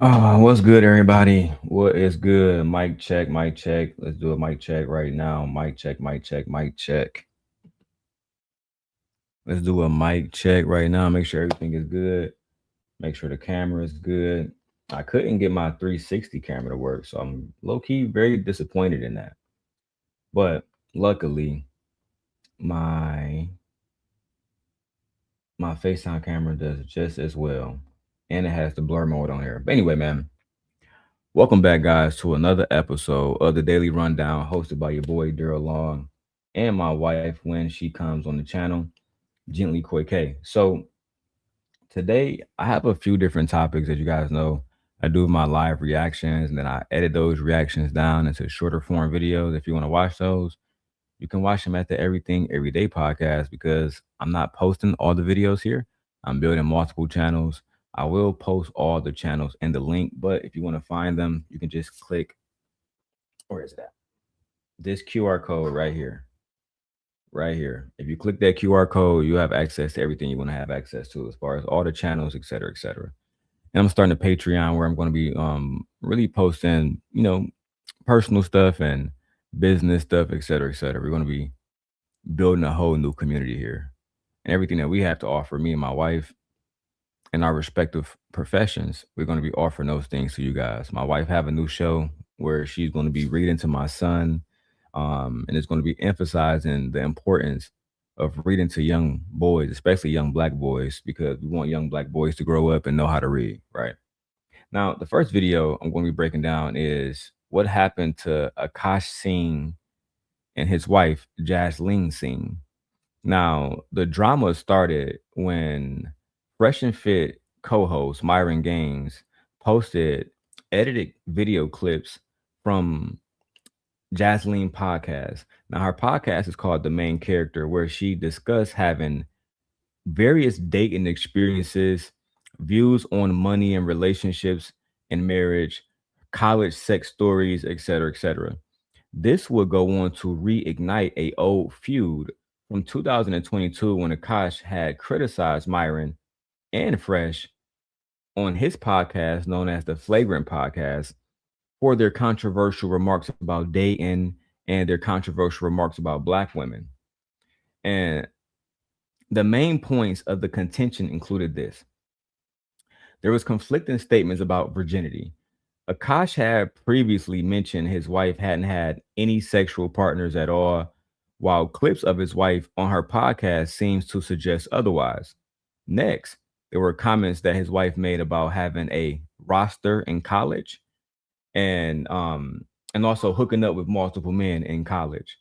What's good, everybody? What is good? Mic check, mic check. Let's do a mic check right now. Mic check, mic check, mic check. Let's do a mic check right now. Make sure everything is good. Make sure the camera is good. I couldn't get my 360 camera to work, so I'm low key very disappointed in that. But luckily, my my FaceTime camera does just as well, and it has the blur mode on here. But anyway, man, welcome back, guys, to another episode of the Daily Rundown, hosted by your boy Darrel Long and my wife when she comes on the channel, Gently Koi K. So today I have a few different topics, as you guys know. I do my live reactions, and then I edit those reactions down into shorter form videos. If you want to watch those, you can watch them at the Everything Everyday podcast because I'm not posting all the videos here. I'm building multiple channels. I will post all the channels in the link, but if you want to find them, you can just click, where is that? This QR code right here. Right here. If you click that QR code, you have access to everything you want to have access to as far as all the channels, et cetera, et cetera. And I'm starting a Patreon where I'm going to be really posting, personal stuff and business stuff, et cetera, et cetera. We're going to be building a whole new community here. And everything that we have to offer, me and my wife, in our respective professions, we're going to be offering those things to you guys. My wife have a new show where she's going to be reading to my son, and it's going to be emphasizing the importance of reading to young boys, especially young black boys, because we want young black boys to grow up and know how to read. Right now, the first video I'm going to be breaking down is what happened to Akash Singh and his wife Jasleen Singh. Now, the drama started when Fresh and Fit co-host Myron Gaines posted edited video clips from Jasleen podcast. Now, her podcast is called The Main Character, where she discussed having various dating experiences, views on money and relationships and marriage, college sex stories, etc., etc. This would go on to reignite a old feud from 2022 when Akash had criticized Myron and Fresh on his podcast known as the Flagrant Podcast for their controversial remarks about dating and their controversial remarks about black women. And the main points of the contention included this. There was conflicting statements about virginity. Akash had previously mentioned his wife hadn't had any sexual partners at all, while clips of his wife on her podcast seems to suggest otherwise. Next, there were comments that his wife made about having a roster in college and also hooking up with multiple men in college.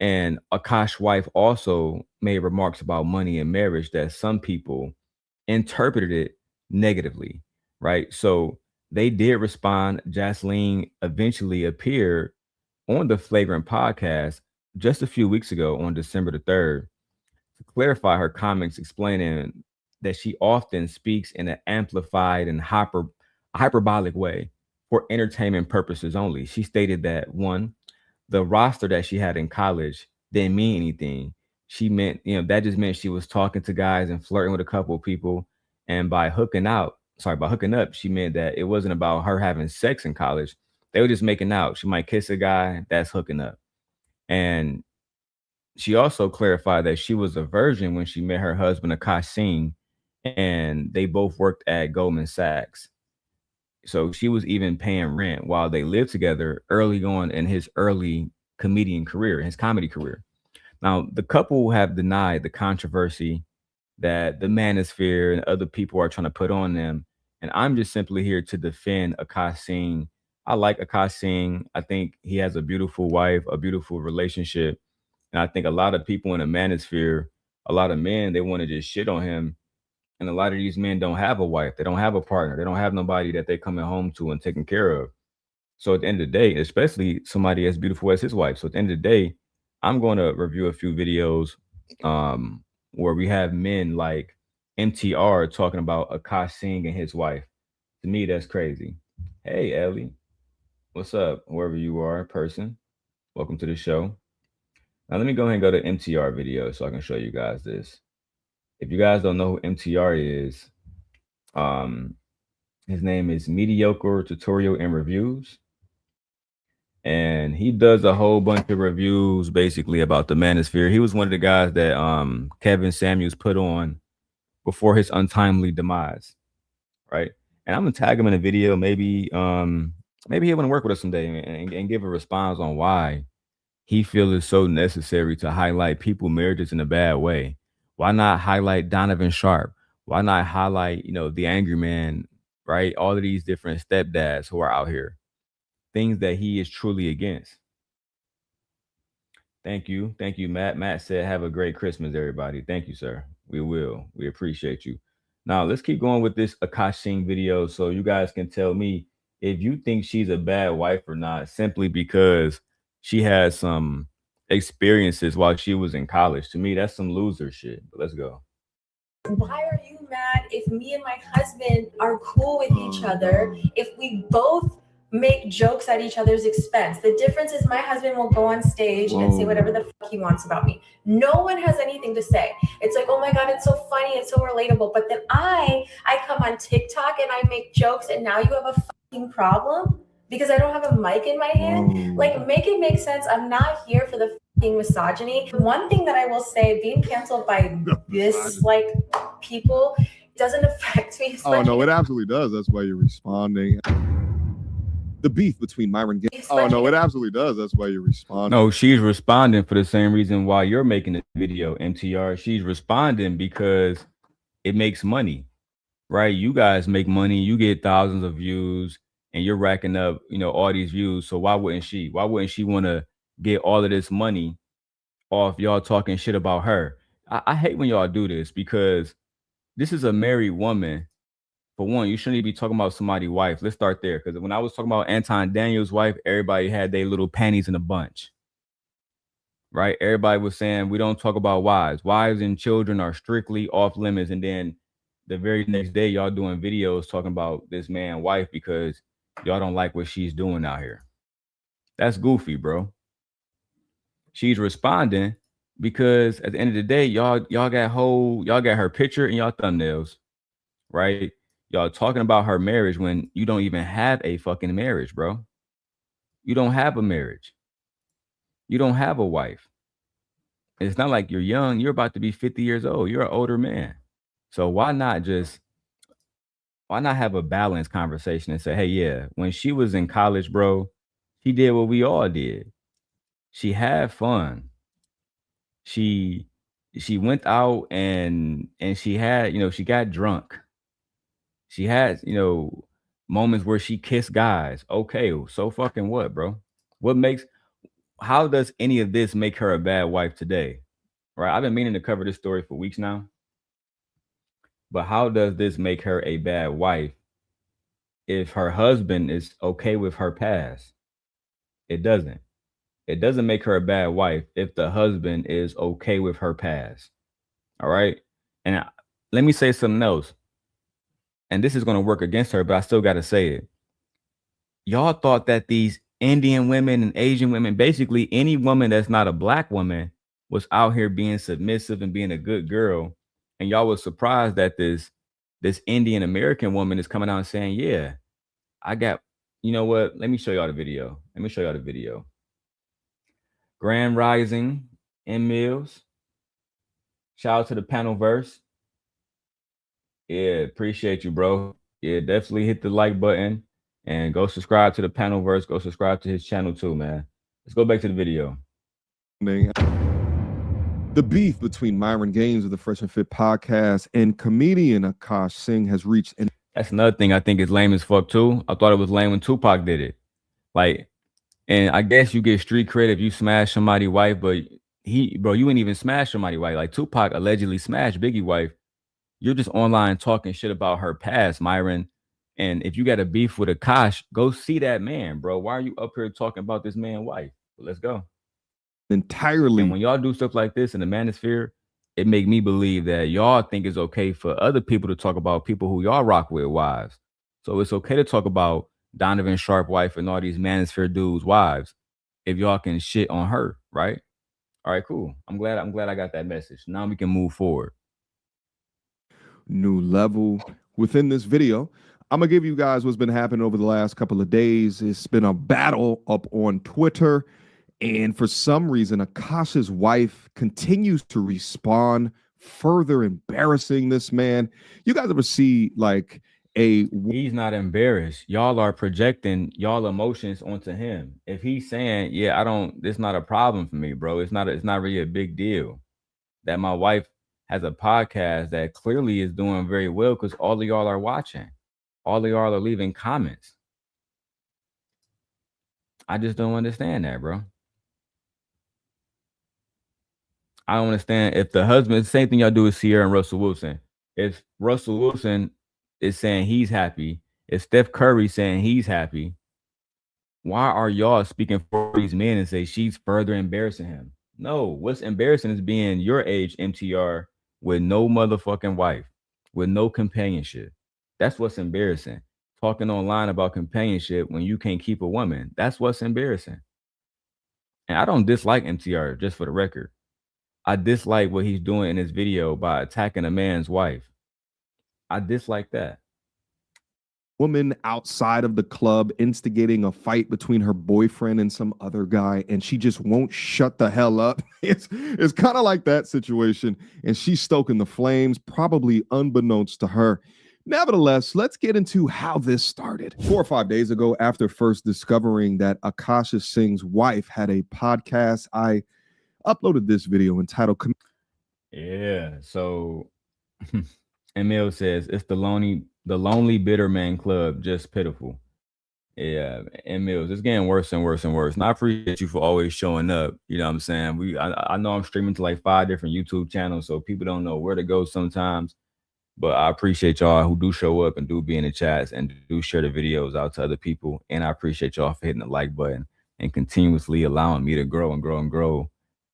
And Akash's wife also made remarks about money and marriage that some people interpreted it negatively, right? So they did respond. Jasleen eventually appeared on the Flagrant podcast just a few weeks ago on December the 3rd to clarify her comments, explaining that she often speaks in an amplified and hyperbolic way for entertainment purposes only. She stated that one, the roster that she had in college didn't mean anything. She meant, that just meant she was talking to guys and flirting with a couple of people. And by hooking up, she meant that it wasn't about her having sex in college. They were just making out. She might kiss a guy, that's hooking up. And she also clarified that she was a virgin when she met her husband, Akash Singh, and they both worked at Goldman Sachs. So she was even paying rent while they lived together early on in his early comedian career, his comedy career. Now, the couple have denied the controversy that the manosphere and other people are trying to put on them. And I'm just simply here to defend Akash Singh. I like Akash Singh. I think he has a beautiful wife, a beautiful relationship. And I think a lot of people in the manosphere, a lot of men, they want to just shit on him. And a lot of these men don't have a wife. They don't have a partner. They don't have nobody that they're coming home to and taking care of. So at the end of the day, especially somebody as beautiful as his wife. So at the end of the day, I'm going to review a few videos um, where we have men like MTR talking about Akash Singh and his wife. To me, that's crazy. Hey, Ellie, what's up? Wherever you are, person, welcome to the show. Now, let me go ahead and go to MTR video so I can show you guys this. If you guys don't know who MTR is, um, His name is Mediocre Tutorial and Reviews. And he does a whole bunch of reviews basically about the manosphere. He was one of the guys that Kevin Samuels put on before his untimely demise, right? And I'm gonna tag him in a video. Maybe he'll want to work with us someday and give a response on why he feels it's so necessary to highlight people marriages in a bad way. Why not highlight Donovan Sharp? Why not highlight, the angry man, right? All of these different stepdads who are out here, things that he is truly against. Thank you. Thank you, Matt. Matt said, have a great Christmas, everybody. Thank you, sir. We will. We appreciate you. Now, let's keep going with this Akash Singh video so you guys can tell me if you think she's a bad wife or not, simply because she has some experiences while she was in college. To me, that's some loser shit. But let's go. Why are you mad if me and my husband are cool with each other, if we both make jokes at each other's expense? The difference is my husband will go on stage and say whatever the fuck he wants about me. No one has anything to say. It's like, oh my God, it's so funny, it's so relatable. But then I come on TikTok and I make jokes, and now you have a fucking problem because I don't have a mic in my hand. Like, make it make sense. I'm not here for the fucking misogyny. One thing that I will say, being canceled by this people doesn't affect me. Oh no, it absolutely does. That's why you're responding. The beef between Myron Gaines. Oh no, it absolutely does. That's why you're responding. No, she's responding for the same reason why you're making the video, MTR. She's responding because it makes money, right? You guys make money, you get thousands of views, and you're racking up, all these views. So why wouldn't she? Why wouldn't she want to get all of this money off y'all talking shit about her? I hate when y'all do this because this is a married woman. For one, you shouldn't be talking about somebody's wife. Let's start there. Because when I was talking about Anton Daniels' wife, everybody had their little panties in a bunch. Right? Everybody was saying we don't talk about wives. Wives and children are strictly off limits. And then the very next day, y'all doing videos talking about this man's wife because y'all don't like what she's doing out here. That's goofy, bro. She's responding because at the end of the day, y'all got her picture in y'all thumbnails, right? Y'all talking about her marriage when you don't even have a fucking marriage, bro. You don't have a marriage. You don't have a wife. It's not like you're young. You're about to be 50 years old. You're an older man. So why not have a balanced conversation and say, hey, yeah, when she was in college, bro, she did what we all did. She had fun. She went out and she had, she got drunk. She had, moments where she kissed guys. Okay, so fucking what, bro? How does any of this make her a bad wife today? Right? I've been meaning to cover this story for weeks now. But how does this make her a bad wife if her husband is okay with her past? It doesn't. It doesn't make her a bad wife if the husband is okay with her past. All right? And let me say something else. And this is going to work against her, but I still got to say it. Y'all thought that these Indian women and Asian women, basically any woman that's not a black woman, was out here being submissive and being a good girl. And y'all was surprised that this Indian American woman is coming out and saying, yeah, I got, you know what? Let me show y'all the video. Grand Rising in Mills. Shout out to the panel verse. Yeah, appreciate you, bro. Yeah, definitely hit the like button and go subscribe to the panel verse. Go subscribe to his channel too, man. Let's go back to the video. The beef between Myron Gaines of the Fresh and Fit podcast and comedian Akash Singh has reached an... That's another thing I think is lame as fuck too. I thought it was lame when Tupac did it. Like, and I guess you get street cred if you smash somebody's wife, but you ain't even smash somebody's wife. Like Tupac allegedly smashed Biggie's wife. You're just online talking shit about her past, Myron. And if you got a beef with Akash, go see that man, bro. Why are you up here talking about this man's wife? But let's go. Entirely. And when y'all do stuff like this in the manosphere, it make me believe that y'all think it's okay for other people to talk about people who y'all rock with wives. So it's okay to talk about Donovan Sharp wife and all these manosphere dudes' wives if y'all can shit on her, right? All right, cool. I'm glad I got that message. Now we can move forward. New level within this video. I'm gonna give you guys what's been happening over the last couple of days. It's been a battle up on Twitter, and for some reason, Akash's wife continues to respond, further embarrassing this man. You guys ever see like he's not embarrassed. Y'all are projecting y'all emotions onto him. If he's saying, yeah, it's not a problem for me, bro. It's not really a big deal that my wife has a podcast that clearly is doing very well because all of y'all are watching. All of y'all are leaving comments. I just don't understand that, bro. I don't understand if the husband, same thing y'all do with Sierra and Russell Wilson. If Russell Wilson is saying he's happy, if Steph Curry saying he's happy, why are y'all speaking for these men and say she's further embarrassing him? No, what's embarrassing is being your age, MTR, with no motherfucking wife, with no companionship. That's what's embarrassing. Talking online about companionship when you can't keep a woman. That's what's embarrassing. And I don't dislike MTR, just for the record. I dislike what he's doing in his video by attacking a man's wife. I dislike that. Woman outside of the club instigating a fight between her boyfriend and some other guy, and she just won't shut the hell up. It's kind of like that situation, and she's stoking the flames, probably unbeknownst to her. Nevertheless, let's get into how this started. 4 or 5 days ago, after first discovering that Akash Singh's wife had a podcast, I uploaded this video entitled Yeah, so Emil says it's the lonely bitter man club, just pitiful. Yeah, Emil, it's getting worse and worse and worse. And I appreciate you for always showing up. You know what I'm saying? I know I'm streaming to like 5 different YouTube channels, so people don't know where to go sometimes. But I appreciate y'all who do show up and do be in the chats and do share the videos out to other people. And I appreciate y'all for hitting the like button and continuously allowing me to grow and grow and grow.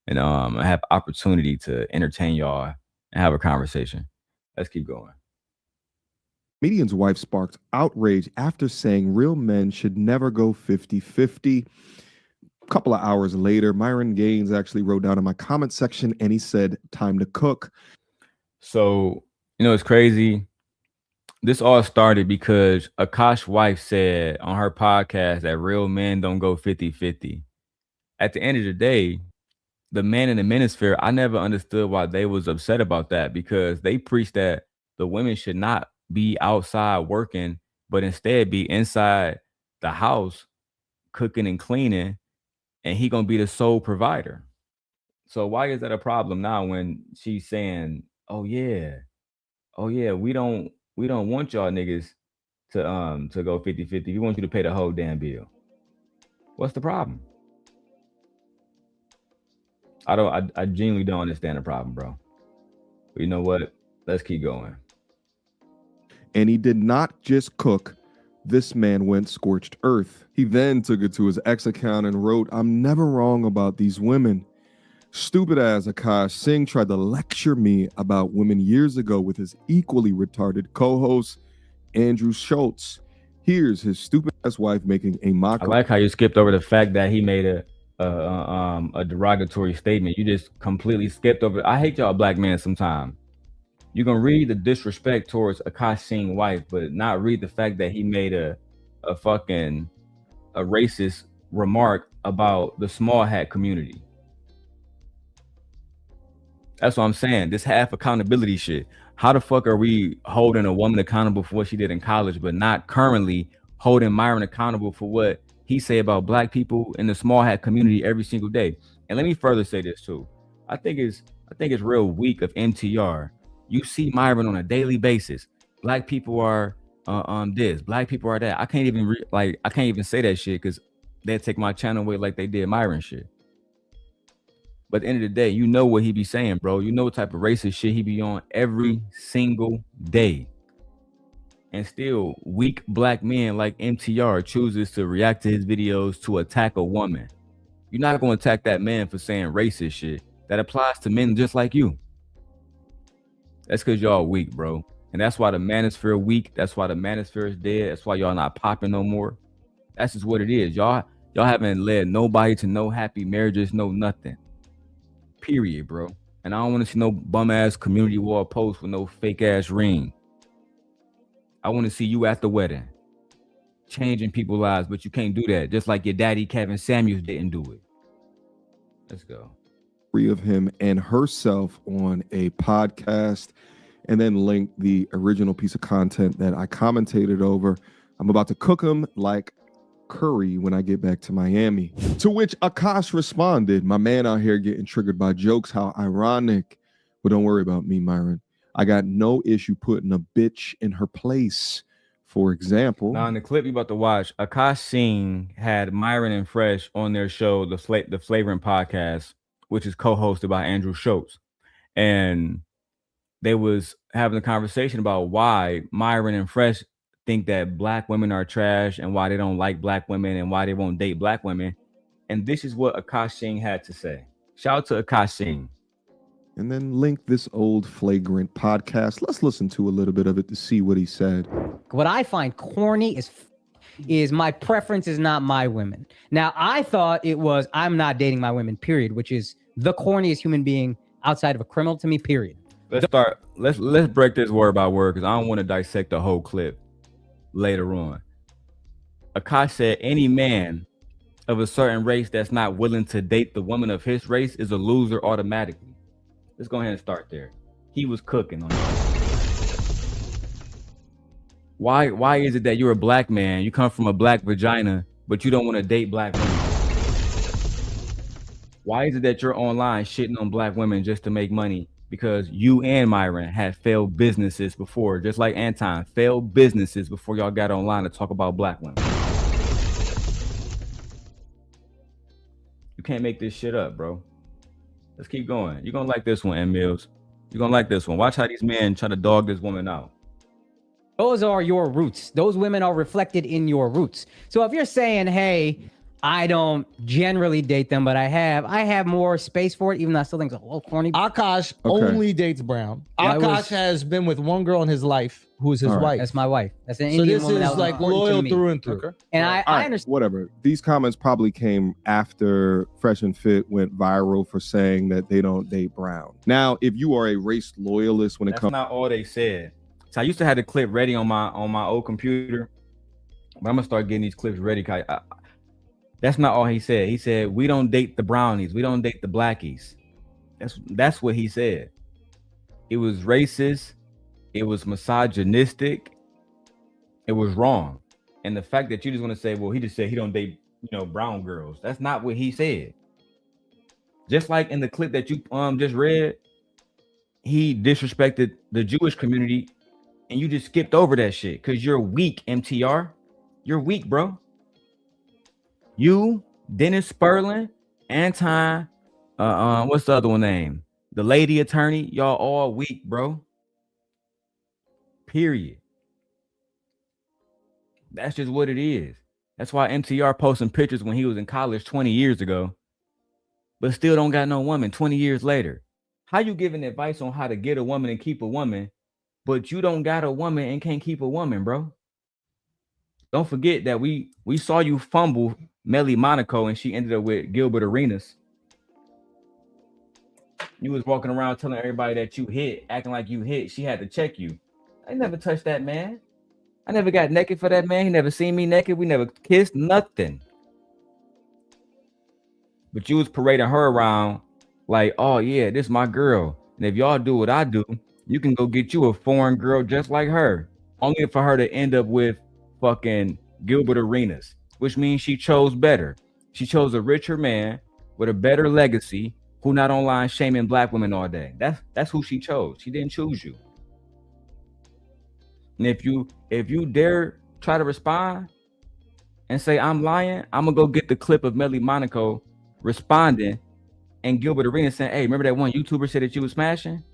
And I have opportunity to entertain y'all and have a conversation. Let's keep going. Comedian's wife sparked outrage after saying real men should never go 50-50. A couple of hours later, Myron Gaines actually wrote down in my comment section and he said, time to cook. So, you know, it's crazy. This all started because Akash's wife said on her podcast that real men don't go 50-50. At the end of the day, the man in the manosphere, I never understood why they was upset about that, because they preach that the women should not be outside working, but instead be inside the house cooking and cleaning, and he gonna be the sole provider. So why is that a problem now when she's saying, oh yeah, we don't want y'all niggas to go 50-50. We want you to pay the whole damn bill. What's the problem? I genuinely don't understand the problem, bro. But you know what? Let's keep going. And he did not just cook. This man went scorched earth. He then took it to his ex account and wrote, I'm never wrong about these women. Stupid ass Akash Singh tried to lecture me about women years ago with his equally retarded co-host, Andrew Schultz. Here's his stupid ass wife making a mockery. I like how you skipped over the fact that he made a derogatory statement. You just completely skipped over. I hate y'all black men sometimes. You can read the disrespect towards Akash Singh's wife, but not read the fact that he made a racist remark about the small hat community. That's what I'm saying. This half accountability shit. How the fuck are we holding a woman accountable for what she did in college, but not currently holding Myron accountable for what he say about black people in the small hat community every single day? And let me further say this too. I think it's real weak of MTR. You see Myron on a daily basis. Black people are this. Black people are that. I can't even say that shit because they'll take my channel away like they did Myron shit. But at the end of the day, you know what he be saying, bro. You know what type of racist shit he be on every single day. And still, weak black men like MTR chooses to react to his videos to attack a woman. You're not going to attack that man for saying racist shit. That applies to men just like you. That's because y'all weak, bro. And that's why the manosphere weak. That's why the manosphere is dead. That's why y'all not popping no more. That's just what it is. Y'all haven't led nobody to no happy marriages, no nothing. Period, bro. And I don't want to see no bum ass community wall post with no fake ass ring. I want to see you at the wedding, changing people's lives, but you can't do that. Just like your daddy, Kevin Samuels, didn't do it. Let's go. Of him and herself on a podcast, and then link the original piece of content that I commentated over. I'm about to cook them like curry when I get back to Miami. To which Akash responded, my man out here getting triggered by jokes, how ironic. But don't worry about me, Myron. I got no issue putting a bitch in her place. For example, now in the clip you about to watch, Akash Singh had Myron and Fresh on their show, the Flagrant Podcast, which is co-hosted by Andrew Schultz. And they was having a conversation about why Myron and Fresh think that black women are trash and why they don't like black women and why they won't date black women. And this is what Akash Singh had to say. Shout out to Akash Singh. And then link this old Flagrant podcast. Let's listen to a little bit of it to see what he said. What I find corny is my preference is not my women. Now, I thought it was I'm not dating my women, period, which is the corniest human being outside of a criminal to me, period. Let's break this word by word because I don't want to dissect the whole clip later on. Akash said any man of a certain race that's not willing to date the woman of his race is a loser automatically. Let's go ahead and start there. He was cooking on that. Why is it that you're a black man, you come from a black vagina, but you don't want to date black women? Why is it that you're online shitting on black women just to make money? Because you and Myron had failed businesses before, just like Anton, failed businesses before y'all got online to talk about black women. You can't make this shit up, bro. Let's keep going. You're gonna like this one, M. Mills. You're gonna like this one. Watch how these men try to dog this woman out. Those are your roots. Those women are reflected in your roots. So if you're saying, hey, I don't generally date them, but I have more space for it, even though I still think it's a little corny. Akash only dates brown. Yeah, Akash has been with one girl in his life who is his wife. That's my wife. That's an So Indian this woman. is that was like important loyal to me. through and through. Okay. And I understand. Whatever. These comments probably came after Fresh and Fit went viral for saying that they don't date brown. Now, if you are a race loyalist when it comes, that's not all they said. So I used to have the clip ready on my old computer, but I'm gonna start getting these clips ready. That's not all he said. He said we don't date the brownies, we don't date the blackies. That's what he said. It was racist. It was misogynistic. It was wrong. And the fact that you just want to say, well, he just said he don't date, brown girls. That's not what he said. Just like in the clip that you just read, he disrespected the Jewish community, and you just skipped over that shit because you're weak, MTR. You're weak, bro. You, Dennis Sperling, Anton, what's the other one name? The lady attorney, y'all all weak, bro. Period. That's just what it is. That's why MTR posting pictures when he was in college 20 years ago, but still don't got no woman 20 years later. How you giving advice on how to get a woman and keep a woman, but you don't got a woman and can't keep a woman, bro? Don't forget that we saw you fumble Melly Monaco and she ended up with Gilbert Arenas. You was walking around telling everybody that you hit, acting like you hit. She had to check you. I never touched that man. I never got naked for that man. He never seen me naked. We never kissed, nothing. But you was parading her around like, oh yeah, this is my girl. And if y'all do what I do, you can go get you a foreign girl just like her. Only for her to end up with fucking Gilbert Arenas, which means she chose better. She chose a richer man with a better legacy who not online shaming black women all day. That's who she chose. She didn't choose you. And if you dare try to respond and say I'm lying, I'm gonna go get the clip of Melly Monaco responding and Gilbert Arenas saying, hey, remember that one YouTuber said that you was smashing?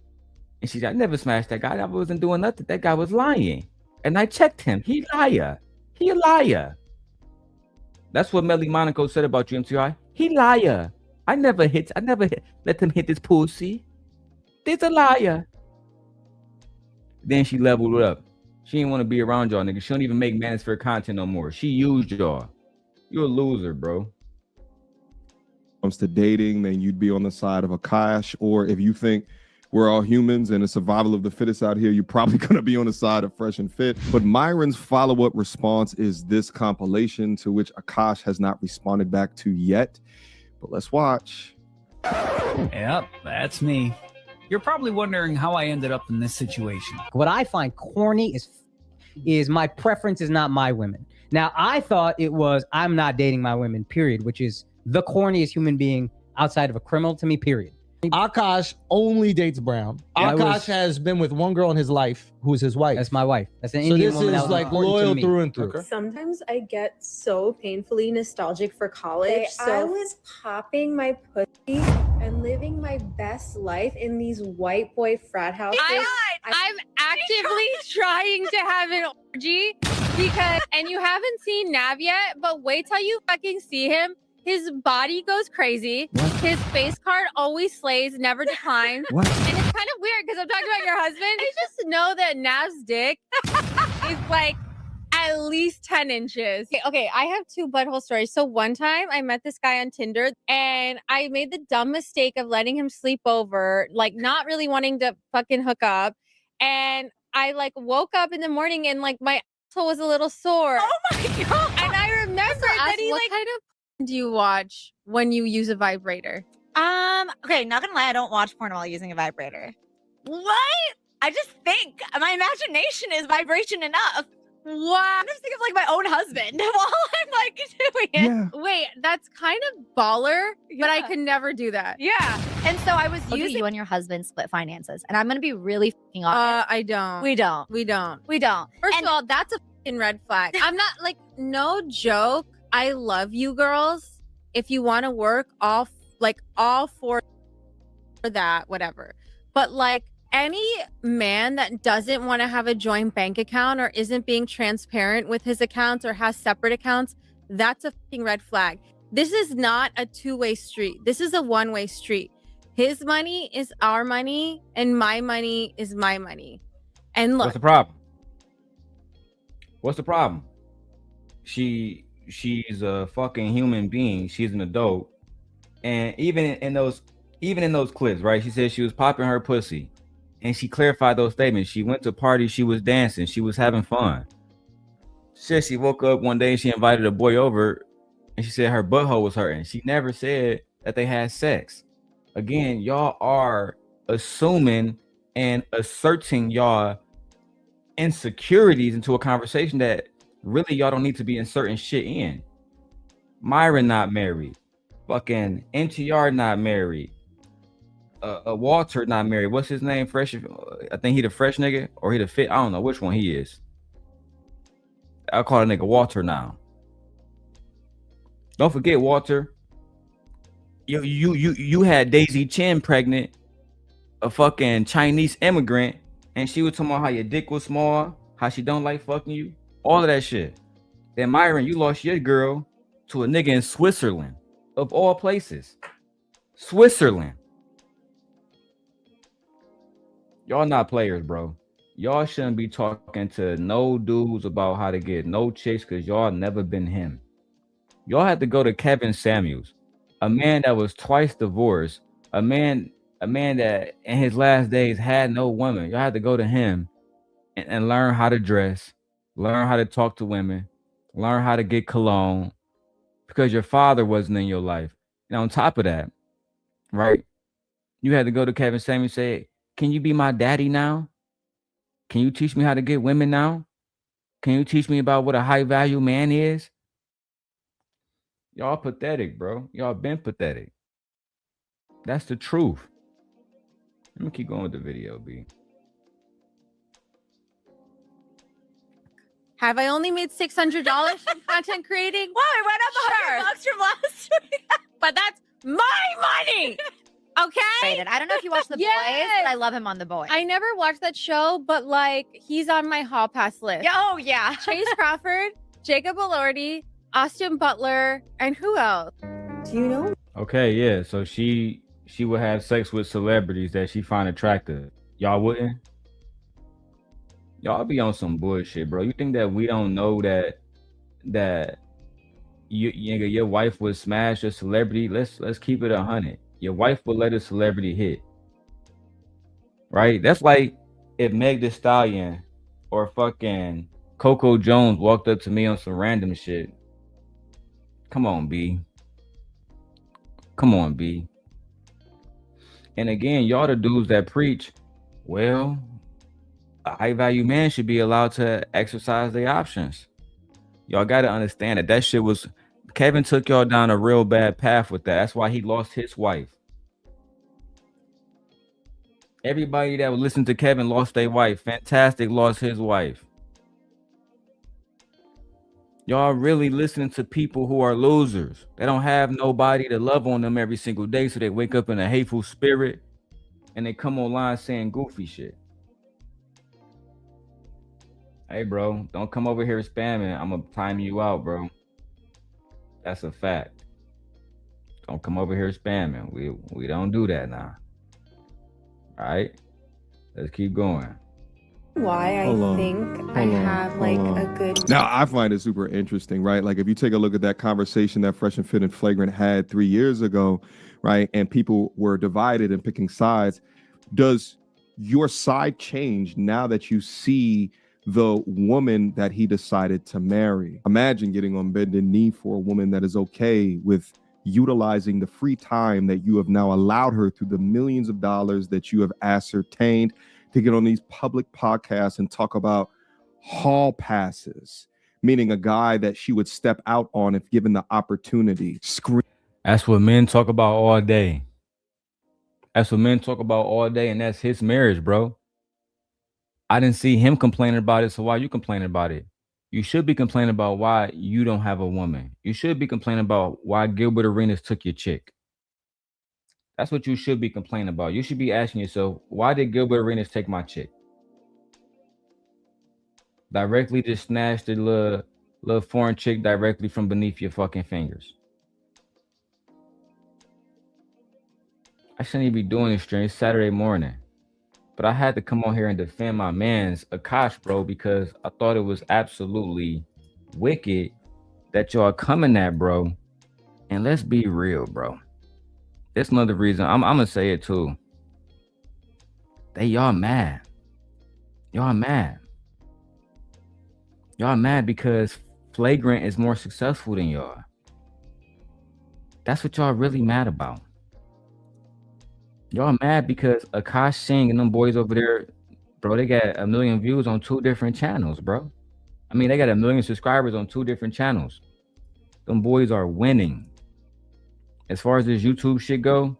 And she said, I never smashed that guy. I wasn't doing nothing. That guy was lying. And I checked him. He liar. He a liar. That's what Melly Monaco said about you, MTI. He liar. I never let him hit this pussy. This a liar. Then she leveled it up. She didn't want to be around y'all, nigga. She don't even make manosphere content no more. She used y'all. You're a loser, bro. Comes to dating, then you'd be on the side of Akash. Or if you think we're all humans and it's survival of the fittest out here. You're probably going to be on the side of fresh and fit. But Myron's follow-up response is this compilation, to which Akash has not responded back to yet. But let's watch. Yep, that's me. You're probably wondering how I ended up in this situation. What I find corny is my preference is not my women. Now, I thought it was I'm not dating my women, period, which is the corniest human being outside of a criminal to me, period. Akash only dates brown. Akash has been with one girl in his life who's his wife. That's my wife. That's an So Indian this woman. is that was like important to loyal me. through and through. Okay. Sometimes I get so painfully nostalgic for college. Okay, So I was popping my pussy and living my best life in these white boy frat houses. I'm actively trying to have an orgy because, and you haven't seen Nav yet, but wait till you fucking see him. His body goes crazy. What? His face card always slays, never declines. What? And it's kind of weird because I'm talking about your husband. I just know that Nav's dick is like at least 10 inches. Okay, I have two butthole stories. So one time I met this guy on Tinder and I made the dumb mistake of letting him sleep over, like not really wanting to fucking hook up. And I like woke up in the morning and like my asshole was a little sore. Oh my god! And I remember that he what like, kind of do you watch when you use a vibrator? Okay, not gonna lie, I don't watch porn while using a vibrator. What? I just think my imagination is vibration enough. What? I just think of like my own husband while I'm like doing it. Yeah. Wait, that's kind of baller, but I Yeah. could never do that. Yeah. And so I was Do using you and your husband split finances? And I'm gonna be really fucking honest. I don't. we don't. We don't. We don't. First And- of all, that's a fucking red flag. I'm not like, no joke. I love you girls. If you want to work, all for that, whatever. But like any man that doesn't want to have a joint bank account or isn't being transparent with his accounts or has separate accounts, that's a fucking red flag. This is not a two-way street. This is a one-way street. His money is our money and my money is my money. And look, What's the problem? What's the problem? She's a fucking human being. She's an adult. And even in those clips, right? She said she was popping her pussy. And she clarified those statements. She went to parties, she was dancing, she was having fun. She said she woke up one day and she invited a boy over and she said her butthole was hurting. She never said that they had sex. Again, y'all are assuming and asserting y'all insecurities into a conversation that really y'all don't need to be inserting shit in. Myron not married. Fucking NTR not married. Walter not married. What's his name? Fresh. I think he the fresh nigga or he the fit. I don't know which one he is. I'll call a nigga Walter now. Don't forget Walter. You had Daisy Chin pregnant, a fucking Chinese immigrant, and she was talking about how your dick was small, how she don't like fucking you, all of that shit. Then Myron, you lost your girl to a nigga in Switzerland, of all places. Switzerland. Y'all not players, bro. Y'all shouldn't be talking to no dudes about how to get no chicks because y'all never been him. Y'all had to go to Kevin Samuels, a man that was twice divorced, a man that in his last days had no woman. Y'all had to go to him and learn how to dress, learn how to talk to women, learn how to get cologne because your father wasn't in your life. And on top of that, right, you had to go to Kevin Samuels and say, can you be my daddy now? Can you teach me how to get women now? Can you teach me about what a high value man is? Y'all pathetic, bro. Y'all been pathetic. That's the truth. Let me keep going with the video, B. have I only made $600 from content creating? Wow, it went up $100 from last week. But that's my money. Okay. Rated. I don't know if you watch The Boys, Yes. but I love him on The Boys. I never watched that show, but like he's on my hall pass list. Yeah, oh yeah. Chase Crawford, Jacob Elordi, Austin Butler, and who else? Do you know? Okay, yeah. So she would have sex with celebrities that she find attractive. Y'all wouldn't? Y'all be on some bullshit, bro. You think that we don't know that your wife would smash a celebrity? Let's keep it 100. Your wife would let a celebrity hit. right? That's like if Meg Thee Stallion or fucking Coco Jones walked up to me on some random shit. Come on, B. Come on, B. And again, y'all the dudes that preach, well, a high value man should be allowed to exercise their options. Y'all got to understand that shit was, Kevin took y'all down a real bad path with that. That's why he lost his wife. Everybody that would listen to Kevin lost their wife. Fantastic lost his wife. Y'all really listening to people who are losers. They don't have nobody to love on them every single day, so they wake up in a hateful spirit and they come online saying goofy shit. Hey, bro, don't come over here spamming. I'm gonna time you out, bro. That's a fact. Don't come over here spamming. We don't do that now. All right, let's keep going. Why I think I have like a good. Now I find it super interesting, right? Like if you take a look at that conversation that Fresh and Fit and Flagrant had 3 years ago, right? And people were divided and picking sides. Does your side change now that you see the woman that he decided to marry? Imagine getting on bended knee for a woman that is okay with utilizing the free time that you have now allowed her through the millions of dollars that you have ascertained to get on these public podcasts and talk about hall passes, meaning a guy that she would step out on if given the opportunity. That's what men talk about all day. That's what men talk about all day, and that's his marriage, bro. I didn't see him complaining about it, so why are you complaining about it? You should be complaining about why you don't have a woman. You should be complaining about why Gilbert Arenas took your chick. That's what you should be complaining about. You should be asking yourself, why did Gilbert Arenas take my chick? Directly just snatched the little foreign chick directly from beneath your fucking fingers. I shouldn't even be doing this stream. It's Saturday morning. But I had to come on here and defend my man's Akaash, bro, because I thought it was absolutely wicked that y'all coming at, bro. And let's be real, bro. That's another reason. I'm gonna say it too. Y'all mad. Y'all mad. Y'all mad because Flagrant is more successful than y'all. That's what y'all really mad about. Y'all mad because Akash Singh and them boys over there, bro, they got 1 million views on 2 different channels, bro. I mean, they got 1 million subscribers on 2 different channels. Them boys are winning. As far as this YouTube shit go,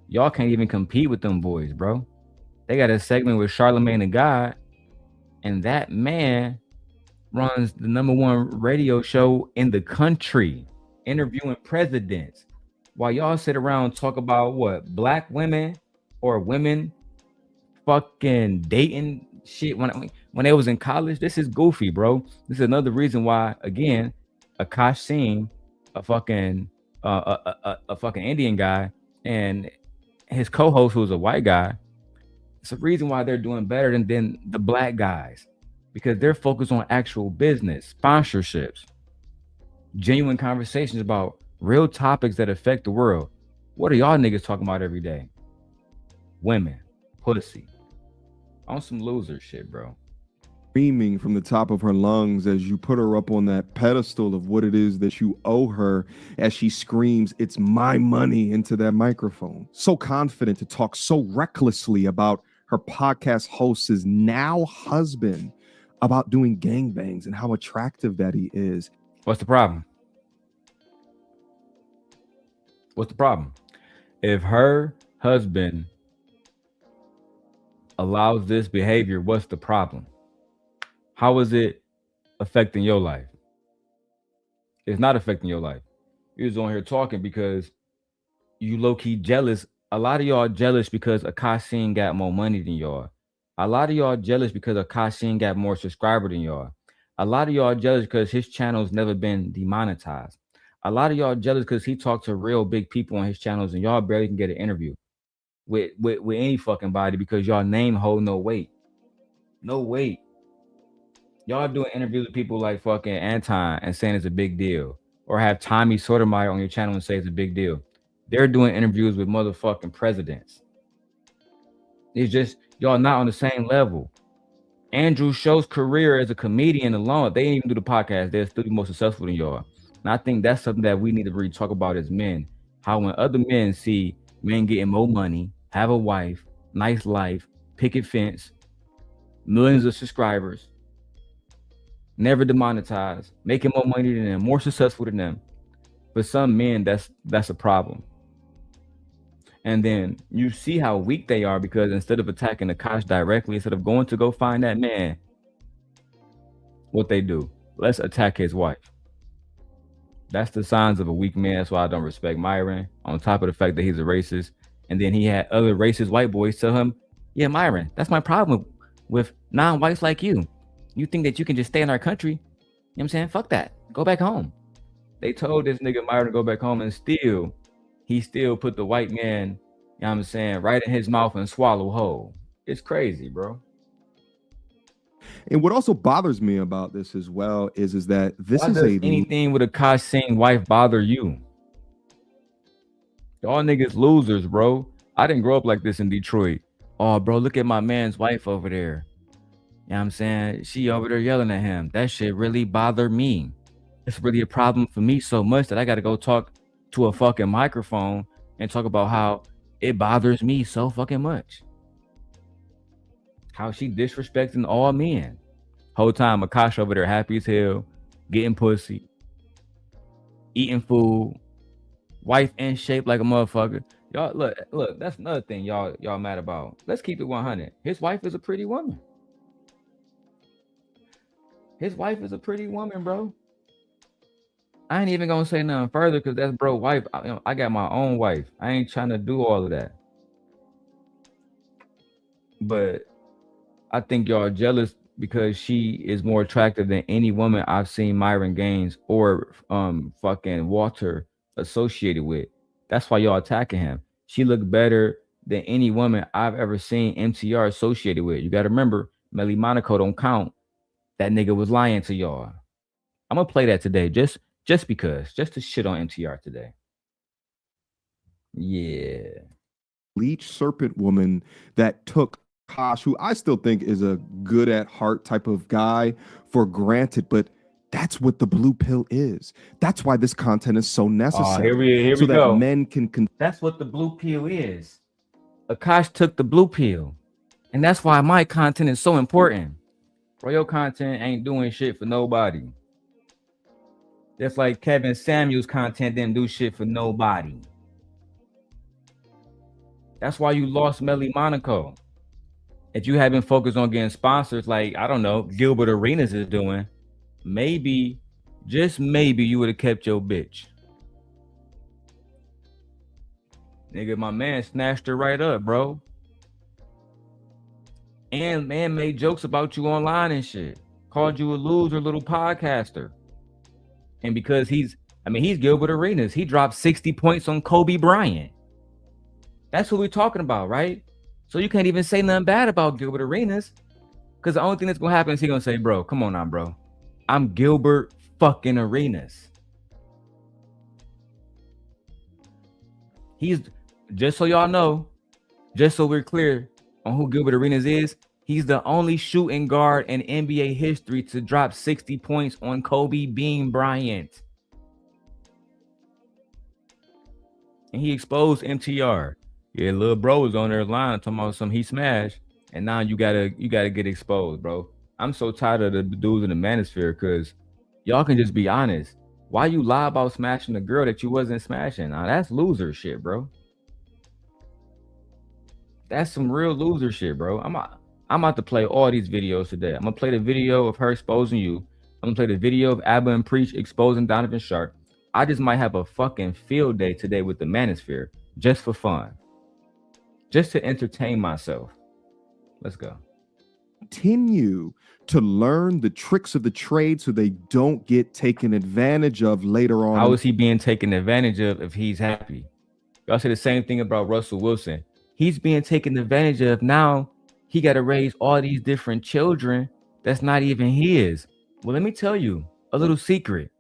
y'all can't even compete with them boys, bro. They got a segment with Charlemagne the God, and that man runs the #1 radio show in the country, interviewing presidents. While y'all sit around and talk about what, black women or women fucking dating shit when they was in college, this is goofy, bro. This is another reason why, again, Akash Singh, a fucking Indian guy, and his co-host who's a white guy, it's a reason why they're doing better than the black guys, because they're focused on actual business, sponsorships, genuine conversations about real topics that affect the world. What are y'all niggas talking about every day? Women, pussy, on some loser shit, bro. Screaming from the top of her lungs as you put her up on that pedestal of what it is that you owe her, as she screams, "It's my money," into that microphone. So confident to talk so recklessly about her podcast host's now husband, about doing gangbangs and how attractive that he is. What's the problem? What's the problem? If her husband allows this behavior, what's the problem? How is it affecting your life? It's not affecting your life. You was on here talking because you low-key jealous. A lot of y'all jealous because Akaash Singh got more money than y'all. A lot of y'all jealous because Akaash Singh got more subscribers than y'all. A lot of y'all jealous because his channel's never been demonetized. A lot of y'all jealous because he talked to real big people on his channels and y'all barely can get an interview with any fucking body because y'all name hold no weight. No weight. Y'all doing interviews with people like fucking Anton and saying it's a big deal, or have Tommy Sotomayor on your channel and say it's a big deal. They're doing interviews with motherfucking presidents. It's just y'all not on the same level. Andrew Schultz's career as a comedian alone, they didn't even do the podcast. They're still more successful than y'all. And I think that's something that we need to really talk about as men. How when other men see men getting more money, have a wife, nice life, picket fence, millions of subscribers, never demonetized, making more money than them, more successful than them. For some men, that's a problem. And then you see how weak they are because instead of attacking Akash directly, instead of going to go find that man, what they do, let's attack his wife. That's the signs of a weak man. That's why I don't respect Myron, on top of the fact that he's a racist. And then he had other racist white boys tell him, yeah, Myron, that's my problem with non-whites like you. You think that you can just stay in our country? You know what I'm saying? Fuck that. Go back home. They told this nigga Myron to go back home, and he still put the white man, you know what I'm saying, right in his mouth and swallow whole. It's crazy, bro. And what also bothers me about this as well is that this Why is does a anything with Akash Singh wife bother you? Y'all niggas losers, bro. I didn't grow up like this in Detroit. Oh, bro, look at my man's wife over there. You know what I'm saying? She over there yelling at him. That shit really bothered me. It's really a problem for me so much that I got to go talk to a fucking microphone and talk about how it bothers me so fucking much. How she disrespecting all men. Whole time Akash over there happy as hell, getting pussy, eating food, wife in shape like a motherfucker. Y'all look, that's another thing y'all mad about. Let's keep it 100. His wife is a pretty woman. His wife is a pretty woman, bro. I ain't even gonna say nothing further because that's bro wife. I got my own wife. I ain't trying to do all of that. But I think y'all jealous because she is more attractive than any woman I've seen Myron Gaines or fucking Walter associated with. That's why y'all attacking him. She looked better than any woman I've ever seen MTR associated with. You got to remember, Melly Monaco don't count. That nigga was lying to y'all. I'm gonna play that today, just because, just to shit on MTR today. Yeah. leech serpent woman that took Akash, who I still think is a good at heart type of guy, for granted, but that's what the blue pill is. That's why this content is so necessary. Here so we that go. men can That's what the blue pill is. Akash took the blue pill. And that's why my content is so important. Bro, your content ain't doing shit for nobody. That's like Kevin Samuels' content didn't do shit for nobody. That's why you lost Melly Monaco. If you haven't focused on getting sponsors like, I don't know, Gilbert Arenas is doing, maybe, just maybe you would have kept your bitch. Nigga, my man snatched her right up, bro. And man made jokes about you online and shit. Called you a loser little podcaster. And because he's Gilbert Arenas. He dropped 60 points on Kobe Bryant. That's what we're talking about, right? So you can't even say nothing bad about Gilbert Arenas. Because the only thing that's going to happen is he's going to say, bro, come on now, bro. I'm Gilbert fucking Arenas. He's, just so y'all know, just so we're clear on who Gilbert Arenas is, he's the only shooting guard in NBA history to drop 60 points on Kobe Bean Bryant. And he exposed MTR. Yeah, little bro was on there lying, talking about something he smashed, and now you gotta get exposed, bro. I'm so tired of the dudes in the manosphere because y'all can just be honest. Why you lie about smashing a girl that you wasn't smashing? Now that's loser shit, bro. That's some real loser shit, bro. I'm about to play all these videos today. I'm gonna play the video of her exposing you. I'm gonna play the video of Abba and Preach exposing Donovan Sharp. I just might have a fucking field day today with the manosphere just for fun. Just to entertain myself. Let's go. Continue to learn the tricks of the trade so they don't get taken advantage of later on. How is he being taken advantage of if he's happy? Y'all say the same thing about Russell Wilson. He's being taken advantage of now. He got to raise all these different children that's not even his. Well, let me tell you a little secret.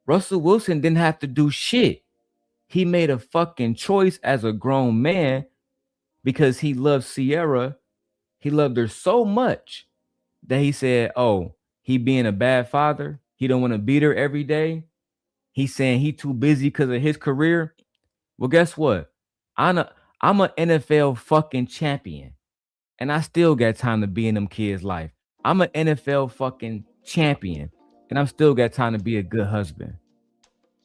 Russell Wilson didn't have to do shit. He made a fucking choice as a grown man because he loved Sierra. He loved her so much that he said, oh, he being a bad father. He don't want to beat her every day. He's saying he too busy because of his career. Well, guess what? I'm an NFL fucking champion. And I still got time to be in them kids' life. I'm an NFL fucking champion. And I'm still got time to be a good husband.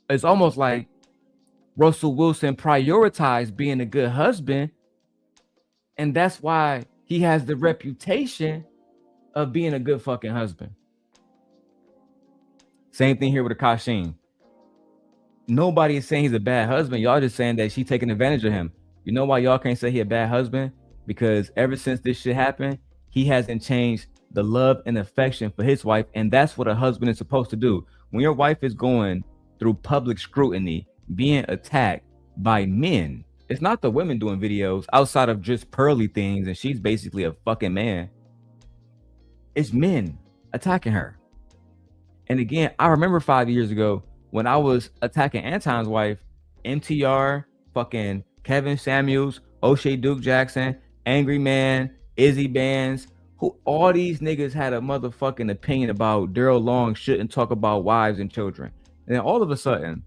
It's almost like Russell Wilson prioritized being a good husband. And that's why he has the reputation of being a good fucking husband. Same thing here with Akash Singh. Nobody is saying he's a bad husband. Y'all just saying that she's taking advantage of him. You know why y'all can't say he's a bad husband? Because ever since this shit happened, he hasn't changed the love and affection for his wife. And that's what a husband is supposed to do. When your wife is going through public scrutiny, being attacked by men, it's not the women doing videos outside of just pearly things and she's basically a fucking man. It's men attacking her. And again, I remember 5 years ago when I was attacking Anton's wife, MTR, fucking Kevin Samuels, O'Shea Duke Jackson, Angry Man, Izzy Bands, who all these niggas had a motherfucking opinion about Darrel Long shouldn't talk about wives and children. And then all of a sudden,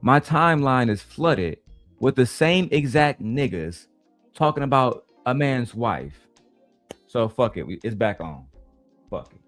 my timeline is flooded with the same exact niggas talking about a man's wife. So fuck it, it's back on. Fuck it.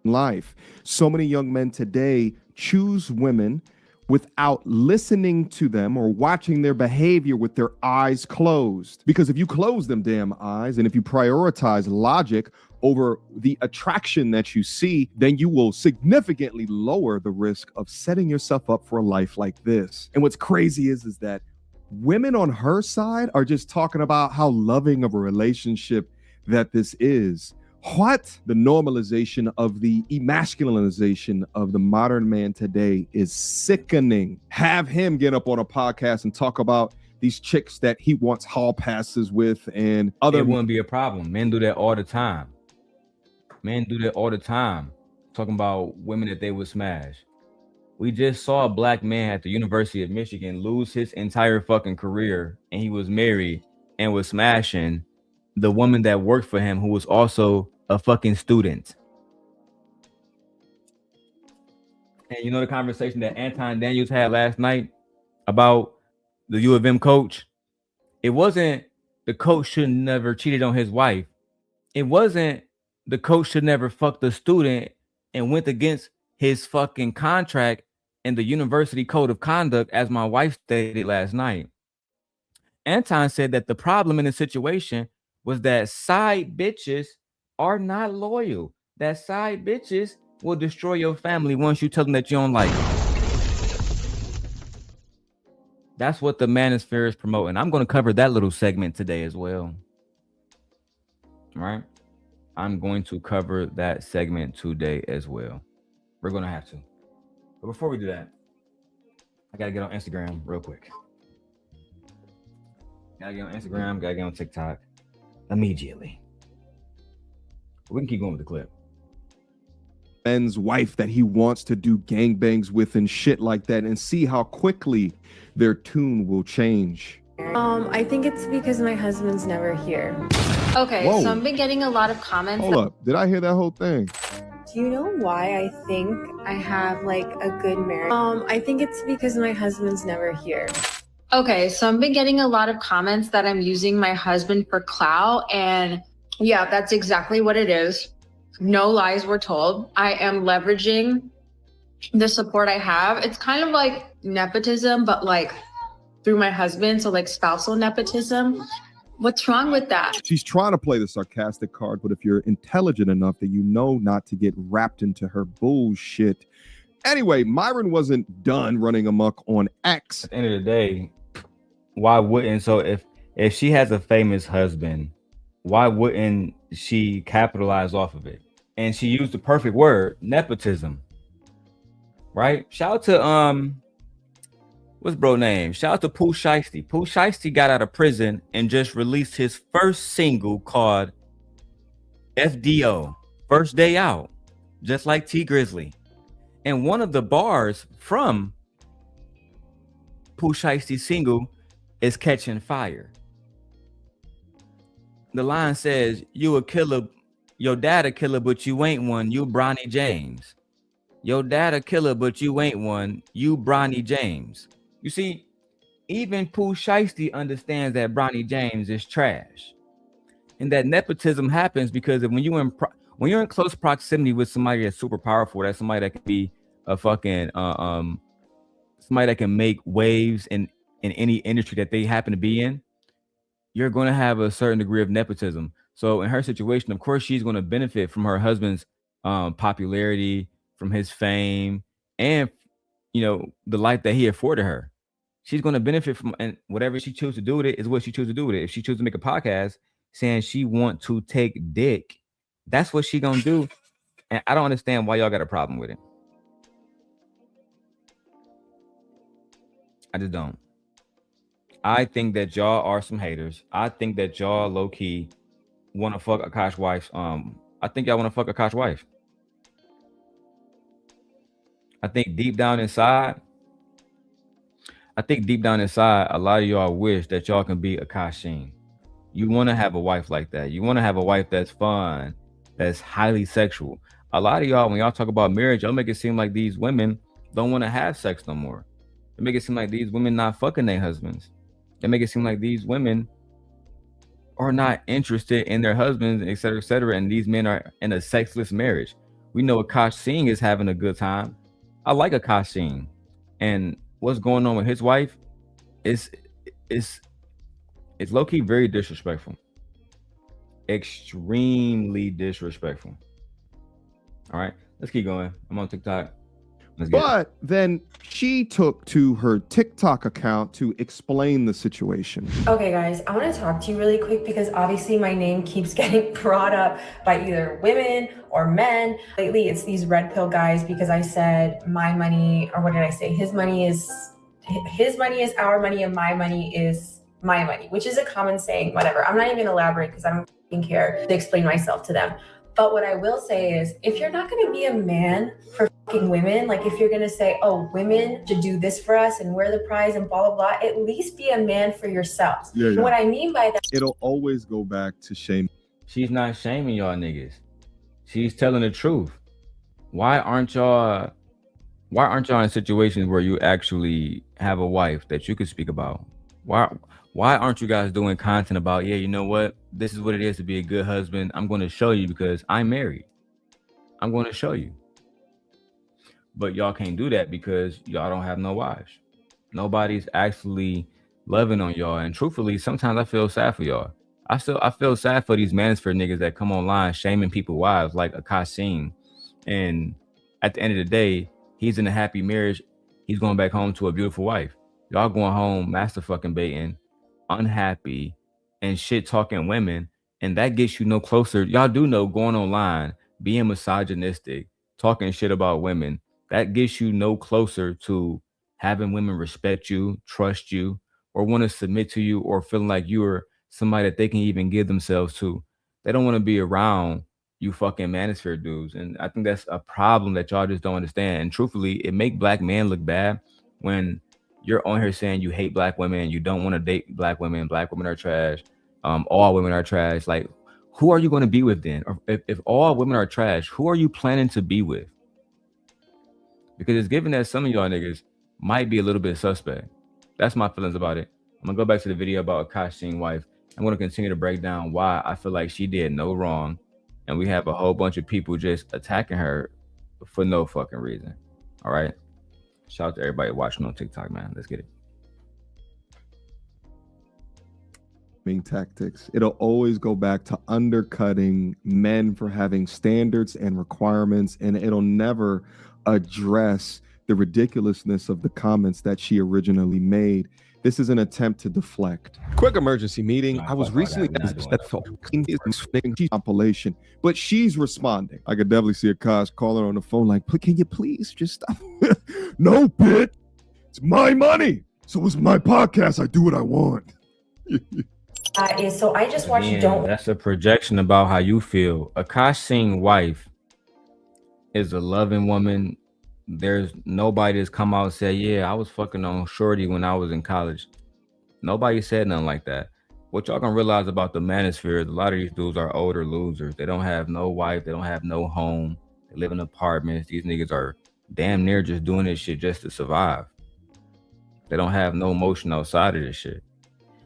Life. So many young men today choose women without listening to them or watching their behavior with their eyes closed. Because if you close them damn eyes and if you prioritize logic over the attraction that you see, then you will significantly lower the risk of setting yourself up for a life like this. And what's crazy is that women on her side are just talking about how loving of a relationship that this is. What? The normalization of the emasculinization of the modern man today is sickening. Have him get up on a podcast and talk about these chicks that he wants hall passes with and other. It wouldn't be a problem. Men do that all the time. Men do that all the time. Talking about women that they would smash. We just saw a black man at the University of Michigan lose his entire fucking career, and he was married and was smashing the woman that worked for him, who was also a fucking student. And you know the conversation that Anton Daniels had last night about the U of M coach? It wasn't the coach should never cheated on his wife. It wasn't the coach should never fuck the student and went against his fucking contract and the university code of conduct, as my wife stated last night. Anton said that the problem in the situation was that side bitches are not loyal. That side bitches will destroy your family once you tell them that you don't like them. That's what the manosphere is promoting. I'm going to cover that little segment today as well. All right? I'm going to cover that segment today as well. We're going to have to. But before we do that, I got to get on Instagram real quick. Got to get on Instagram, got to get on TikTok immediately. We can keep going with the clip. Men's wife that he wants to do gangbangs with and shit like that, and see how quickly their tune will change. I think it's because my husband's never here. Okay, Whoa. so I've been getting a lot of comments. Hold up. Did I hear that whole thing? Do you know why I think I have like a good marriage? I think it's because my husband's never here. Okay, so I've been getting a lot of comments that I'm using my husband for clout, and yeah, that's exactly what it is. No lies were told. I am leveraging the support I have. It's kind of like nepotism, but like through my husband, so like spousal nepotism. What's wrong with that? She's trying to play the sarcastic card, but if you're intelligent enough that you know not to get wrapped into her bullshit. Anyway, Myron wasn't done running amok on X. At the end of the day, why wouldn't, so if she has a famous husband, why wouldn't she capitalize off of it? And she used the perfect word, nepotism. Right? Shout out to what's bro name? Shout out to Pooh Shiesty. Pooh Shiesty got out of prison and just released his first single called FDO, First Day Out, just like T Grizzly. And one of the bars from Pooh Shiesty's single is Catching Fire. The line says, "You a killer, your dad a killer, but you ain't one. You Bronny James. Your dad a killer, but you ain't one. You Bronny James." You see, even Pooh Shiesty understands that Bronny James is trash, and that nepotism happens because when you're in close proximity with somebody that's super powerful, that's somebody that can be a fucking somebody that can make waves in any industry that they happen to be in, you're going to have a certain degree of nepotism. So in her situation, of course, she's going to benefit from her husband's popularity, from his fame, and the life that he afforded her. She's going to benefit from, and whatever she chooses to do with it is what she chooses to do with it. If she chooses to make a podcast saying she want to take dick, that's what she gonna do. And I don't understand why y'all got a problem with it. I just don't. I think that y'all are some haters. I think that y'all low key want to fuck Akash wife. I think y'all want to fuck Akash wife. I think deep down inside, a lot of y'all wish that y'all can be Akash Singh. You want to have a wife like that. You want to have a wife that's fun, that's highly sexual. A lot of y'all, when y'all talk about marriage, y'all make it seem like these women don't want to have sex no more. They make it seem like these women not fucking their husbands. They make it seem like these women are not interested in their husbands, et cetera, and these men are in a sexless marriage. We know Akash Singh is having a good time. I like Akash Singh. And what's going on with his wife is it's low-key very disrespectful. Extremely disrespectful. All right, let's keep going. I'm on TikTok. But then she took to her TikTok account to explain the situation. Okay, guys, I want to talk to you really quick because obviously my name keeps getting brought up by either women or men. Lately, it's these red pill guys because I said my money, or what did I say? His money is our money and my money is my money, which is a common saying, whatever. I'm not even gonna elaborate because I don't fucking care to explain myself to them. But what I will say is, if you're not going to be a man for fucking women, like if you're going to say, oh, women should do this for us and we're the prize and blah, blah, blah, at least be a man for yourselves. Yeah. What I mean by that, it'll always go back to shame. She's not shaming y'all niggas. She's telling the truth. Why aren't y'all in situations where you actually have a wife that you could speak about? Why aren't you guys doing content about, yeah, you know what? This is what it is to be a good husband. I'm going to show you because I'm married. I'm going to show you. But y'all can't do that because y'all don't have no wives. Nobody's actually loving on y'all. And truthfully, sometimes I feel sad for y'all. I feel sad for these manosphere niggas that come online shaming people's wives like Akash Singh. And at the end of the day, he's in a happy marriage. He's going back home to a beautiful wife. Y'all going home master fucking baiting, unhappy, and shit talking women, and that gets you no closer. Y'all do know going online, being misogynistic, talking shit about women, that gets you no closer to having women respect you, trust you, or want to submit to you, or feeling like you're somebody that they can even give themselves to. They don't want to be around you fucking manosphere dudes. And I think that's a problem that y'all just don't understand. And truthfully, it make black men look bad when you're on here saying you hate black women, you don't want to date black women are trash, all women are trash. Like, who are you going to be with then? Or if all women are trash, who are you planning to be with? Because it's given that some of y'all niggas might be a little bit suspect. That's my feelings about it. I'm gonna go back to the video about Akash Singh's wife. I'm gonna continue to break down why I feel like she did no wrong, and we have a whole bunch of people just attacking her for no fucking reason. All right. Shout out to everybody watching on TikTok, man. Let's get it. Tactics. It'll always go back to undercutting men for having standards and requirements, and it'll never address the ridiculousness of the comments that she originally made. This is an attempt to deflect. Quick emergency meeting. I was recently compilation, but she's responding. I could definitely see Akash calling her on the phone like, can you please just stop? No, Pitt. It's my money. So it's my podcast. I do what I want. So I just watched Don't. That's a projection about how you feel. Akash Singh's wife is a loving woman. There's nobody that's come out and said, yeah, I was fucking on shorty when I was in college. Nobody said nothing like that. what y'all gonna realize about the manosphere is a lot of these dudes are older losers. They don't have no wife, they don't have no home, they live in apartments. These niggas are damn near just doing this shit just to survive. They don't have no emotion outside of this shit.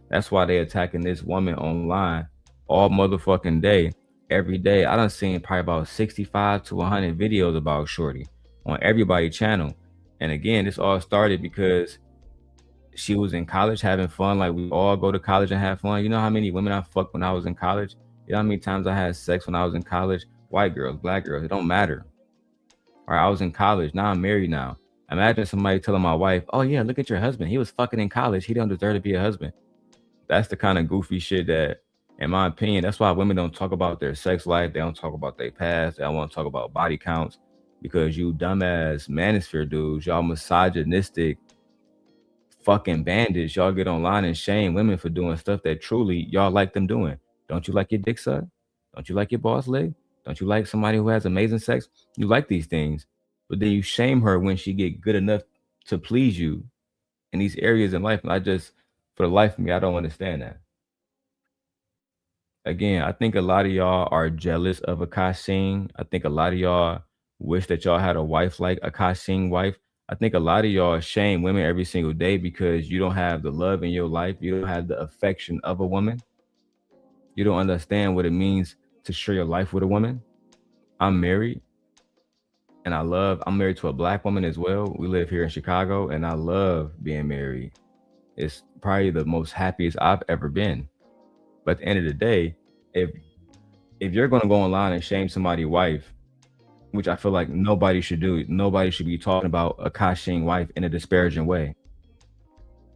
That's why they attacking this woman online all motherfucking day, every day. I done seen probably about 65 to 100 videos about Shorty on everybody's channel. And again, this all started because she was in college having fun. Like, we all go to college and have fun. You know how many women I fucked when I was in college? You know how many times I had sex when I was in college? White girls, black girls, it don't matter. All right, I was in college. Now I'm married now. Imagine somebody telling my wife, oh yeah, look at your husband. He was fucking in college. He don't deserve to be a husband. That's the kind of goofy shit that, in my opinion, that's why women don't talk about their sex life. They don't talk about their past. They don't want to talk about body counts, because you dumbass manosphere dudes, y'all misogynistic fucking bandits, y'all get online and shame women for doing stuff that truly y'all like them doing. Don't you like your dick sucked? Don't you like your boss leg? Don't you like somebody who has amazing sex? You like these things, but then you shame her when she get good enough to please you in these areas in life. And I just, for the life of me, I don't understand that. Again, I think a lot of y'all are jealous of Akaash Singh. I think a lot of y'all wish that y'all had a wife like Akaash Singh wife. I think a lot of y'all shame women every single day because you don't have the love in your life. You don't have the affection of a woman. You don't understand what it means to share your life with a woman. I'm married and I'm married to a black woman as well. We live here in Chicago and I love being married. It's probably the most happiest I've ever been. But at the end of the day, if you're going to go online and shame somebody's wife, which I feel like nobody should do, nobody should be talking about Akaash Singh's wife in a disparaging way,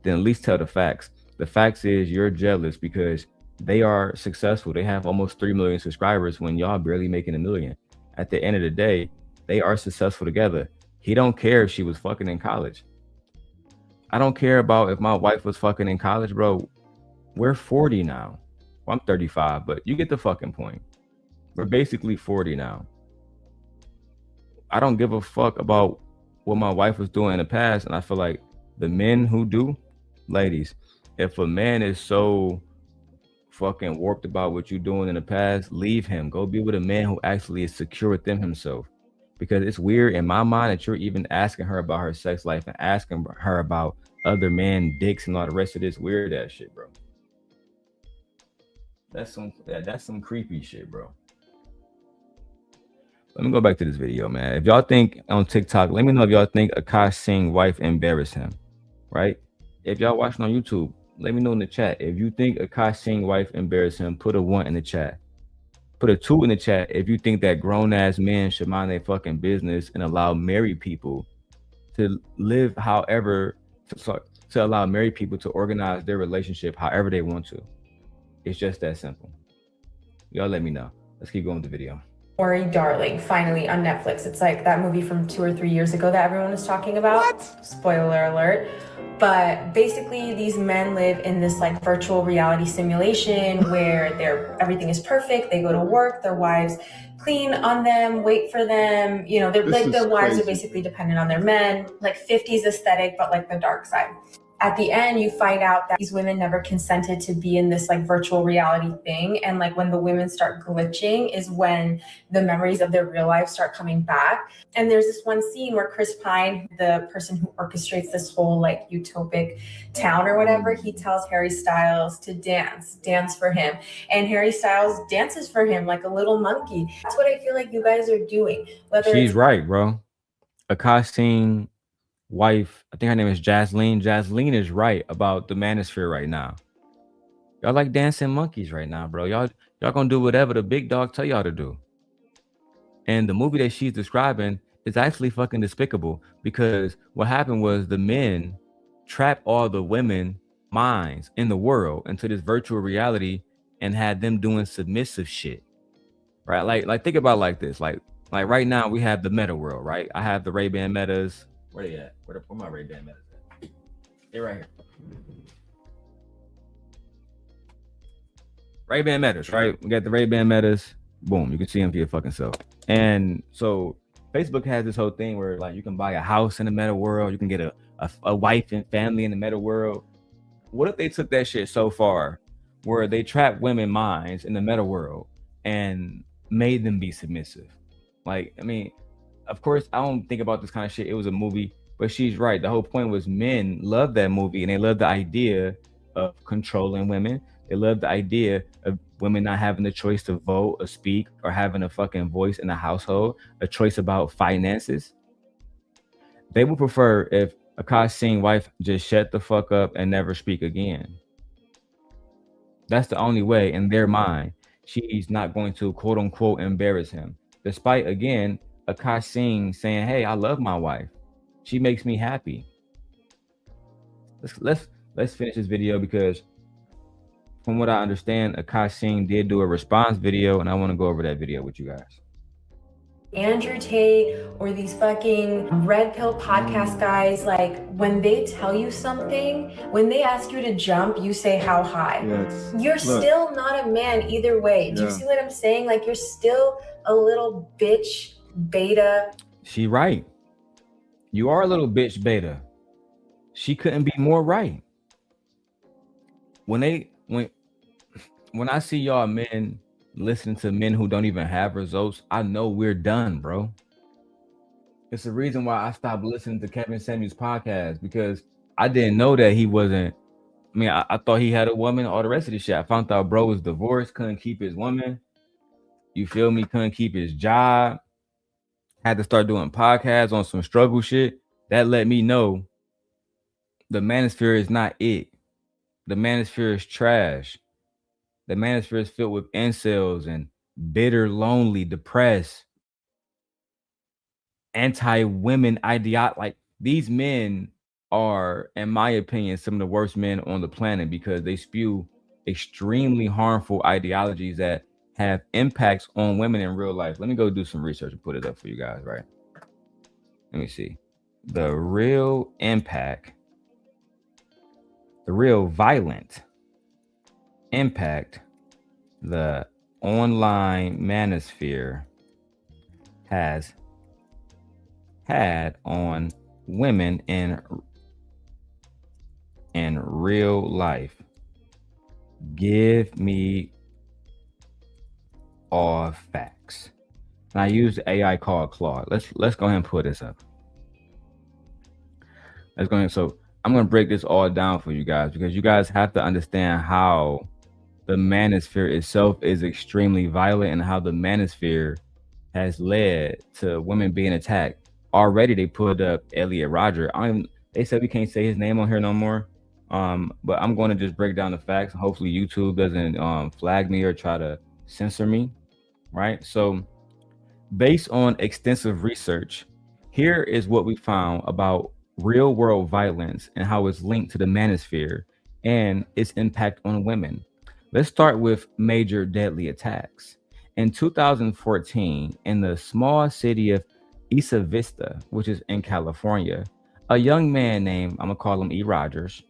then at least tell the facts. The facts is you're jealous because they are successful. They have almost 3 million subscribers when y'all barely making 1 million. At the end of the day, they are successful together. He don't care if she was fucking in college. I don't care about if my wife was fucking in college, bro. We're 40 now. Well, I'm 35, but you get the fucking point. We're basically 40 now. I don't give a fuck about what my wife was doing in the past. And I feel like the men who do, ladies, if a man is so fucking warped about what you're doing in the past, leave him. Go be with a man who actually is secure within himself. Because it's weird in my mind that you're even asking her about her sex life and asking her about other men dicks and all the rest of this weird ass shit, bro. That's some creepy shit, bro. Let me go back to this video, man. If y'all think on TikTok, let me know if y'all think Akaash Singh's wife embarrassed him, right? If y'all watching on YouTube, let me know in the chat. If you think Akaash Singh's wife embarrassed him, put a 1 in the chat. Put a 2 in the chat if you think that grown-ass men should mind their fucking business and allow married people to live however, to allow married people to organize their relationship however they want to. It's just that simple. Y'all let me know. Let's keep going with the video. Ori Darling, finally on Netflix. It's like that movie from 2 or 3 years ago that everyone was talking about. What? Spoiler alert. But basically these men live in this like virtual reality simulation where everything is perfect. They go to work, their wives clean on them, wait for them. You know, they're like the wives are basically dependent on their men, like 50s aesthetic, but like the dark side. At the end, you find out that these women never consented to be in this like virtual reality thing. And like when the women start glitching is when the memories of their real life start coming back. And there's this one scene where Chris Pine, the person who orchestrates this whole like utopic town or whatever, he tells Harry Styles to dance for him. And Harry Styles dances for him like a little monkey. That's what I feel like you guys are doing. She's right, bro. Akaash Singh wife, I think her name is Jasleen. Jasleen is right about the manosphere right now. Y'all like dancing monkeys right now, bro. Y'all gonna do whatever the big dog tell y'all to do. And the movie that she's describing is actually fucking despicable, because what happened was the men trapped all the women minds in the world into this virtual reality and had them doing submissive shit, right? Like think about it like this, like right now we have the meta world, right? I have the Ray-Ban Metas. Where they at? Where my Ray-Ban Metas at? They're right here. Ray-Ban Metas, right? We got the Ray-Ban Metas. Boom, you can see them for your fucking self. And so Facebook has this whole thing where like you can buy a house in the meta world, you can get a wife and family in the meta world. What if they took that shit so far where they trapped women's minds in the meta world and made them be submissive. Like, I mean, of course, I don't think about this kind of shit. It was a movie, but she's right. The whole point was men loved that movie and they loved the idea of controlling women. They loved the idea of women not having the choice to vote or speak or having a fucking voice in the household, a choice about finances. They would prefer if Akash Singh's wife just shut the fuck up and never speak again. That's the only way in their mind she's not going to quote unquote embarrass him. Despite, again, Akash Singh saying, hey, I love my wife. She makes me happy. Let's finish this video because from what I understand, Akash Singh did do a response video and I want to go over that video with you guys. Andrew Tate or these fucking red pill podcast guys, like when they tell you something, when they ask you to jump, you say how high. Yes. You're still not a man either way. Do you see what I'm saying? Like you're still a little bitch beta. She right. You are a little bitch beta. She couldn't be more right. When I see y'all men listening to men who don't even have results, I know we're done, bro. It's the reason why I stopped listening to Kevin Samuels' podcast, because I didn't know that he wasn't. I mean, I thought he had a woman, all the rest of the shit. I found out bro was divorced, couldn't keep his woman. You feel me? Couldn't keep his job. Had to start doing podcasts on some struggle shit. That let me know the manosphere is not it. The manosphere is trash. The manosphere is filled with incels and bitter, lonely, depressed, anti-women idiot. Like these men are, in my opinion, some of the worst men on the planet because they spew extremely harmful ideologies that have impacts on women in real life. Let me go do some research and put it up for you guys, right? Let me see. The real impact, the real violent impact the online manosphere has had on women in real life. Give me all facts. And I use the AI called Claude. Let's go ahead and put this up. So I'm going to break this all down for you guys because you guys have to understand how the manosphere itself is extremely violent and how the manosphere has led to women being attacked. Already they put up Elliot Rodger. They said we can't say his name on here no more. But I'm going to just break down the facts. Hopefully YouTube doesn't flag me or try to censor me, right? So based on extensive research, here is what we found about real world violence and how it's linked to the manosphere and its impact on women. Let's start with major deadly attacks. In 2014, in the small city of Isa Vista, which is in California, a young man named, I'm gonna call him E. Rogers,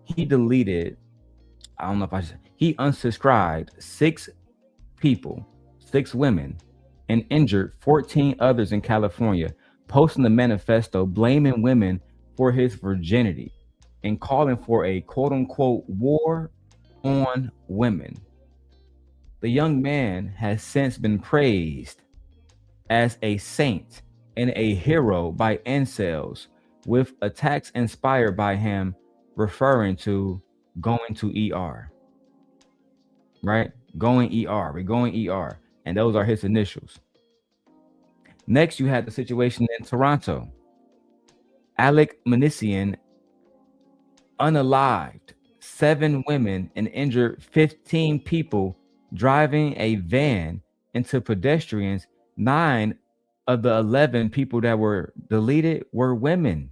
he unsubscribed 6 people, 6 women, and injured 14 others in California, posting a manifesto blaming women for his virginity and calling for a quote unquote war on women. The young man has since been praised as a saint and a hero by incels, with attacks inspired by him referring to going to ER. Right? Going ER. We're going ER. And those are his initials. Next, you had the situation in Toronto. Alec Manisian unalived 7 women and injured 15 people driving a van into pedestrians. 9 of the 11 people that were deleted were women.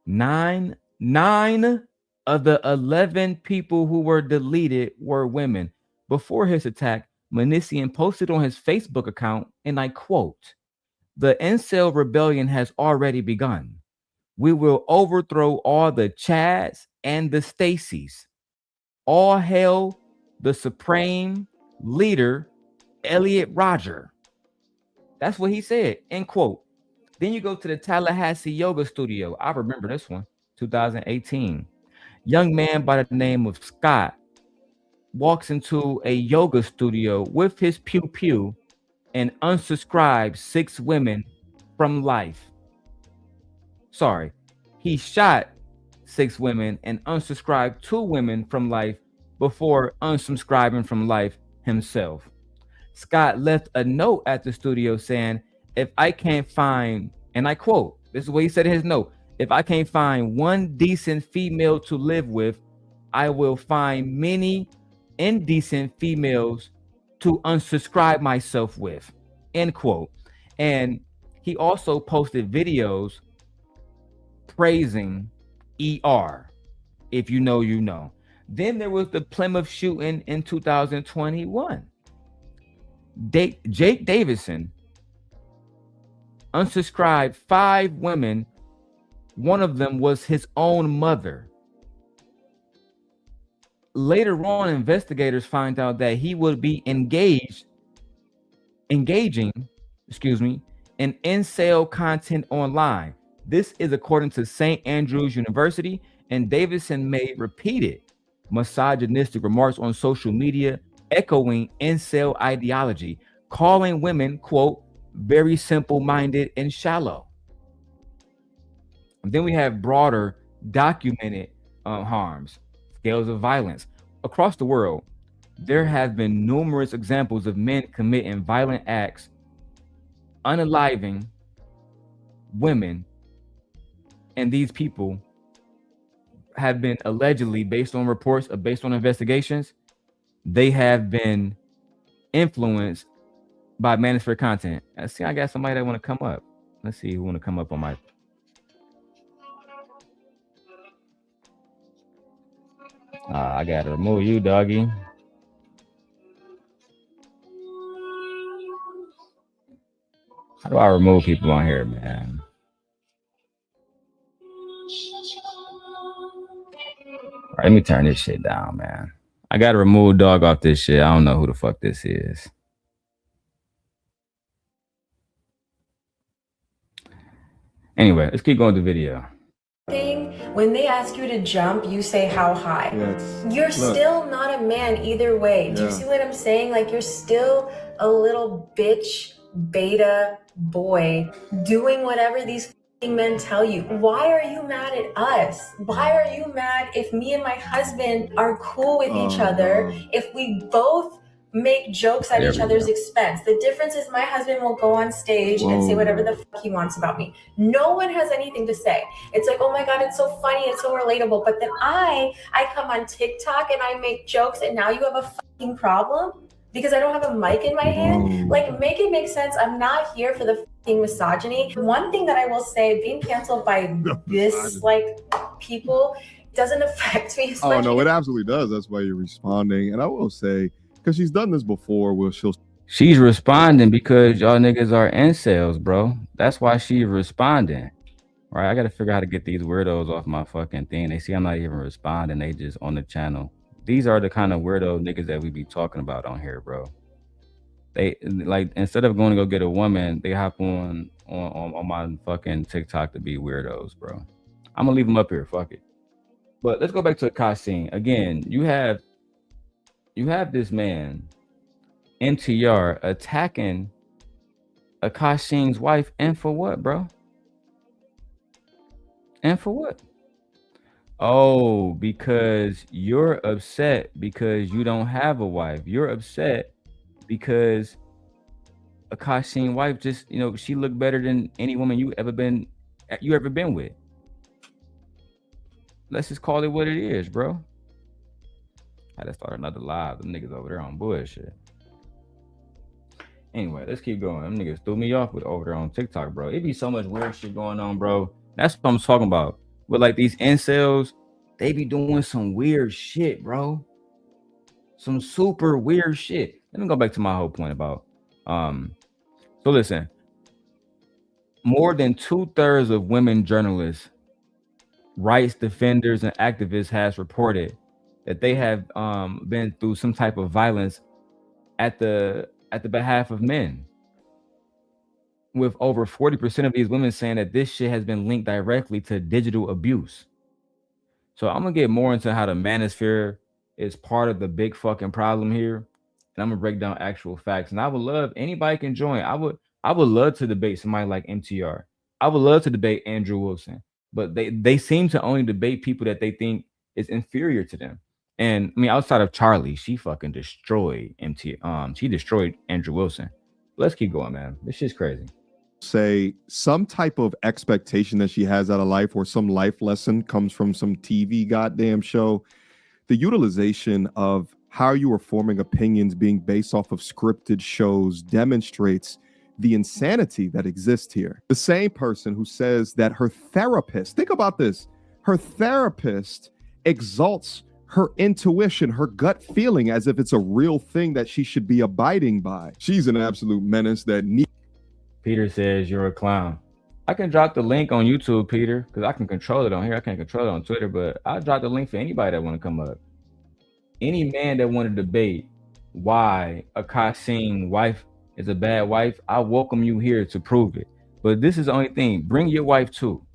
9 of the 11 people who were deleted were women. Before his attack, Manisian posted on his Facebook account, and I quote, "The incel rebellion has already begun. We will overthrow all the Chads and the Stacys. All hail the supreme leader, Elliot Rodger." That's what he said, end quote. Then you go to the Tallahassee Yoga Studio. I remember this one, 2018. Young man by the name of Scott walks into a yoga studio with his pew pew and unsubscribed 6 women from life. Sorry, he shot 6 women and unsubscribed 2 women from life before unsubscribing from life himself. Scott left a note at the studio saying, if I can't find, and I quote, this is what he said in his note, if I can't find one decent female to live with, I will find many indecent females to unsubscribe myself with, end quote. And he also posted videos praising ER. If you know, you know. Then there was the Plymouth shooting in 2021. Jake Davidson unsubscribed 5 women. One of them was his own mother. Later on, investigators find out that he would be engaging in incel content online. This is according to St. Andrews University, and Davidson made repeated misogynistic remarks on social media, echoing incel ideology, calling women, quote, very simple-minded and shallow. And then we have broader documented harms, scales of violence. Across the world, there have been numerous examples of men committing violent acts, unaliving women, and these people have been allegedly, based on reports, based on investigations, they have been influenced by manosphere content. I see, I got somebody that want to come up. Let's see who want to come up on my. I gotta remove you, doggy. How do I remove people on here, man? All right, let me turn this shit down, man. I gotta remove dog off this shit. I don't know who the fuck this is. Anyway, let's keep going with the video. When they ask you to jump, you say how high. You're still not a man either way. Do you see what I'm saying? Like, you're still a little bitch beta boy doing whatever these men tell you. Why are you mad at us? Why are you mad if me and my husband are cool with each other, if we both make jokes at each other's expense? The difference is my husband will go on stage and say whatever the fuck he wants about me. No one has anything to say. It's like, oh my God, it's so funny, it's so relatable. But then I come on TikTok and I make jokes, and now you have a fucking problem because I don't have a mic in my hand. Like, make it make sense. I'm not here for the fucking misogyny. One thing that I will say, being canceled by this like people doesn't affect me as much. Oh no, it absolutely does. That's why you're responding. And I will say, because she's done this before, she's responding because y'all niggas are incels, bro. That's why she's responding. Right? I gotta figure out how to get these weirdos off my fucking thing. They see I'm not even responding, they just on the channel. These are the kind of weirdo niggas that we be talking about on here, bro. They like, instead of going to go get a woman, they hop on my fucking TikTok to be weirdos, bro. I'm gonna leave them up here, fuck it. But let's go back to Akash Singh. Again, you have this man, MTR, attacking Akash Singh's wife, and for what, bro? And for what? Oh, because you're upset because you don't have a wife. You're upset because Akash Singh's wife just, she looked better than any woman you ever been with. Let's just call it what it is, bro. I had to start another live. Them niggas over there on bullshit. Anyway, let's keep going. Them niggas threw me off with over there on TikTok, bro. It be so much weird shit going on, bro. That's what I'm talking about. With like these incels, they be doing some weird shit, bro. Some super weird shit. Let me go back to my whole point about so listen, more than 2/3 of women journalists, rights defenders, and activists has reported that they have been through some type of violence at the behalf of men, with over 40% of these women saying that this shit has been linked directly to digital abuse. So I'm gonna get more into how the manosphere is part of the big fucking problem here. And I'm gonna break down actual facts. And I would love anybody can join. I would love to debate somebody like MTR. I would love to debate Andrew Wilson, but they seem to only debate people that they think is inferior to them. And I mean, outside of Charlie, she fucking destroyed she destroyed Andrew Wilson. Let's keep going, man. This shit's crazy. Say some type of expectation that she has out of life, or some life lesson comes from some TV goddamn show. The utilization of how you are forming opinions being based off of scripted shows demonstrates the insanity that exists here. The same person who says that her therapist, think about this, her therapist exalts her intuition, her gut feeling, as if it's a real thing that she should be abiding by. She's an absolute menace that needs. Peter says you're a clown. I can drop the link on YouTube, Peter, because I can control it on here. I can't control it on Twitter, but I'll drop the link for anybody that want to come up. Any man that want to debate why Akash Singh's wife is a bad wife, I welcome you here to prove it. But this is the only thing. Bring your wife too.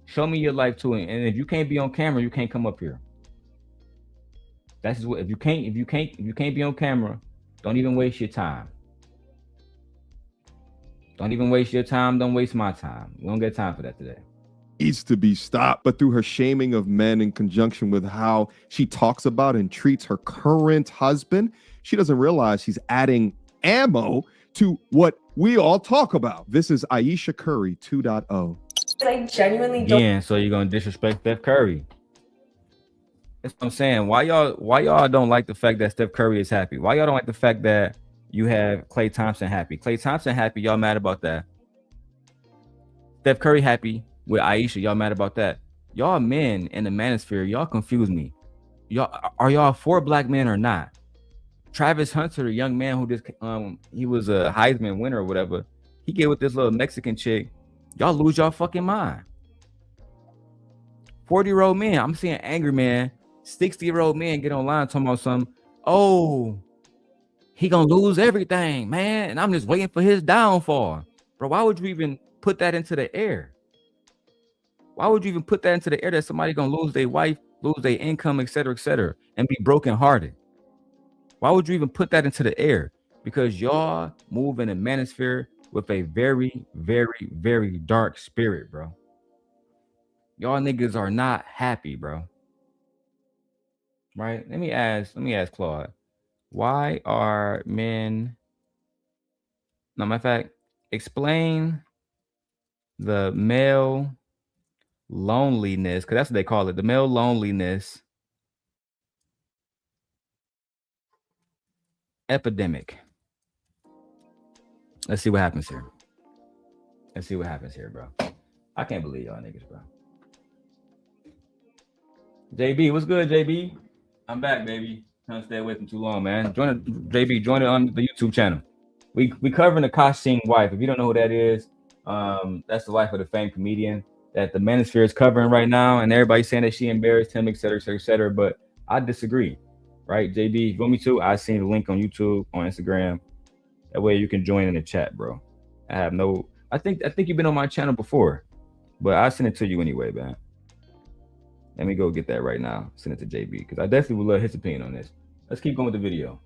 Show me your life too. And if you can't be on camera, you can't come up here. That's what if you can't be on camera, don't even waste your time. Don't even waste your time. Don't waste my time. We don't get time for that today. Needs to be stopped, but through her shaming of men in conjunction with how she talks about and treats her current husband, she doesn't realize she's adding ammo to what we all talk about. This is Aisha Curry 2.0. I genuinely don't. Yeah, so you're gonna disrespect Steph Curry. That's what I'm saying. Why y'all don't like the fact that Steph Curry is happy? Why y'all don't like the fact that you have Klay Thompson happy? Klay Thompson happy, y'all mad about that. Steph Curry happy with Aisha, y'all mad about that. Y'all men in the manosphere, y'all confuse me. Y'all for black men or not? Travis Hunter, a young man who just he was a Heisman winner or whatever, he get with this little Mexican chick. Y'all lose y'all fucking mind. 40-year-old men, I'm seeing angry men, 60-year-old men get online talking about something. Oh, he gonna lose everything, man, and I'm just waiting for his downfall. Bro, why would you even put that into the air? Why would you even put that into the air that somebody gonna lose their wife, lose their income, et cetera, and be brokenhearted? Why would you even put that into the air? Because y'all move in a manosphere with a very, very, very dark spirit, bro. Y'all niggas are not happy, bro. Right? Let me ask Claude. Why are men... No, matter of fact, explain the male loneliness, because that's what they call it, the male loneliness epidemic. Let's see what happens here. Let's see what happens here, bro. I can't believe y'all niggas, bro. JB, what's good, JB? I'm back, baby. Trying to stay away from too long, man. Join it on the YouTube channel. We covering Akash Singh's wife. If you don't know who that is, that's the wife of the famed comedian that the manosphere is covering right now, and everybody's saying that she embarrassed him, et cetera, et cetera, et cetera. But I disagree, right? JB, if you want me to, I seen the link on YouTube, on Instagram. That way you can join in the chat, bro. I think you've been on my channel before, but I sent it to you anyway, man. Let me go get that right now. Send it to JB, because I definitely would love his opinion on this. Let's keep going with the video.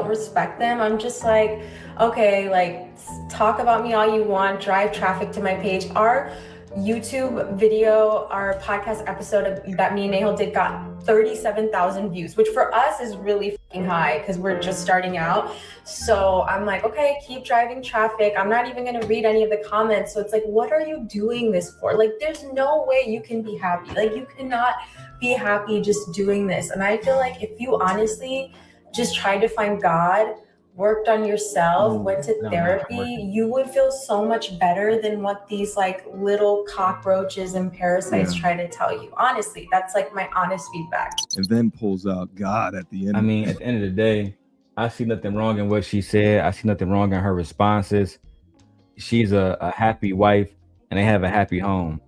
Respect them. I'm just like, okay, like, talk about me all you want, drive traffic to my page. Our YouTube video, our podcast episode that me and Nahal did got 37,000 views, which for us is really fucking high because we're just starting out. So I'm like, okay, keep driving traffic. I'm not even going to read any of the comments. So it's like, what are you doing this for? Like, there's no way you can be happy. Like, you cannot be happy just doing this. And I feel like if you honestly just tried to find God, worked on yourself, went to therapy, you would feel so much better than what these like little cockroaches and parasites try to tell you. Honestly, that's like my honest feedback. And then pulls out God at the end. I mean, at the end of the day, I see nothing wrong in what she said. I see nothing wrong in her responses. She's a happy wife and they have a happy home.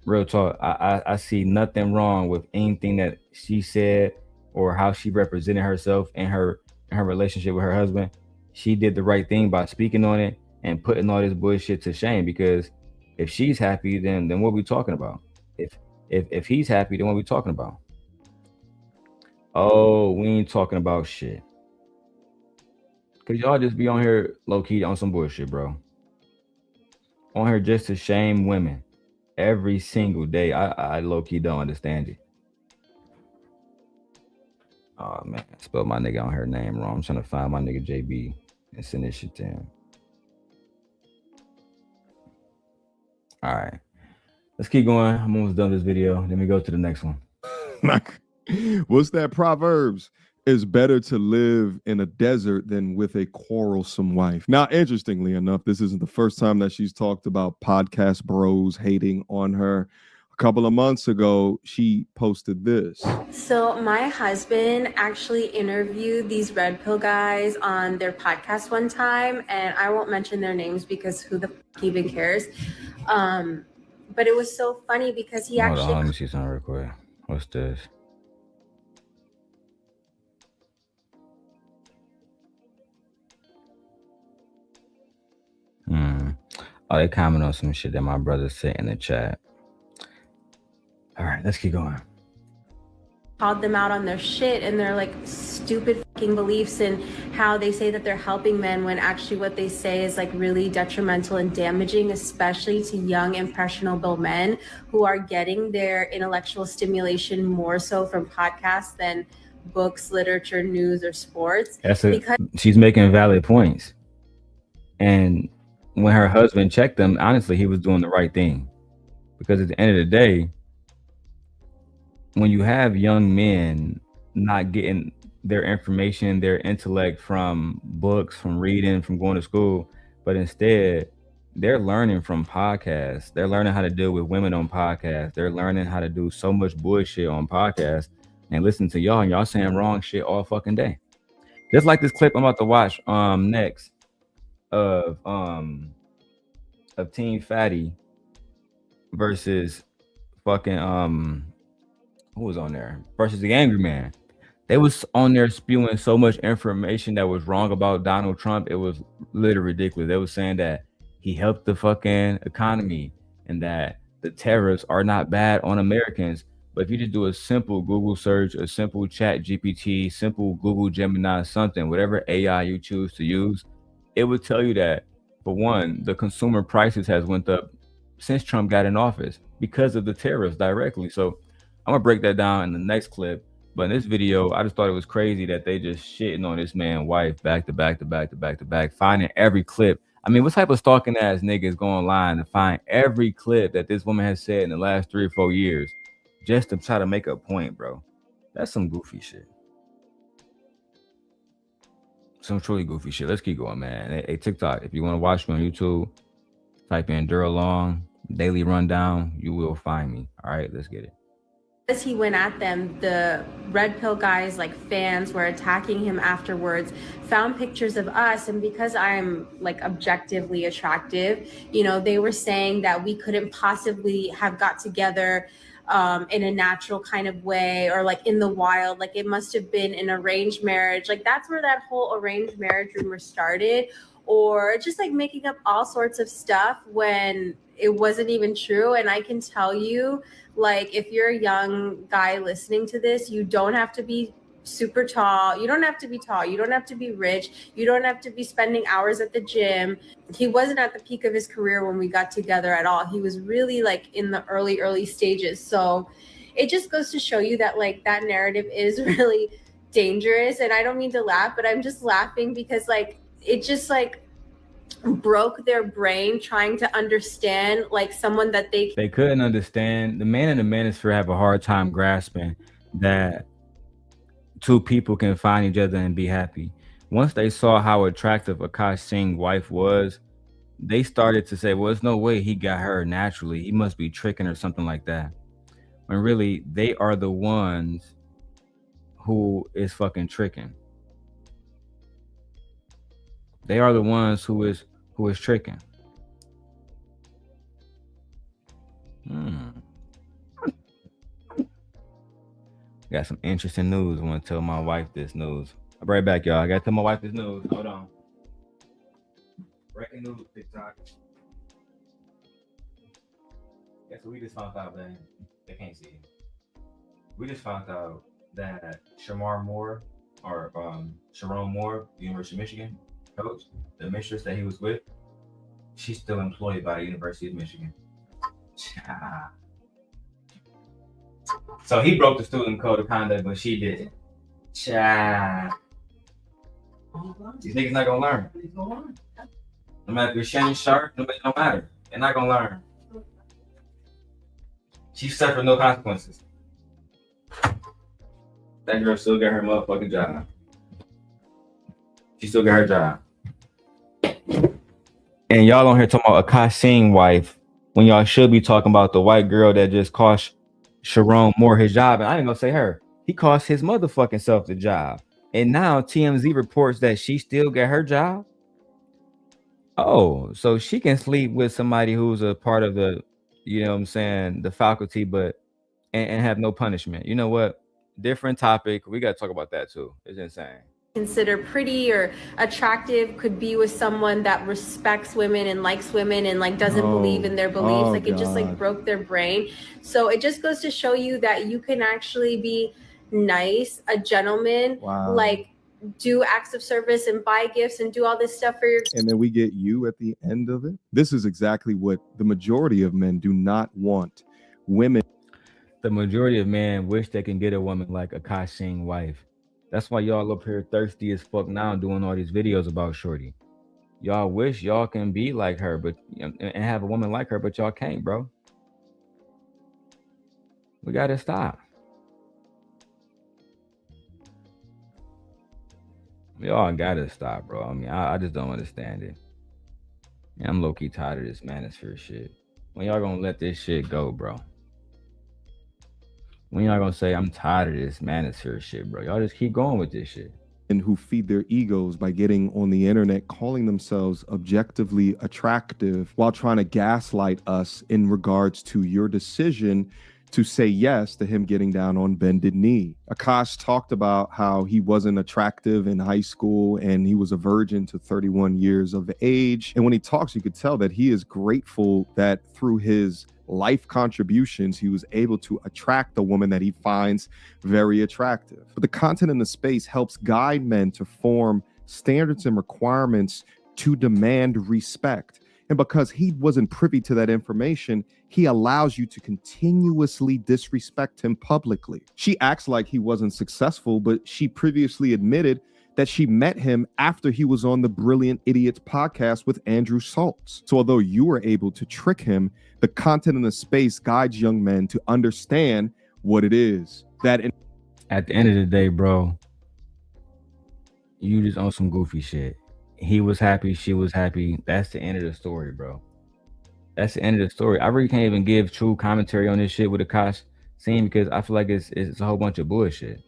Real talk. I see nothing wrong with anything that she said or how she represented herself in her relationship with her husband. She did the right thing by speaking on it and putting all this bullshit to shame, because if she's happy, then what are we talking about? If he's happy, then what are we talking about? Oh, we ain't talking about shit. Cause y'all just be on here low key on some bullshit, bro. On here just to shame women every single day. I low key don't understand it. Oh man, I spelled my nigga on her name wrong. I'm trying to find my nigga JB and send this shit to him. All right, let's keep going. I'm almost done with this video. Let me go to the next one. What's that? Proverbs. It's better to live in a desert than with a quarrelsome wife. Now, interestingly enough, this isn't the first time that she's talked about podcast bros hating on her. A couple of months ago, she posted this. So my husband actually interviewed these red pill guys on their podcast one time, and I won't mention their names because who the f- even cares. But it was so funny because he Hold actually on, let me see something real quick. What's this? Oh, they comment on some shit that my brother said in the chat. All right, let's keep going. called them out on their shit and their like stupid fucking beliefs and how they say that they're helping men when actually what they say is like really detrimental and damaging, especially to young impressionable men who are getting their intellectual stimulation more so from podcasts than books, literature, news, or sports. She's making valid points. And when her husband checked them, honestly, he was doing the right thing. Because at the end of the day, when you have young men not getting their information, their intellect from books, from reading, from going to school, but instead they're learning from podcasts. They're learning how to deal with women on podcasts. They're learning how to do so much bullshit on podcasts and listen to y'all, and y'all saying wrong shit all fucking day. Just like this clip I'm about to watch next of Team Fatty versus fucking who was on there versus the Angry Man. They was on there spewing so much information that was wrong about Donald Trump. It was literally ridiculous. They was saying that he helped the fucking economy and that the tariffs are not bad on Americans. But if you just do a simple Google search, a simple Chat GPT, simple Google Gemini, something, whatever AI you choose to use, it would tell you that, for one, the consumer prices has went up since Trump got in office because of the tariffs directly. So I'm gonna break that down in the next clip. But in this video, I just thought it was crazy that they just shitting on this man's wife back to back to back to back to back, finding every clip. I mean, what type of stalking ass niggas go online and find every clip that this woman has said in the last 3 or 4 years just to try to make a point, bro? That's some goofy shit. Some truly goofy shit. Let's keep going, man. Hey, TikTok, if you want to watch me on YouTube, type in Darrel Daily Rundown. You will find me. All right, let's get it. As he went at them, the red pill guys, like fans, were attacking him afterwards, found pictures of us, and because I'm like objectively attractive, you know, they were saying that we couldn't possibly have got together in a natural kind of way or like in the wild, like it must have been an arranged marriage. Like that's where that whole arranged marriage rumor started, or just like making up all sorts of stuff when it wasn't even true. And I can tell you, like, if you're a young guy listening to this, you don't have to be super tall. You don't have to be tall. You don't have to be rich. You don't have to be spending hours at the gym. He wasn't at the peak of his career when we got together at all. He was really like in the early stages. So it just goes to show you that like that narrative is really dangerous. And I don't mean to laugh, but I'm just laughing because like it just like broke their brain trying to understand like someone that they couldn't understand. The man in the manosphere have a hard time grasping that two people can find each other and be happy. Once they saw how attractive Akash Singh's wife was, they started to say, well, there's no way he got her naturally. He must be tricking or something like that. When really they are the ones who is fucking tricking. They are the ones who is tricking. Got some interesting news. I want to tell my wife this news. I'll be right back, y'all. I got to tell my wife this news. Hold on. Breaking news, TikTok. Guess what we just found out, man? They can't see it. We just found out that Shamar Moore or Sharon Moore, University of Michigan coach, the mistress that he was with, she's still employed by the University of Michigan. So he broke the student code of conduct, but she didn't. These niggas not gonna learn. No matter if you're Shannon Sharp, nobody don't matter. They're not gonna learn. She suffered no consequences. That girl still got her motherfucking job. She still got her job. And y'all on here talking about Akash Singh wife when y'all should be talking about the white girl that just cost Sharon Moore his job. And I ain't gonna say her. He cost his motherfucking self the job. And now TMZ reports that she still got her job. Oh, so she can sleep with somebody who's a part of the, you know what I'm saying, the faculty, but and have no punishment. You know what? Different topic. We got to talk about that too. It's insane. Consider pretty or attractive could be with someone that respects women and likes women and like doesn't believe in their beliefs. Like it just like broke their brain. So it just goes to show you that you can actually be nice, a gentleman, like do acts of service and buy gifts and do all this stuff for your. And then we get you at the end of it. This is exactly what the majority of men do not want. Women. The majority of men wish they can get a woman like Akash Singh wife. That's why y'all up here thirsty as fuck now doing all these videos about Shorty. Y'all wish y'all can be like her, but and have a woman like her, but y'all can't, bro. We gotta stop. Y'all gotta stop, bro. I mean, I just don't understand it. Yeah, I'm low-key tired of this manosphere shit. When y'all gonna let this shit go, bro? When y'all gonna say I'm tired of this manosphere shit, bro? Y'all just keep going with this shit. And who feed their egos by getting on the internet, calling themselves objectively attractive while trying to gaslight us in regards to your decision to say yes to him getting down on bended knee. Akash talked about how he wasn't attractive in high school and he was a virgin to 31 years of age. And when he talks, you could tell that he is grateful that through his life contributions, he was able to attract the woman that he finds very attractive. But the content in the space helps guide men to form standards and requirements to demand respect. And because he wasn't privy to that information, he allows you to continuously disrespect him publicly. She acts like he wasn't successful, but she previously admitted that she met him after he was on the Brilliant Idiots podcast with Andrew Saltz. So although you were able to trick him, the content in the space guides young men to understand what it is. That at the end of the day, bro, you just on some goofy shit. He was happy, she was happy. That's the end of the story, bro. That's the end of the story. I really can't even give true commentary on this shit with Akash Singh because I feel like it's a whole bunch of bullshit.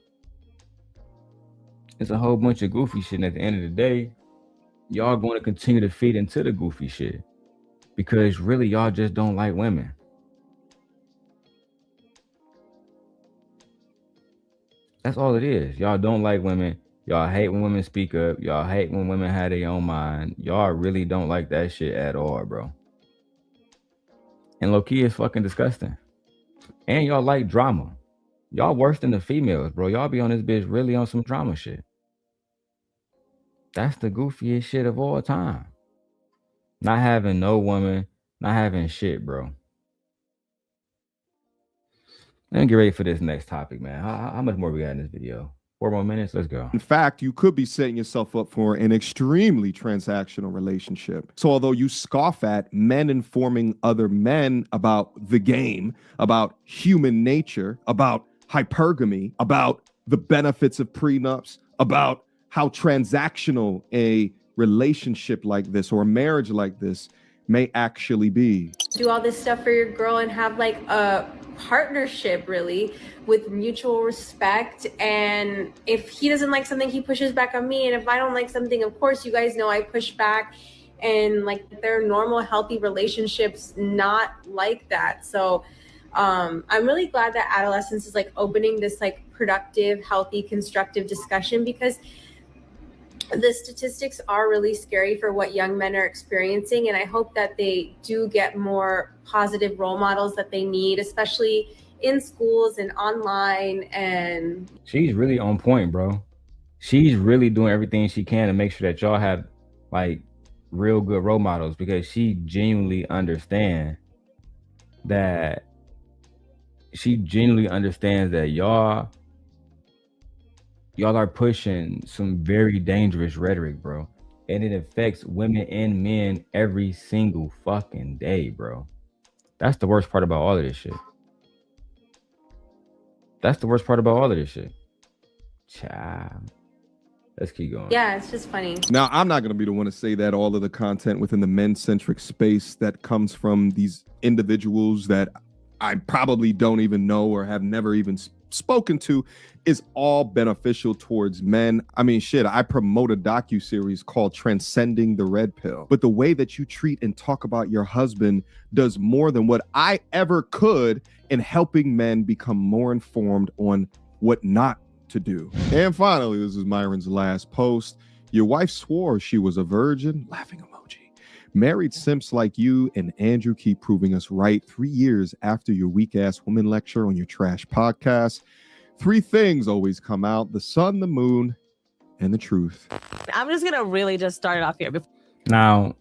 It's a whole bunch of goofy shit. And at the end of the day, y'all going to continue to feed into the goofy shit because really y'all just don't like women. That's all it is. Y'all don't like women. Y'all hate when women speak up. Y'all hate when women have their own mind. Y'all really don't like that shit at all, bro. And low-key is fucking disgusting. And y'all like drama. Y'all worse than the females, bro. Y'all be on this bitch really on some drama shit. That's the goofiest shit of all time. Not having no woman, not having shit, bro. Let me get ready for this next topic, man. How much more we got in this video? 4 more minutes. Let's go. In fact, you could be setting yourself up for an extremely transactional relationship. So although you scoff at men informing other men about the game, about human nature, about hypergamy, about the benefits of prenups, about how transactional a relationship like this or a marriage like this may actually be. Do all this stuff for your girl and have like a partnership really with mutual respect. And if he doesn't like something, he pushes back on me. And if I don't like something, of course, you guys know I push back. And like there are normal, healthy relationships not like that. So I'm really glad that adolescence is like opening this like productive, healthy, constructive discussion because the statistics are really scary for what young men are experiencing. And I hope that they do get more positive role models that they need, especially in schools and online. And she's really on point, bro. She's really doing everything she can to make sure that y'all have like real good role models, because she genuinely understands that y'all are pushing some very dangerous rhetoric, bro. And it affects women and men every single fucking day, bro. That's the worst part about all of this shit. Child. Let's keep going. yeah, it's just funny. Now, I'm not going to be the one to say that all of the content within the men-centric space that comes from these individuals that I probably don't even know or have never even spoken to is all beneficial towards men. I mean, shit, I promote a docuseries called Transcending the Red Pill. But the way that you treat and talk about your husband does more than what I ever could in helping men become more informed on what not to do. And finally, this is Myron's last post. Your wife swore she was a virgin. Laughing emoji. Married simps like you and Andrew keep proving us right 3 years after your weak-ass woman lecture on your trash podcast. 3 things always come out: the sun, the moon, and the truth. I'm just going to really just start it off here. Now,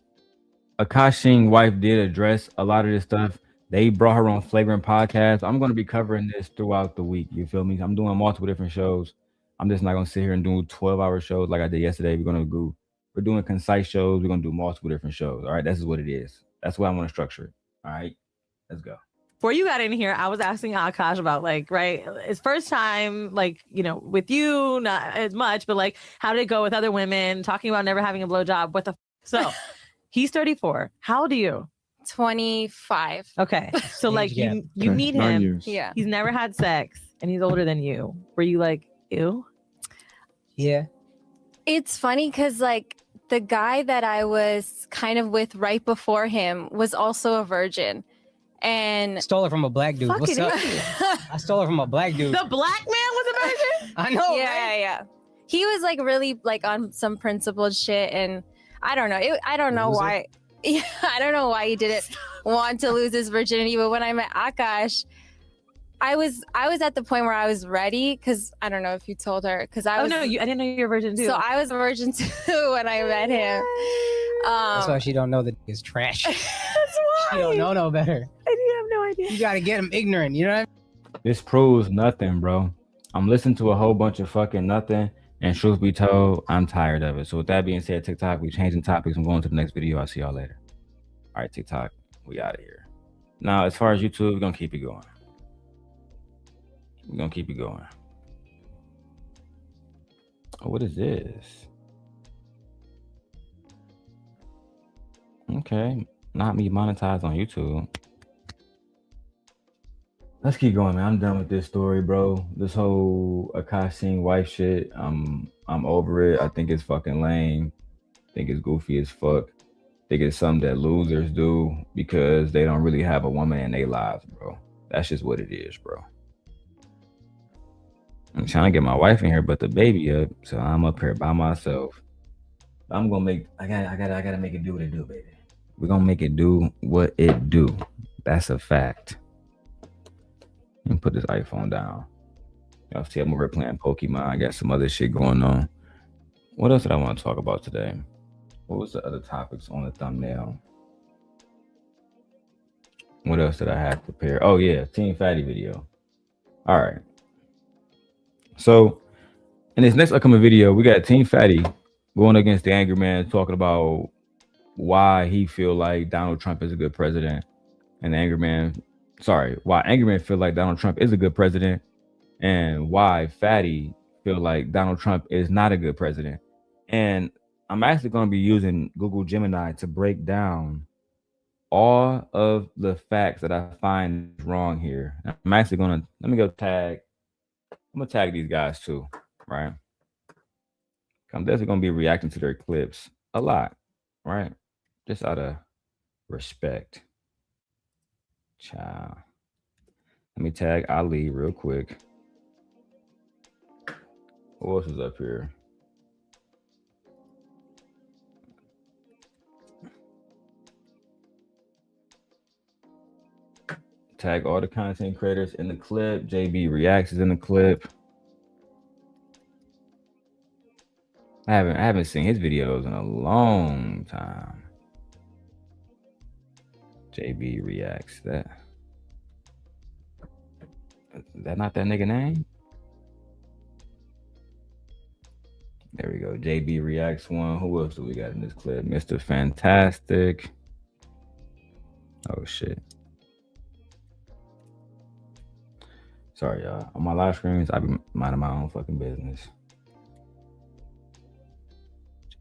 Akash Singh's wife did address a lot of this stuff. They brought her on Flagrant Podcast. I'm going to be covering this throughout the week. You feel me? I'm doing multiple different shows. I'm just not going to sit here and do 12-hour shows like I did yesterday. We're doing concise shows. We're going to do multiple different shows. All right. This is what it is. That's why I want to structure it. All right. Let's go. Before you got in here, I was asking Akash about his first time, with you, not as much, but how did it go with other women, talking about never having a blowjob. So he's 34. How old are you? 25. Okay. So you meet 9 him. years. Yeah. He's never had sex and he's older than you. Were you like, ew? Yeah. It's funny because the guy that I was kind of with right before him was also a virgin. And Stole it from a black dude. What's up? I stole it from a black dude. The black man was a virgin? I know. Yeah. He was really on some principled shit, and I don't know. I don't know why. Yeah, I don't know why he didn't want to lose his virginity. But when I met Akash, I was at the point where I was ready, because I don't know if you told her, because I didn't know you were a virgin too. So I was a virgin too when I met him. That's why she don't know that it's trash. That's why. She don't know no better. I have no idea. You gotta get him ignorant. You know what I mean? This proves nothing, bro. I'm listening to a whole bunch of fucking nothing. And truth be told, I'm tired of it. So with that being said, TikTok, we changing topics. I'm going to the next video. I'll see y'all later. All right, TikTok, we out of here. Now, as far as YouTube, we're going to keep it going. Oh, what is this? Okay, not me monetized on YouTube. Let's keep going, man. I'm done with this story, bro. This whole Akash Singh wife shit, I'm over it. I think it's fucking lame. I think it's goofy as fuck. I think it's something that losers do because they don't really have a woman in their lives, bro. That's just what it is, bro. I'm trying to get my wife in here, but the baby up, so I'm up here by myself. I'm gonna make. I gotta make it do what it do, baby. We're gonna make it do what it do. That's a fact. And put this iPhone down. Y'all see I'm over playing Pokemon. I got some other shit going on. What else did I want to talk about today? What was the other topics on the thumbnail? What else did I have prepared? Oh yeah, Team Fatty video. All right. So in this next upcoming video, we got Team Fatty going against the Angry Man, talking about why he feel like Donald Trump is a good president, and the Angry Man. Why Angry Man feel like Donald Trump is a good president, and why Fatty feel like Donald Trump is not a good president. And I'm actually going to be using Google Gemini to break down all of the facts that I find wrong here. I'm actually going to, I'm going to tag these guys too, right? I'm definitely going to be reacting to their clips a lot, right? Just out of respect. Child. Let me tag Ali real quick. Who else is up here? tag all the content creators in the clip. JB Reacts is in the clip. I haven't seen his videos in a long time. JB Reacts. That not that nigga name? There we go. JB Reacts 1. Who else do we got in this clip? Mr. Fantastic. Oh shit. Sorry, y'all. On my live screens, I be minding my own fucking business.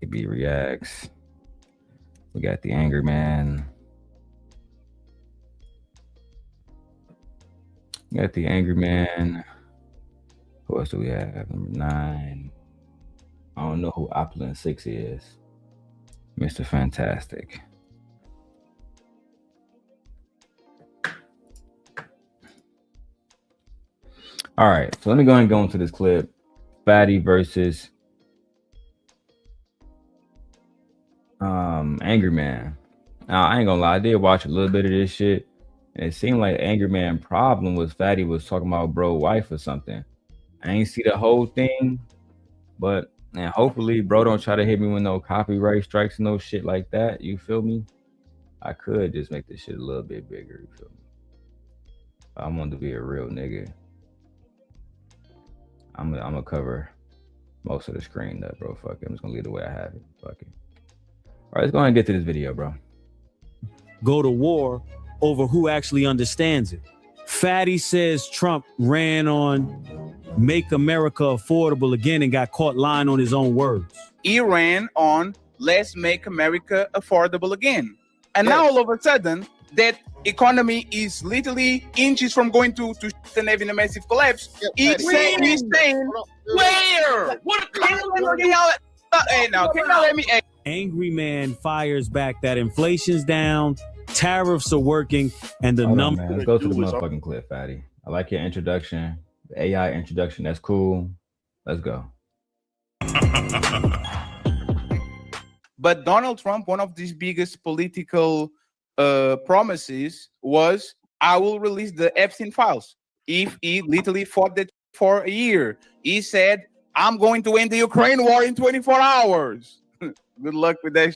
JB Reacts. We got the Angry Man. We got the Angry Man. Who else do we have? Number 9. I don't know who Opulent 6 is. Mr. Fantastic. All right, so let me go ahead and go into this clip. Fatty versus Angry Man. Now, I ain't gonna lie, I did watch a little bit of this shit, and it seemed like Angry Man problem was Fatty was talking about bro wife or something. I ain't see the whole thing, but and hopefully bro don't try to hit me with no copyright strikes and no shit like that. You feel me? I could just make this shit a little bit bigger. You feel me? I want to be a real nigga. I'm gonna cover most of the screen up, bro. Fuck it. I'm just gonna leave it the way I have it. Fuck it. All right, let's go ahead and get to this video, bro. Go to war over who actually understands it. Fatty says Trump ran on Make America Affordable Again and got caught lying on his own words. He ran on Let's Make America Affordable Again. And now all of a sudden, that economy is literally inches from going to and having a massive collapse. He's saying, where? What? Hey, now, can you let me? Angry Man fires back that inflation's down, tariffs are working, and the number. Let's go to the motherfucking clip, Fatty. I like your introduction, the AI introduction. That's cool. Let's go. But Donald Trump, one of his biggest political promises was, I will release the Epstein files. If he literally fought that for a year, he said, I'm going to end the Ukraine war in 24 hours. Good luck with that.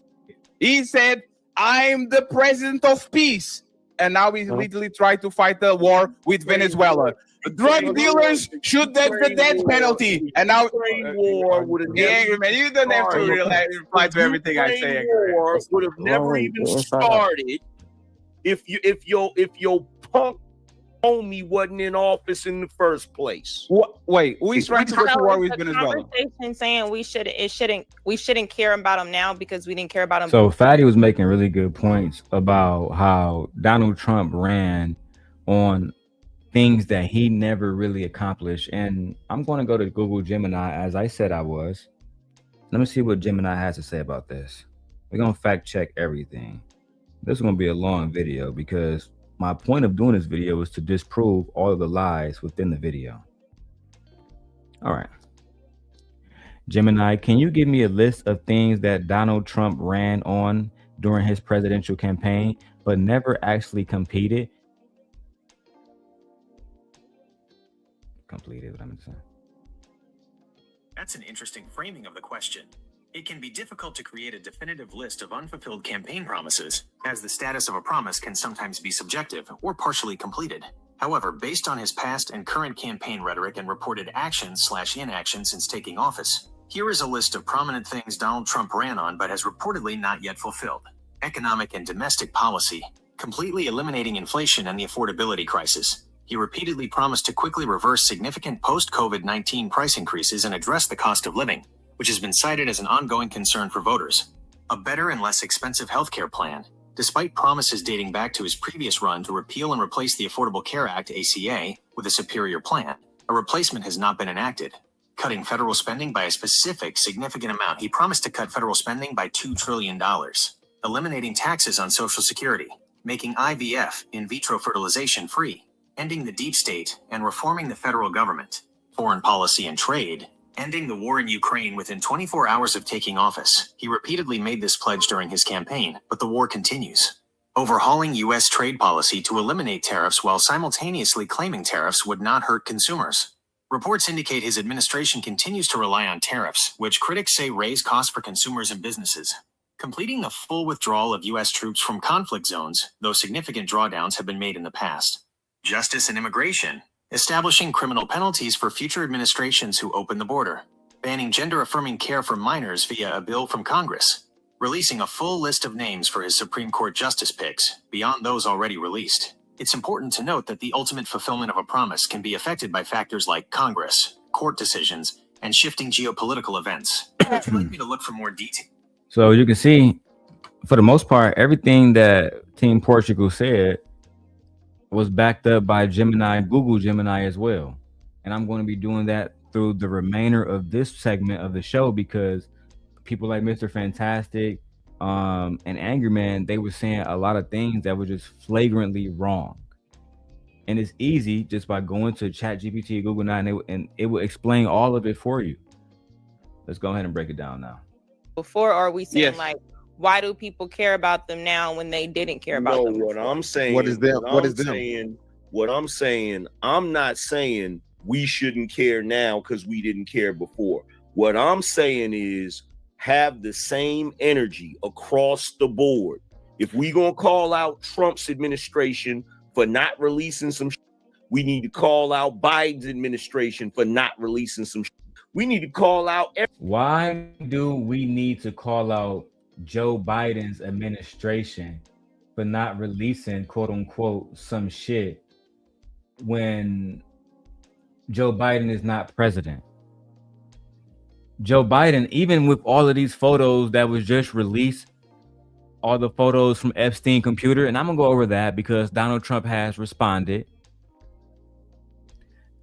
He said, I'm the president of peace. And now he's literally trying to fight the war with Venezuela. Drug dealers should get the death penalty. And now war would have angry man. You don't have to reply to everything I say. War would have never even started if your punk homie wasn't in office in the first place. What? Wait, who is trying to go to war with Venezuela? Conversation saying we shouldn't care about him now because we didn't care about him. So Fatty was making really good points about how Donald Trump ran on things that he never really accomplished. And I'm going to go to Google Gemini as I said I was. Let me see what Gemini has to say about this. We're going to fact check everything. This is going to be a long video because my point of doing this video is to disprove all of the lies within the video. All right. Gemini, can you give me a list of things that Donald Trump ran on during his presidential campaign, but never actually completed? Completed, what I'm saying. That's an interesting framing of the question. It can be difficult to create a definitive list of unfulfilled campaign promises, as the status of a promise can sometimes be subjective or partially completed. However, based on his past and current campaign rhetoric and reported actions/inaction since taking office, here is a list of prominent things Donald Trump ran on but has reportedly not yet fulfilled. Economic and domestic policy, completely eliminating inflation and the affordability crisis. He repeatedly promised to quickly reverse significant post-COVID-19 price increases and address the cost of living, which has been cited as an ongoing concern for voters. A better and less expensive healthcare plan. Despite promises dating back to his previous run to repeal and replace the Affordable Care Act, ACA, with a superior plan, a replacement has not been enacted. Cutting federal spending by a specific, significant amount. He promised to cut federal spending by $2 trillion. Eliminating taxes on Social Security. Making IVF, in vitro fertilization, free. Ending the deep state and reforming the federal government. Foreign policy and trade. Ending the war in Ukraine within 24 hours of taking office. He repeatedly made this pledge during his campaign, but the war continues. overhauling U.S. trade policy to eliminate tariffs while simultaneously claiming tariffs would not hurt consumers. Reports indicate his administration continues to rely on tariffs, which critics say raise costs for consumers and businesses. Completing the full withdrawal of U.S. troops from conflict zones, though significant drawdowns have been made in the past. Justice and immigration, establishing criminal penalties for future administrations who open the border, banning gender-affirming care for minors via a bill from Congress, releasing a full list of names for his Supreme Court justice picks, beyond those already released. It's important to note that the ultimate fulfillment of a promise can be affected by factors like Congress, court decisions, and shifting geopolitical events. Would you like me to look for more detail? So you can see, for the most part, everything that Team Portugal said was backed up by Gemini, Google Gemini as well. And I'm going to be doing that through the remainder of this segment of the show, because people like Mr. Fantastic and Angry Man, they were saying a lot of things that were just flagrantly wrong. And it's easy just by going to ChatGPT, Google now, and it will explain all of it for you. Let's go ahead and break it down now. Before, or are we saying Yes. like, why do people care about them now when they didn't care about them? What I'm saying. What is them? What is them? What I'm saying. I'm not saying we shouldn't care now because we didn't care before. What I'm saying is have the same energy across the board. If we gonna call out Trump's administration for not releasing some shit, we need to call out Biden's administration for not releasing some shit. We need to call out. Why do we need to call out Joe Biden's administration for not releasing, quote unquote, some shit when Joe Biden is not president? Joe Biden, even with all of these photos that was just released, all the photos from Epstein computer, and I'm gonna go over that because Donald Trump has responded.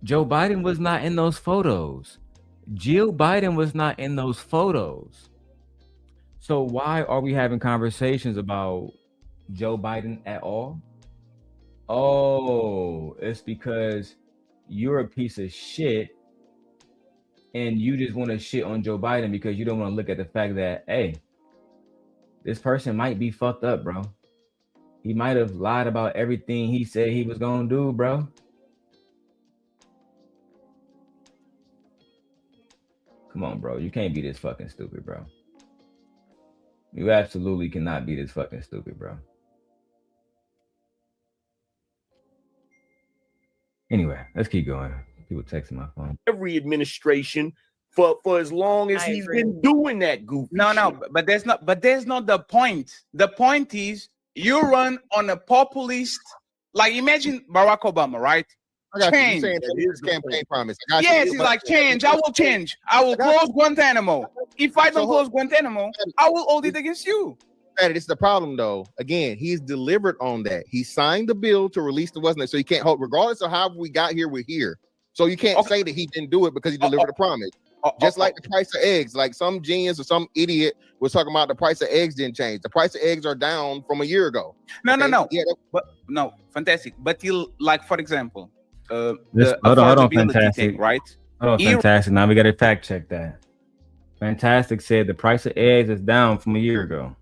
Joe Biden was not in those photos. Jill Biden was not in those photos. So why are we having conversations about Joe Biden at all? Oh, it's because you're a piece of shit and you just want to shit on Joe Biden because you don't want to look at the fact that, hey, this person might be fucked up, bro. He might have lied about everything he said he was gonna do, bro. Come on, bro. You can't be this fucking stupid, bro. You absolutely cannot be this fucking stupid, bro. Anyway, let's keep going. People texting my phone. Every administration for as long as he's been doing that goofy shit. But there's not the point. The point is you run on a populist, like imagine Barack Obama, right? I got Change. you saying that his campaign promise. I got Yes, you. he's like change. I will change. I will close Guantanamo. If I don't close Guantanamo, I will hold it against you. This is the problem, though. Again, he's delivered on that. He signed the bill to release the wasn't it, so he can't hold. Regardless of how we got here, we're here. So you can't say that he didn't do it because he delivered a promise. Just like the price of eggs, like some genius or some idiot was talking about the price of eggs didn't change. The price of eggs are down from a year ago. No. Yeah, But no, fantastic. But he'll, like, for example, Hold on, Fantastic. thing, right? Hold on, Fantastic. Now we got to fact check that. Fantastic said the price of eggs is down from a year ago.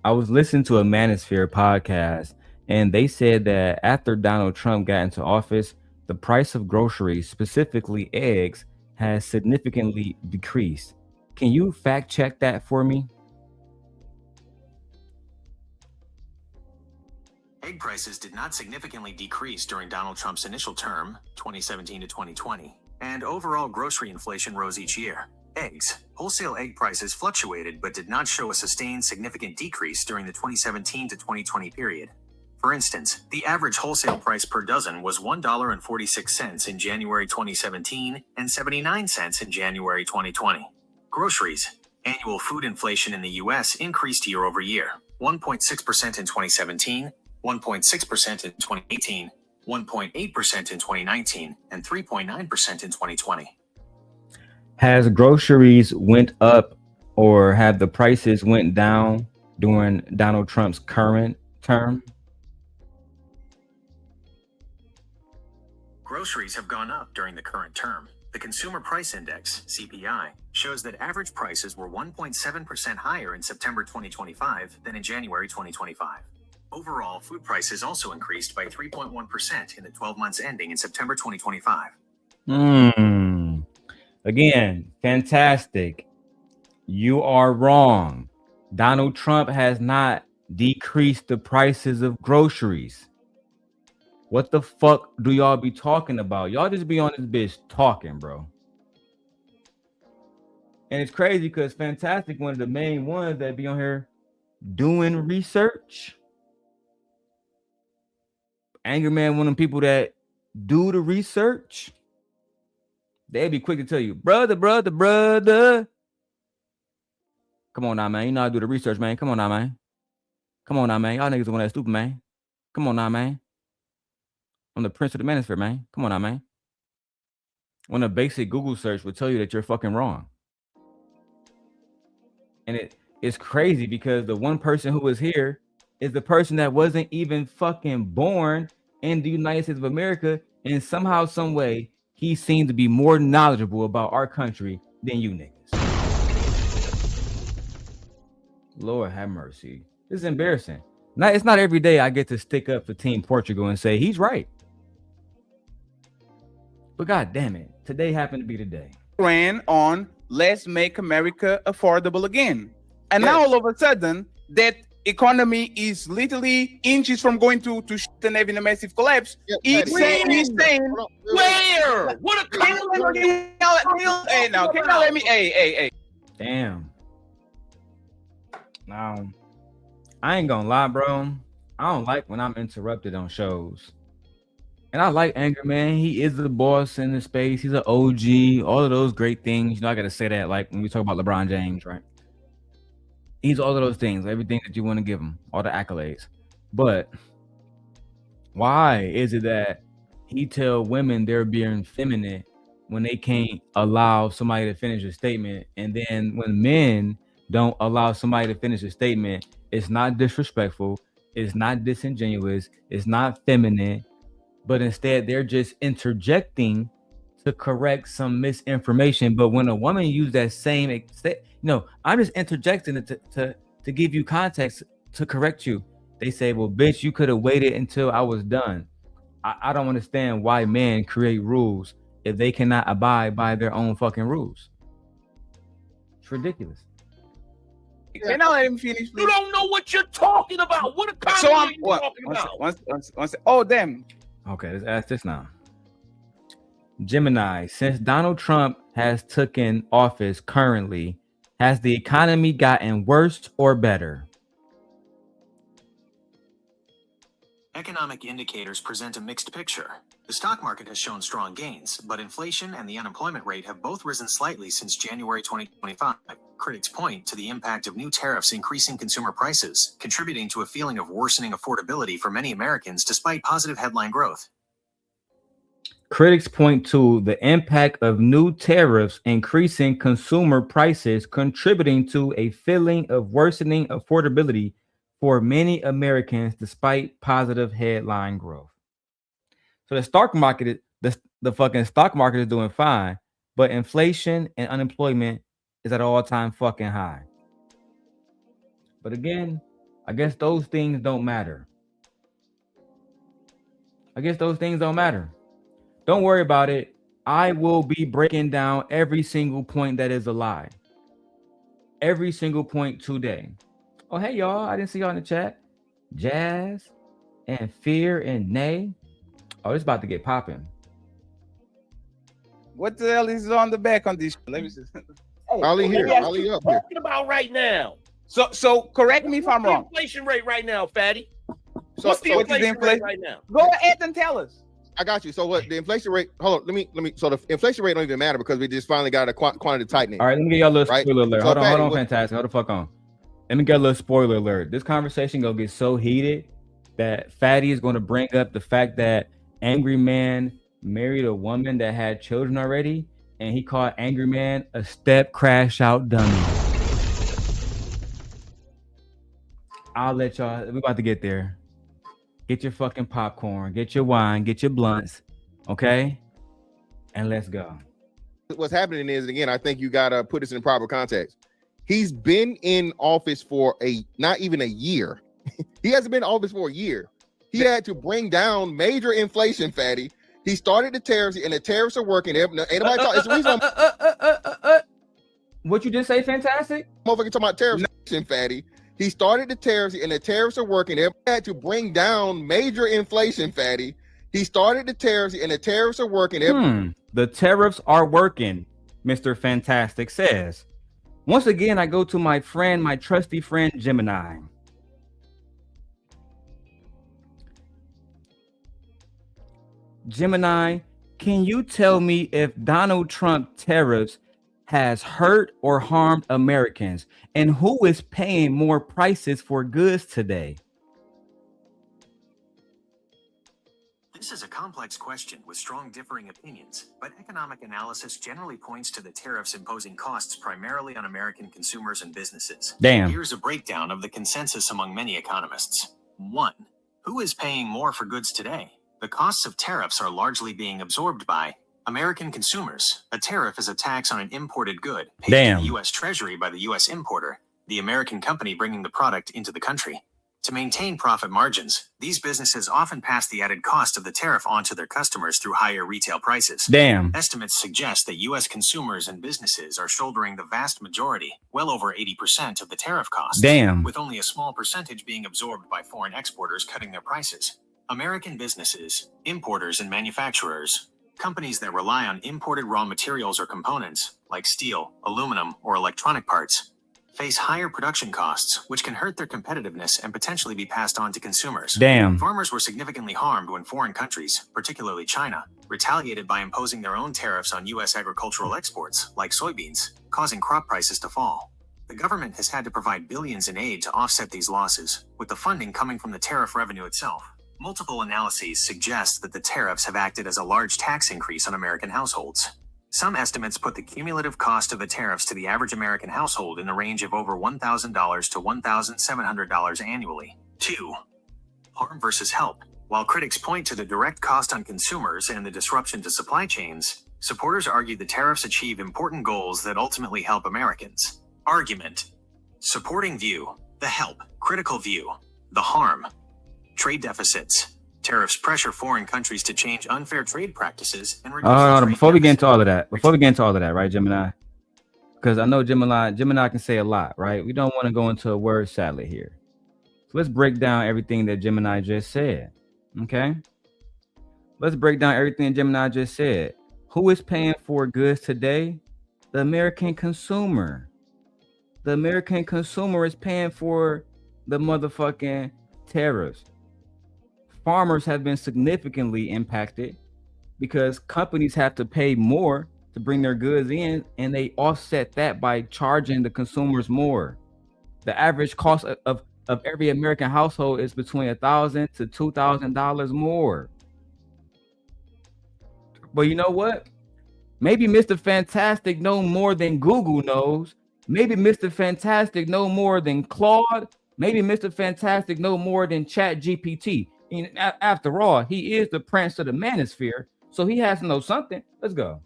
I was listening to a Manosphere podcast, and they said that after Donald Trump got into office, the price of groceries, specifically eggs, has significantly decreased. Can you fact check that for me? Egg prices did not significantly decrease during Donald Trump's initial term, 2017 to 2020, and overall grocery inflation rose each year. Eggs. Wholesale egg prices fluctuated but did not show a sustained significant decrease during the 2017 to 2020 period. For instance, the average wholesale price per dozen was $1.46 in January 2017 and 79 cents in January 2020. Groceries. Annual food inflation in the U.S. increased year over year, 1.6% in 2017, 1.6% in 2018, 1.8% in 2019, and 3.9% in 2020. Has groceries went up or have the prices went down during Donald Trump's current term? Groceries have gone up during the current term. The Consumer Price Index, CPI, shows that average prices were 1.7% higher in September 2025 than in January 2025. Overall, food prices also increased by 3.1% in the 12 months ending in September 2025. Again, fantastic. You are wrong. Donald Trump has not decreased the prices of groceries. What the fuck do y'all be talking about? Y'all just be on this bitch talking, bro. And it's crazy because Fantastic, one of the main ones that be on here doing research. Angry Man, one of them people that do the research. They'll be quick to tell you, brother. Come on now, man. You know how to do the research, man. Come on now, man. Y'all niggas the one that's stupid, man. Come on now, man. I'm the prince of the manosphere, man. Come on now, man. When a basic Google search would tell you that you're fucking wrong. And it's crazy because the one person who was here is the person that wasn't even fucking born in the United States of America. And somehow, some way, he seemed to be more knowledgeable about our country than you niggas. Lord have mercy. This is embarrassing. It's not every day I get to stick up for Team Portugal and say he's right. But god damn it, today happened to be the day. Ran on let's make America affordable again. And now all of a sudden, that economy is literally inches from going to shit and having a massive collapse. He's saying, where? What a hey, now, can you let me? Hey. Damn. Now, I ain't gonna lie, bro. I don't like when I'm interrupted on shows. And I like Angry Man. He is the boss in the space. He's an OG. All of those great things. You know, I gotta say that like when we talk about LeBron James, right? He's all of those things, everything that you want to give him, all the accolades. But why is it that he tell women they're being feminine when they can't allow somebody to finish a statement? And then when men don't allow somebody to finish a statement, it's not disrespectful, it's not disingenuous, it's not feminine, but instead they're just interjecting to correct some misinformation. But when a woman use that same, I'm just interjecting it to give you context to correct you. They say, well, bitch, you could have waited until I was done. I don't understand why men create rules if they cannot abide by their own fucking rules. It's ridiculous. Can I let him finish, please? You don't know what you're talking about. What a So are you talking about? Oh, damn. Okay, let's ask this now. Gemini, since Donald Trump has taken office currently, has the economy gotten worse or better? Economic indicators present a mixed picture. The stock market has shown strong gains, but inflation and the unemployment rate have both risen slightly since January 2025. Critics point to the impact of new tariffs increasing consumer prices, contributing to a feeling of worsening affordability for many Americans despite positive headline growth. Critics point to the impact of new tariffs increasing consumer prices, contributing to a feeling of worsening affordability for many Americans despite positive headline growth. So the stock market, the fucking stock market is doing fine, but inflation and unemployment is at an all-time fucking high. But again, I guess those things don't matter. Don't worry about it. I will be breaking down every single point that is a lie. Every single point today. Oh, hey, y'all. I didn't see y'all in the chat. Jazz and Fear and Nay. Oh, it's about to get popping. What the hell is on the back on this? Let me see. Ali here. Ali up here. Talking about right now. So correct me if I'm wrong. Inflation rate right now, fatty. So What's the what is the inflation rate right now? Go ahead and tell us. I got you. So what the inflation rate? Hold on. Let me. So the inflation rate don't even matter because we just finally got a quantity tightening. All right, let me get y'all a little spoiler alert. So Hold on, Fantastic. Hold the fuck on. Let me get a little spoiler alert. This conversation gonna get so heated that Fatty is gonna bring up the fact that Angry Man married a woman that had children already, and he called Angry Man a step crash out dummy. I'll let y'all. We're about to get there. Get your fucking popcorn, get your wine, get your blunts, okay? And let's go. what's happening is, again, I think you gotta put this in proper context. He's been in office for not even a year. He hasn't been in office for a year. He had to bring down major inflation, fatty. He started the tariffs, and the tariffs are working. Ain't nobody talking. It's the reason what you just say, fantastic? Motherfucker talking about tariffs, fatty. He started the tariffs, and the tariffs are working. They had to bring down major inflation, fatty. He started the tariffs, and the tariffs are working. The tariffs are working, Mr. Fantastic says. Once again, I go to my friend, my trusty friend, Gemini. Gemini, can you tell me if Donald Trump tariffs has hurt or harmed Americans, and who is paying more prices for goods today? This is a complex question with strong differing opinions, but economic analysis generally points to the tariffs imposing costs primarily on American consumers and businesses. Damn. Here's a breakdown of the consensus among many economists. 1. Who is paying more for goods today? The costs of tariffs are largely being absorbed by American consumers. A tariff is a tax on an imported good paid to the U.S. Treasury by the U.S. importer, the American company bringing the product into the country. To maintain profit margins, these businesses often pass the added cost of the tariff on to their customers through higher retail prices. Estimates suggest that U.S. consumers and businesses are shouldering the vast majority, well over 80% of the tariff costs, with only a small percentage being absorbed by foreign exporters cutting their prices. American businesses, importers and manufacturers, companies that rely on imported raw materials or components, like steel, aluminum, or electronic parts, face higher production costs, which can hurt their competitiveness and potentially be passed on to consumers. Farmers were significantly harmed when foreign countries, particularly China, retaliated by imposing their own tariffs on U.S. agricultural exports, like soybeans, causing crop prices to fall. The government has had to provide billions in aid to offset these losses, with the funding coming from the tariff revenue itself. Multiple analyses suggest that the tariffs have acted as a large tax increase on American households. Some estimates put the cumulative cost of the tariffs to the average American household in the range of over $1,000 to $1,700 annually. 2. Harm versus help. While critics point to the direct cost on consumers and the disruption to supply chains, supporters argue the tariffs achieve important goals that ultimately help Americans. Argument. Supporting view. The help. Critical view. The harm. Trade deficits. Tariffs pressure foreign countries to change unfair trade practices and reduce Before we get into all of that, right, Gemini? Because I know Gemini can say a lot, right? We don't want to go into a word salad here. So let's break down everything that Gemini just said, okay? Let's break down everything Gemini just said. Who is paying for goods today? The American consumer. The American consumer is paying for the motherfucking tariffs. Farmers have been significantly impacted because companies have to pay more to bring their goods in, and they offset that by charging the consumers more. The average cost of every American household is between $1,000 to $2,000 more. But you know what? Maybe Mr. Fantastic know more than Google knows. Maybe Mr. Fantastic know more than Claude. Maybe Mr. Fantastic know more than Chat GPT. After all, he is the prince of the manosphere, so he has to know something. Let's go.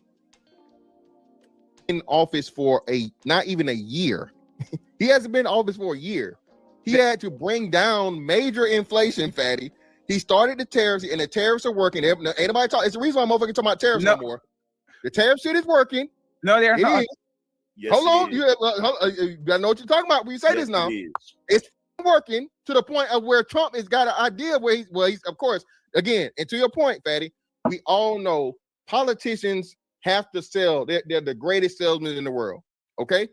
In office for not even a year. He hasn't been in office for a year. He had to bring down major inflation, fatty. He started the tariffs, and the tariffs are working. Ain't nobody talking. It's the reason why I'm motherfucking talking about tariffs no more. The tariff shit is working. No, they're not. Yes, hold on. You gotta know what you're talking about when you say this now. It's working to the point of where Trump has got an idea where he's of course, again, and to your point, fatty, we all know politicians have to sell. They're the greatest salesmen in the world. Okay,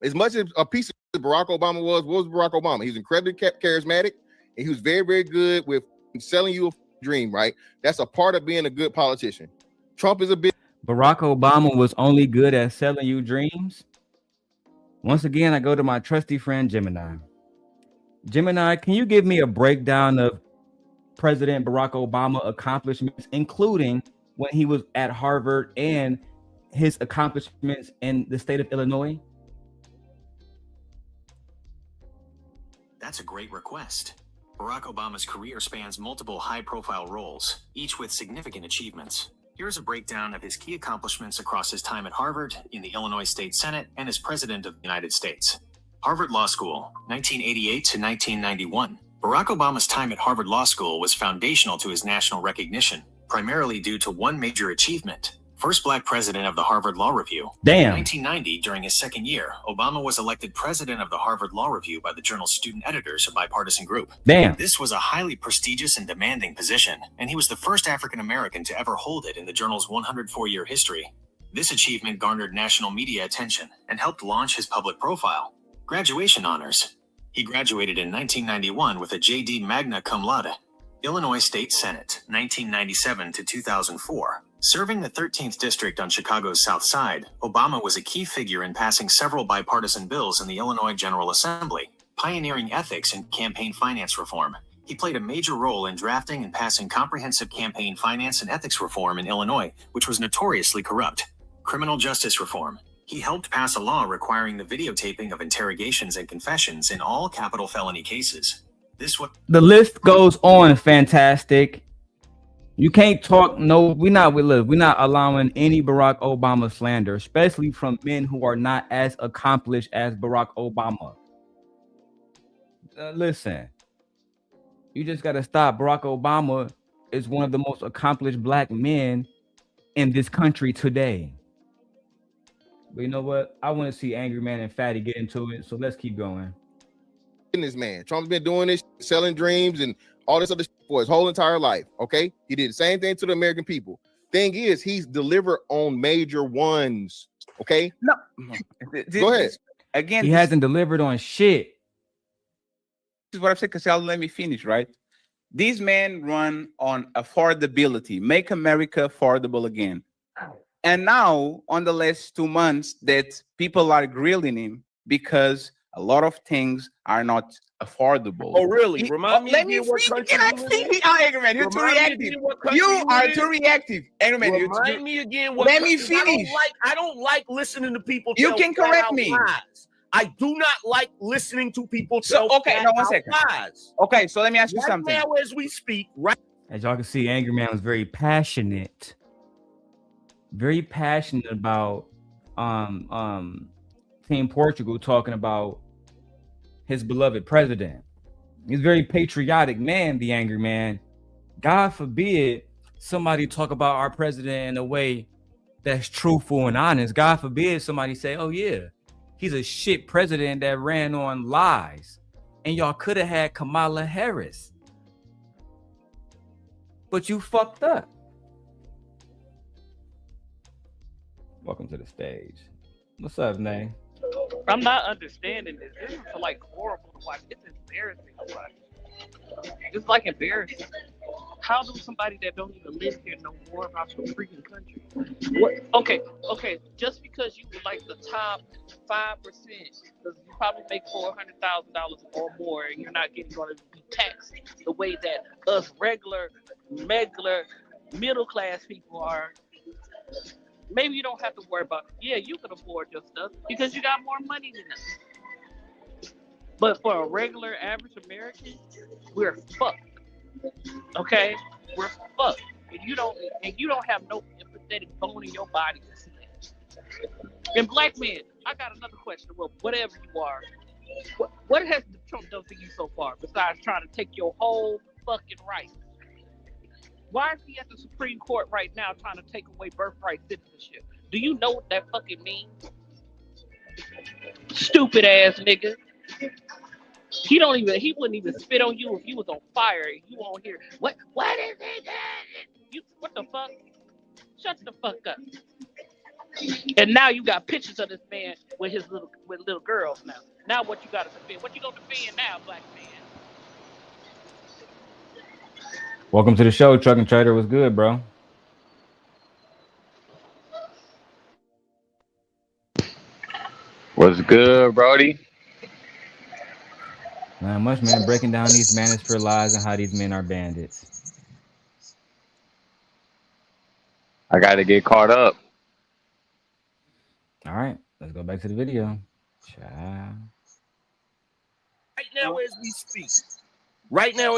as much as a piece of Barack Obama was, what was Barack Obama? He's incredibly charismatic, and he was very, very good with selling you a dream. Right, that's a part of being a good politician. Trump is a bit. Barack Obama was only good at selling you dreams. Once again, I go to my trusty friend Gemini. Gemini, can you give me a breakdown of President Barack Obama accomplishments, including when he was at Harvard and his accomplishments in the state of Illinois? That's a great request. Barack Obama's career spans multiple high-profile roles, each with significant achievements. Here's a breakdown of his key accomplishments across his time at Harvard, in the Illinois State Senate, and as President of the United States. Harvard Law School, 1988 to 1991. Barack Obama's time at Harvard Law School was foundational to his national recognition, primarily due to one major achievement. First black president of the Harvard Law Review. Damn. In 1990, during his second year, Obama was elected president of the Harvard Law Review by the journal's student editors, a bipartisan group. Damn. This was a highly prestigious and demanding position, and he was the first African American to ever hold it in the journal's 104-year history. This achievement garnered national media attention and helped launch his public profile. Graduation honors. He graduated in 1991 with a JD Magna Cum Laude. Illinois State Senate, 1997 to 2004. Serving the 13th District on Chicago's South Side, Obama was a key figure in passing several bipartisan bills in the Illinois General Assembly, pioneering ethics and campaign finance reform. He played a major role in drafting and passing comprehensive campaign finance and ethics reform in Illinois, which was notoriously corrupt. Criminal justice reform. He helped pass a law requiring the videotaping of interrogations and confessions in all capital felony cases. The list goes on. Fantastic. You can't talk. No, we're not allowing any Barack Obama slander, especially from men who are not as accomplished as Barack Obama. Listen, you just got to stop. Barack Obama is one of the most accomplished black men in this country today. But you know what? I want to see Angry Man and Fatty get into it. So let's keep going. This man, Trump's been doing this, selling dreams and all this other shit for his whole entire life. Okay, he did the same thing to the American people. Thing is, he's delivered on major ones. Okay, no. Go ahead. Again, he hasn't delivered on shit. This is what I've said, because y'all let me finish, right? These men run on affordability, make America affordable again. And now, on the last 2 months, that people are grilling him because a lot of things are not affordable. Oh, really? Remind me let me again what finish. country Can I you live finish? in? Oh, Angry Man, you're too Remind me reactive. again what country You are live too in. reactive. Angry Man, Remind me again what let me country- finish. I don't like listening to people You tell can flat correct out me. lies. I do not like listening to people So, tell okay, flat no, 1 out second. lies. Okay, so let me ask you Right something. now, as we speak, right. As y'all can see, Angry Man was very passionate about Team Portugal talking about his beloved president. He's a very patriotic man, the Angry Man. God forbid somebody talk about our president in a way that's truthful and honest. God forbid somebody say, oh yeah, he's a shit president that ran on lies. And y'all could have had Kamala Harris. But you fucked up. Welcome to the stage. What's up, Nay? I'm not understanding this. This is like horrible to watch. It's embarrassing to watch. It's like embarrassing. How do somebody that don't even live here know more about your freaking country? What? Okay. Just because you were like the top 5%, because you probably make $400,000 or more, and you're not getting going to be taxed the way that us regular middle class people are. Maybe you don't have to worry about, you can afford your stuff because you got more money than us. But for a regular average American, we're fucked. Okay? We're fucked. And you don't have no empathetic bone in your body to see that. And black men, I got another question. Well, whatever you are, what has Trump done for you so far besides trying to take your whole fucking rights? Why is he at the Supreme Court right now trying to take away birthright citizenship? Do you know what that fucking means? Stupid ass nigga. He wouldn't even spit on you if you was on fire. You won't hear what is it? What the fuck? Shut the fuck up. And now you got pictures of this man with little girls now. Now what you gotta defend? What you gonna defend now, black man? Welcome to the show, Truck and Trader. What's good, bro? What's good, Brody? Not much, man. Breaking down these manosphere lies and how these men are bandits. I got to get caught up. All right, let's go back to the video. Ciao. Right now,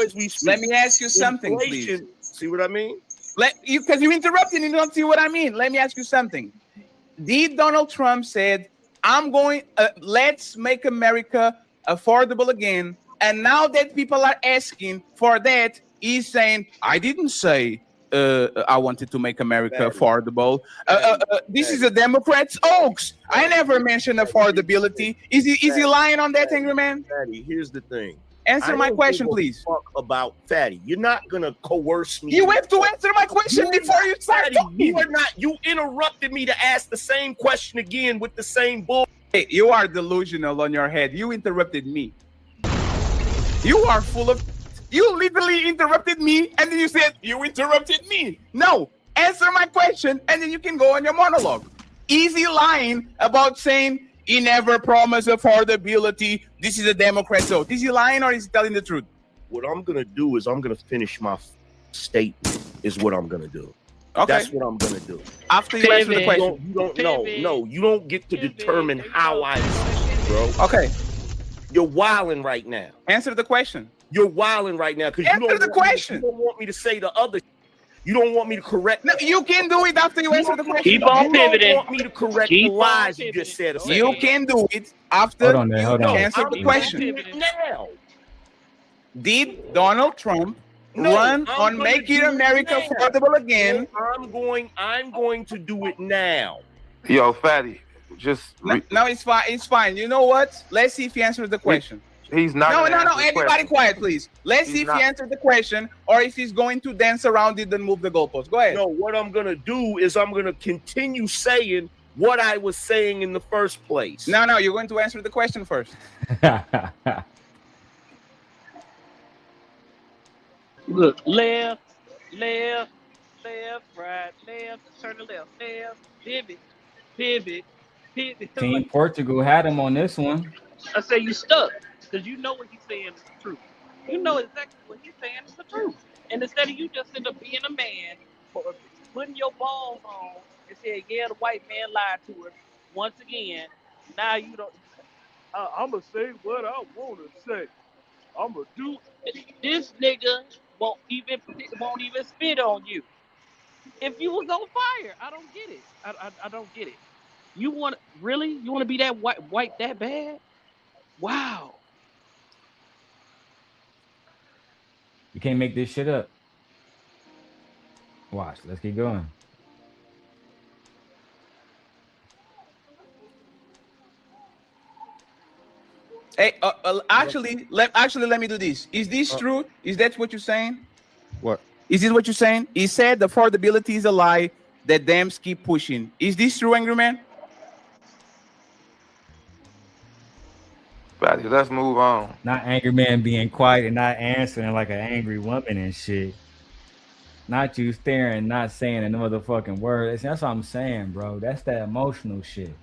as we speak. Let me ask you something, please. See what I mean? Because you interrupted and you don't see what I mean. Let me ask you something. Did Donald Trump said, let's make America affordable again. And now that people are asking for that, he's saying, I didn't say I wanted to make America affordable. This is a Democrat's hoax. I never mentioned affordability. Is he lying on that, Angry Man? Fatty, here's the thing. Answer my question, please. Fuck about Fatty. You're not gonna coerce me. You have to answer my question before you start talking. You are not. You interrupted me to ask the same question again with the same bull. Hey, you are delusional on your head. You interrupted me. You are full of. You literally interrupted me, and then you said you interrupted me. No, answer my question, and then you can go on your monologue. Easy lying about saying he never promised affordability. This is a Democrat vote. Is he lying or is he telling the truth? What I'm gonna do is I'm gonna finish my statement. Is what I'm gonna do. Okay. That's what I'm gonna do. After you answer the question, you don't know. No, you don't get to determine how I, bro. Okay. You're wilding right now. Answer the question. You're wilding right now because you don't want me to say the other. You don't want me to correct. No, you can do it after you answer the question. Keep on pivoting. You don't want me to correct the lies you just said. You can do it after you answer the question. Now. Did Donald Trump run on Making America Affordable Again? I'm going to do it now. Yo, Fatty, no, it's fine. It's fine. You know what? Let's see if he answers the question. He's not. No. Everybody quiet, please. Let's see if he answered the question or if he's going to dance around it and move the goalpost. Go ahead. No, what I'm going to do is I'm going to continue saying what I was saying in the first place. No, you're going to answer the question first. Look, left, right, left, turn to left, pivot. Team Portugal had him on this one. I say you stuck because you know what he's saying is the truth. You know exactly what he's saying is the truth. And instead of you just end up being a man or putting your balls on and saying, yeah, the white man lied to her once again, now you don't. I'm going to say what I want to say. I'm going to do. This nigga won't even spit on you. If you was on fire, I don't get it. I don't get it. You want to be that white that bad? Wow. You can't make this shit up. Watch. Let's keep going. Hey, actually, let me do this. Is this true? Is that what you're saying? What? Is this what you're saying? He said the affordability is a lie that Dems keep pushing. Is this true, Angry Man? Fatty, let's move on. Not Angry Man being quiet and not answering like an angry woman and shit. Not you staring, not saying another fucking word. That's what I'm saying, bro. That's that emotional shit.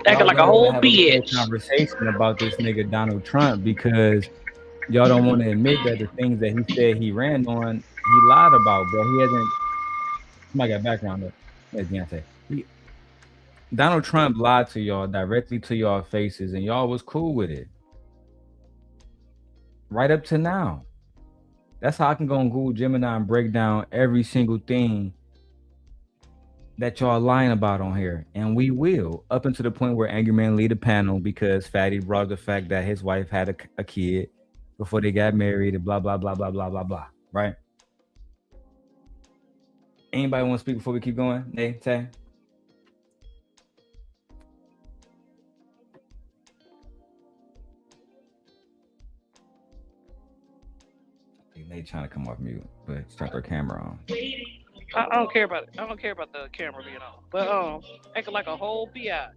Acting like a whole bitch. Conversation about this nigga Donald Trump because y'all don't want to admit that the things that he said he ran on, he lied about, bro. He hasn't. Somebody got background up. That's Beyonce. Donald Trump lied to y'all directly to y'all faces, and y'all was cool with it. Right up to now. That's how I can go on Google Gemini and break down every single thing that y'all lying about on here. And we will, up until the point where Angry Man lead a panel because Fatty brought up the fact that his wife had a kid before they got married and blah, blah, blah, blah, blah, blah, blah. Right? Anybody want to speak before we keep going? Nay, Tay? They trying to come off mute, but start their camera on. I don't care about it. I don't care about the camera being on. But acting like a whole biatch.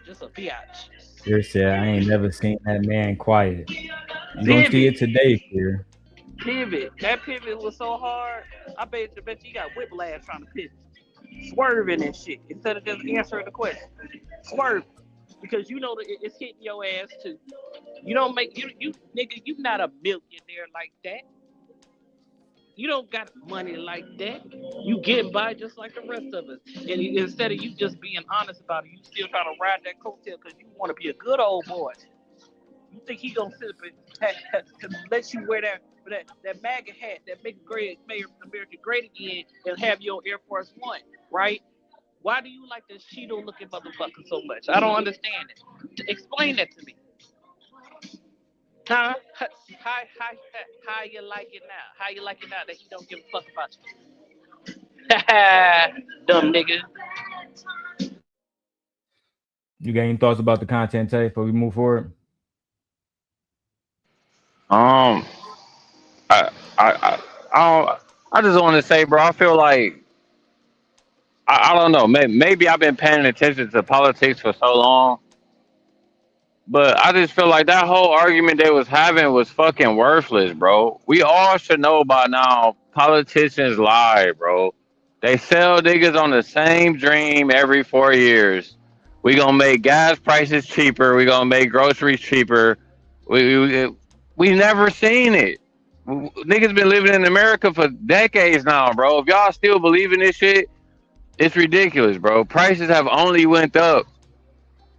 Just a biatch. Seriously, I ain't never seen that man quiet. You gonna see it today, here. Pivot. That pivot was so hard. I bet you got whiplash trying to pivot. Swerving and shit instead of just answering the question. Swerving. Because you know that it's hitting your ass too. You don't make you nigga, you not a millionaire like that. You don't got money like that. You getting by just like the rest of us. And instead of you just being honest about it, you still trying to ride that coattail because you want to be a good old boy. You think he gonna sit up and let you wear that MAGA hat that make America great again and have your Air Force One, right? Why do you like this Cheeto looking motherfucker so much? I don't understand it. Explain that to me. Huh? How you like it now? How you like it now that he don't give a fuck about you? Dumb nigga. You got any thoughts about the content, Tay, before we move forward? I just want to say, bro, I feel like I don't know. Maybe I've been paying attention to politics for so long, but I just feel like that whole argument they was having was fucking worthless, bro. We all should know by now. Politicians lie, bro. They sell niggas on the same dream every 4 years. We gonna make gas prices cheaper. We gonna make groceries cheaper. We never seen it. Niggas been living in America for decades now, bro. If y'all still believe in this shit, it's ridiculous, bro. Prices have only went up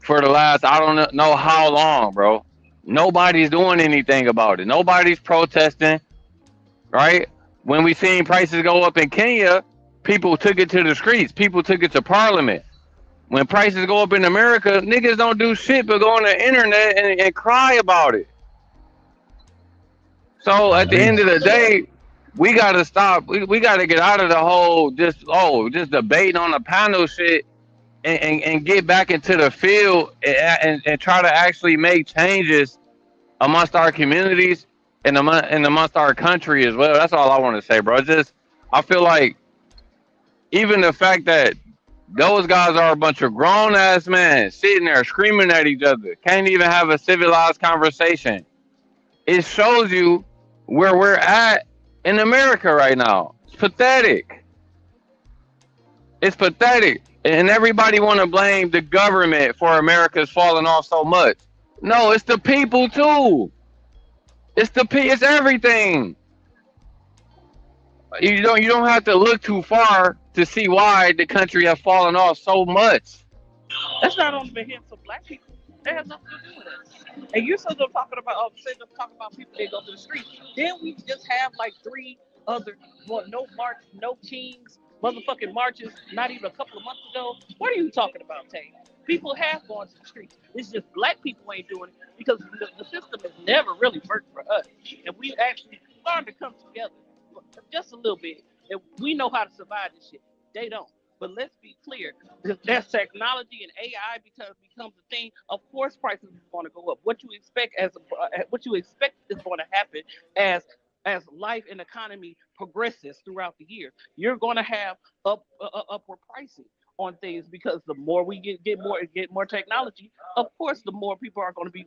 for the last, I don't know how long, bro. Nobody's doing anything about it. Nobody's protesting, right? When we seen prices go up in Kenya, people took it to the streets. People took it to parliament. When prices go up in America, niggas don't do shit but go on the internet and cry about it. So at the end of the day, we gotta stop. We gotta get out of the whole just debating on the panel shit and get back into the field and try to actually make changes amongst our communities and amongst our country as well. That's all I want to say, bro. I feel like even the fact that those guys are a bunch of grown ass men sitting there screaming at each other, can't even have a civilized conversation. It shows you where we're at in America right now. It's pathetic. It's pathetic. And everybody want to blame the government for America's falling off so much. No, it's the people too. It's everything. You don't have to look too far to see why the country has fallen off so much. That's not only been here for black people. That has nothing to do with us. And you're still talking about people that go to the street. Then we just have like 3 other, no march, no kings, motherfucking marches, not even a couple of months ago. What are you talking about, Tay? People have gone to the streets. It's just black people ain't doing it because the system has never really worked for us. And we actually started to come together just a little bit. And we know how to survive this shit. They don't. But let's be clear, as technology and AI becomes a thing, of course prices are going to go up. What you expect is going to happen as life and economy progresses throughout the year. You're going to have upward pricing on things because the more we get more technology, of course, the more people are going to be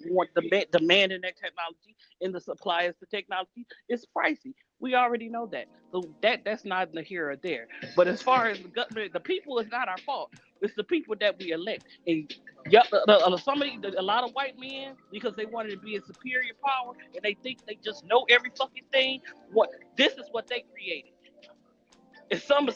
demanding that technology, and the supply of the technology is pricey. We already know that. So that's neither here or there. But as far as the government, the people is not our fault. It's the people that we elect. And a lot of white men, because they wanted to be a superior power and they think they just know every fucking thing. This is what they created. And some of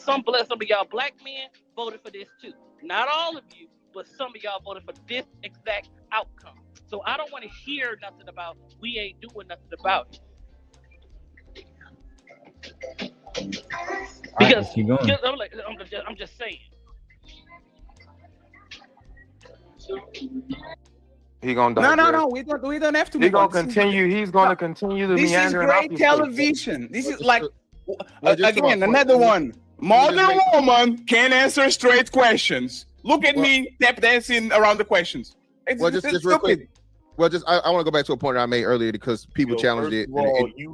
y'all black men voted for this too. Not all of you, but some of y'all voted for this exact outcome. So I don't want to hear nothing about we ain't doing nothing about it. Because I'm just saying. He gonna die. No. We don't have to. He's gonna continue. He's gonna continue to meander. This is great television. This is like again another one. Modern woman can answer straight questions. Look at me tap dancing around the questions. It's just real quick. Well, I want to go back to a point I made earlier because people challenged it.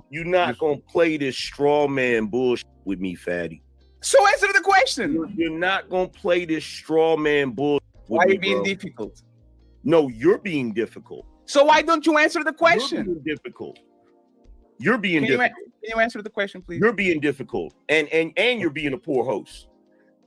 You're not gonna play this straw man bullshit with me, Fatty. So answer the question. You're not gonna play this straw man bullshit. Why are you being difficult? No, you're being difficult. So why don't you answer the question? You're being difficult. You're being difficult. Can you answer the question, please? You're being difficult, and you're being a poor host.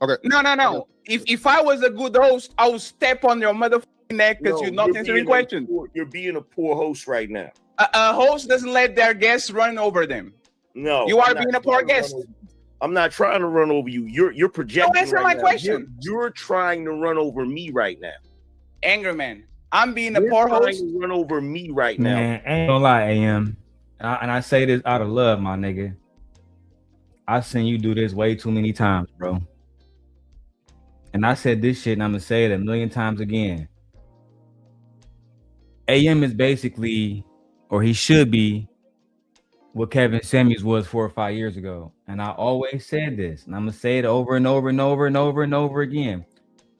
Okay. No. If I was a good host, I would step on your motherfucking neck because you're not answering questions. You're being a poor host right now. A host doesn't let their guests run over them. No, you are being a poor guest. I'm not trying to run over you. You're projecting. Don't answer my question. You're trying to run over me right now. Anger man, I'm being a You're poor trying host. to run over me right now. Man, ain't gonna lie, AM. And I say this out of love, my nigga. I've seen you do this way too many times, bro. And I said this shit, and I'm gonna say it a million times again. AM is basically, or he should be, what Kevin Samuels was 4 or 5 years ago. And I always said this, and I'm gonna say it over and over and over and over and over again.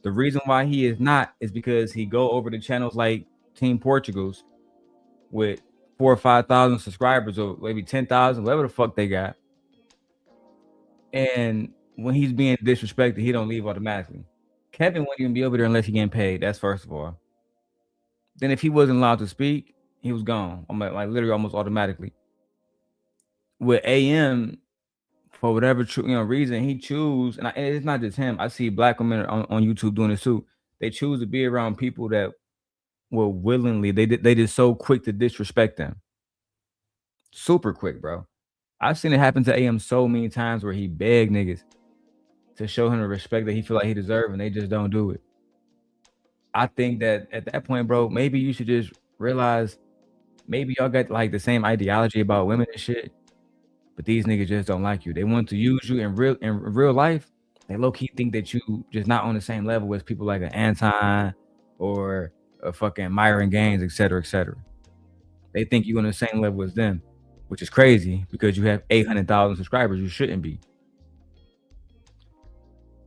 The reason why he is not is because he go over to channels like Team Portugal's with 4,000 or 5,000 subscribers, or maybe 10,000, whatever the fuck they got. And when he's being disrespected, he don't leave automatically. Kevin wouldn't even be over there unless he getting paid. That's first of all. Then if he wasn't allowed to speak, he was gone. I'm like literally almost automatically. With AM, for whatever reason, he choose, and it's not just him. I see black women on YouTube doing this too. They choose to be around people that will willingly. They just so quick to disrespect them. Super quick, bro. I've seen it happen to AM so many times where he begged niggas to show him the respect that he feel like he deserves, and they just don't do it. I think that at that point, bro, maybe you should just realize maybe y'all got like the same ideology about women and shit, but these niggas just don't like you. They want to use you in real life. They low-key think that you just not on the same level as people like an Anton or a fucking Myron Gaines, et cetera, et cetera. They think you're on the same level as them, which is crazy because you have 800,000 subscribers. You shouldn't be.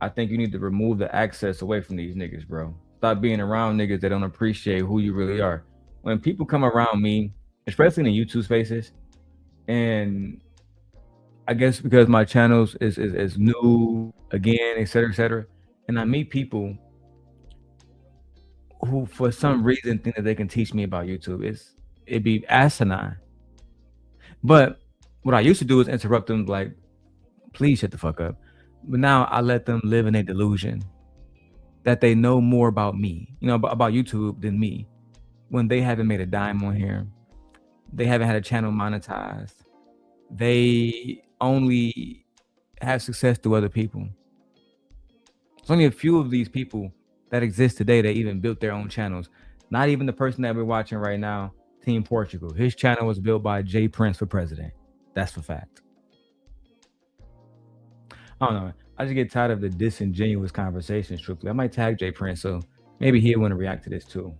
I think you need to remove the access away from these niggas, bro. Stop being around niggas that don't appreciate who you really are. When people come around me, especially in the YouTube spaces, and I guess because my channels is new again, et cetera, and I meet people who for some reason think that they can teach me about YouTube. It'd be asinine. But what I used to do is interrupt them like, please shut the fuck up. But now I let them live in a delusion that they know more about me, about YouTube than me, when they haven't made a dime on here. They haven't had a channel monetized. They only have success through other people. There's only a few of these people that exist today that even built their own channels. Not even the person that we're watching right now, Team Portugal. His channel was built by Jay Prince for president. That's for fact. I don't know. I just get tired of the disingenuous conversations, truthfully. I might tag Jay Prince, so maybe he'll want to react to this too.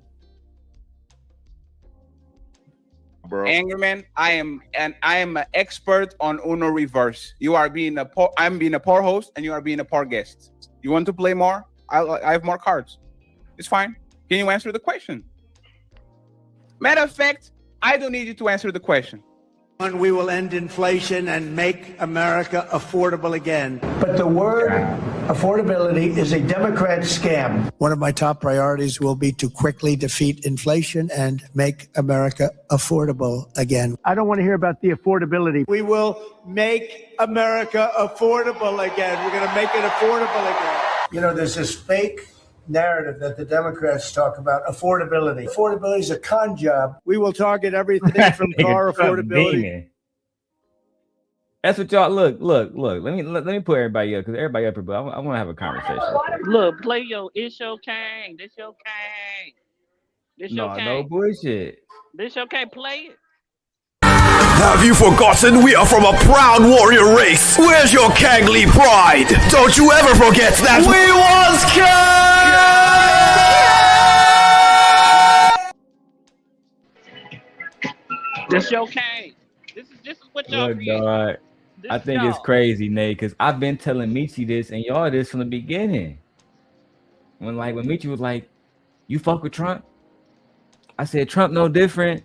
Bro. Angerman, I am an expert on Uno reverse. You are being I'm being a poor host, and you are being a poor guest. You want to play more? I have more cards. It's fine. Can you answer the question? Matter of fact, I don't need you to answer the question. We will end inflation and make America affordable again. But the word affordability is a Democrat scam. One of my top priorities will be to quickly defeat inflation and make America affordable again. I don't want to hear about the affordability. We will make America affordable again. We're going to make it affordable again. You know, there's this fake narrative that the Democrats talk about affordability. Affordability is a con job. We will target everything from car affordability. That's what y'all look. Let me put everybody up because everybody up here, but I want to have a conversation. Look, play your it's your king. This your king. This your king. No bullshit. This your king. Play it. Have you forgotten we are from a proud warrior race? Where's your Kangly pride? Don't you ever forget that we was Kang! This your king. This is what y'all Look, dog, I think it's crazy, Nate, because I've been telling Michi this and y'all this from the beginning. When Michi was like, you fuck with Trump? I said, Trump no different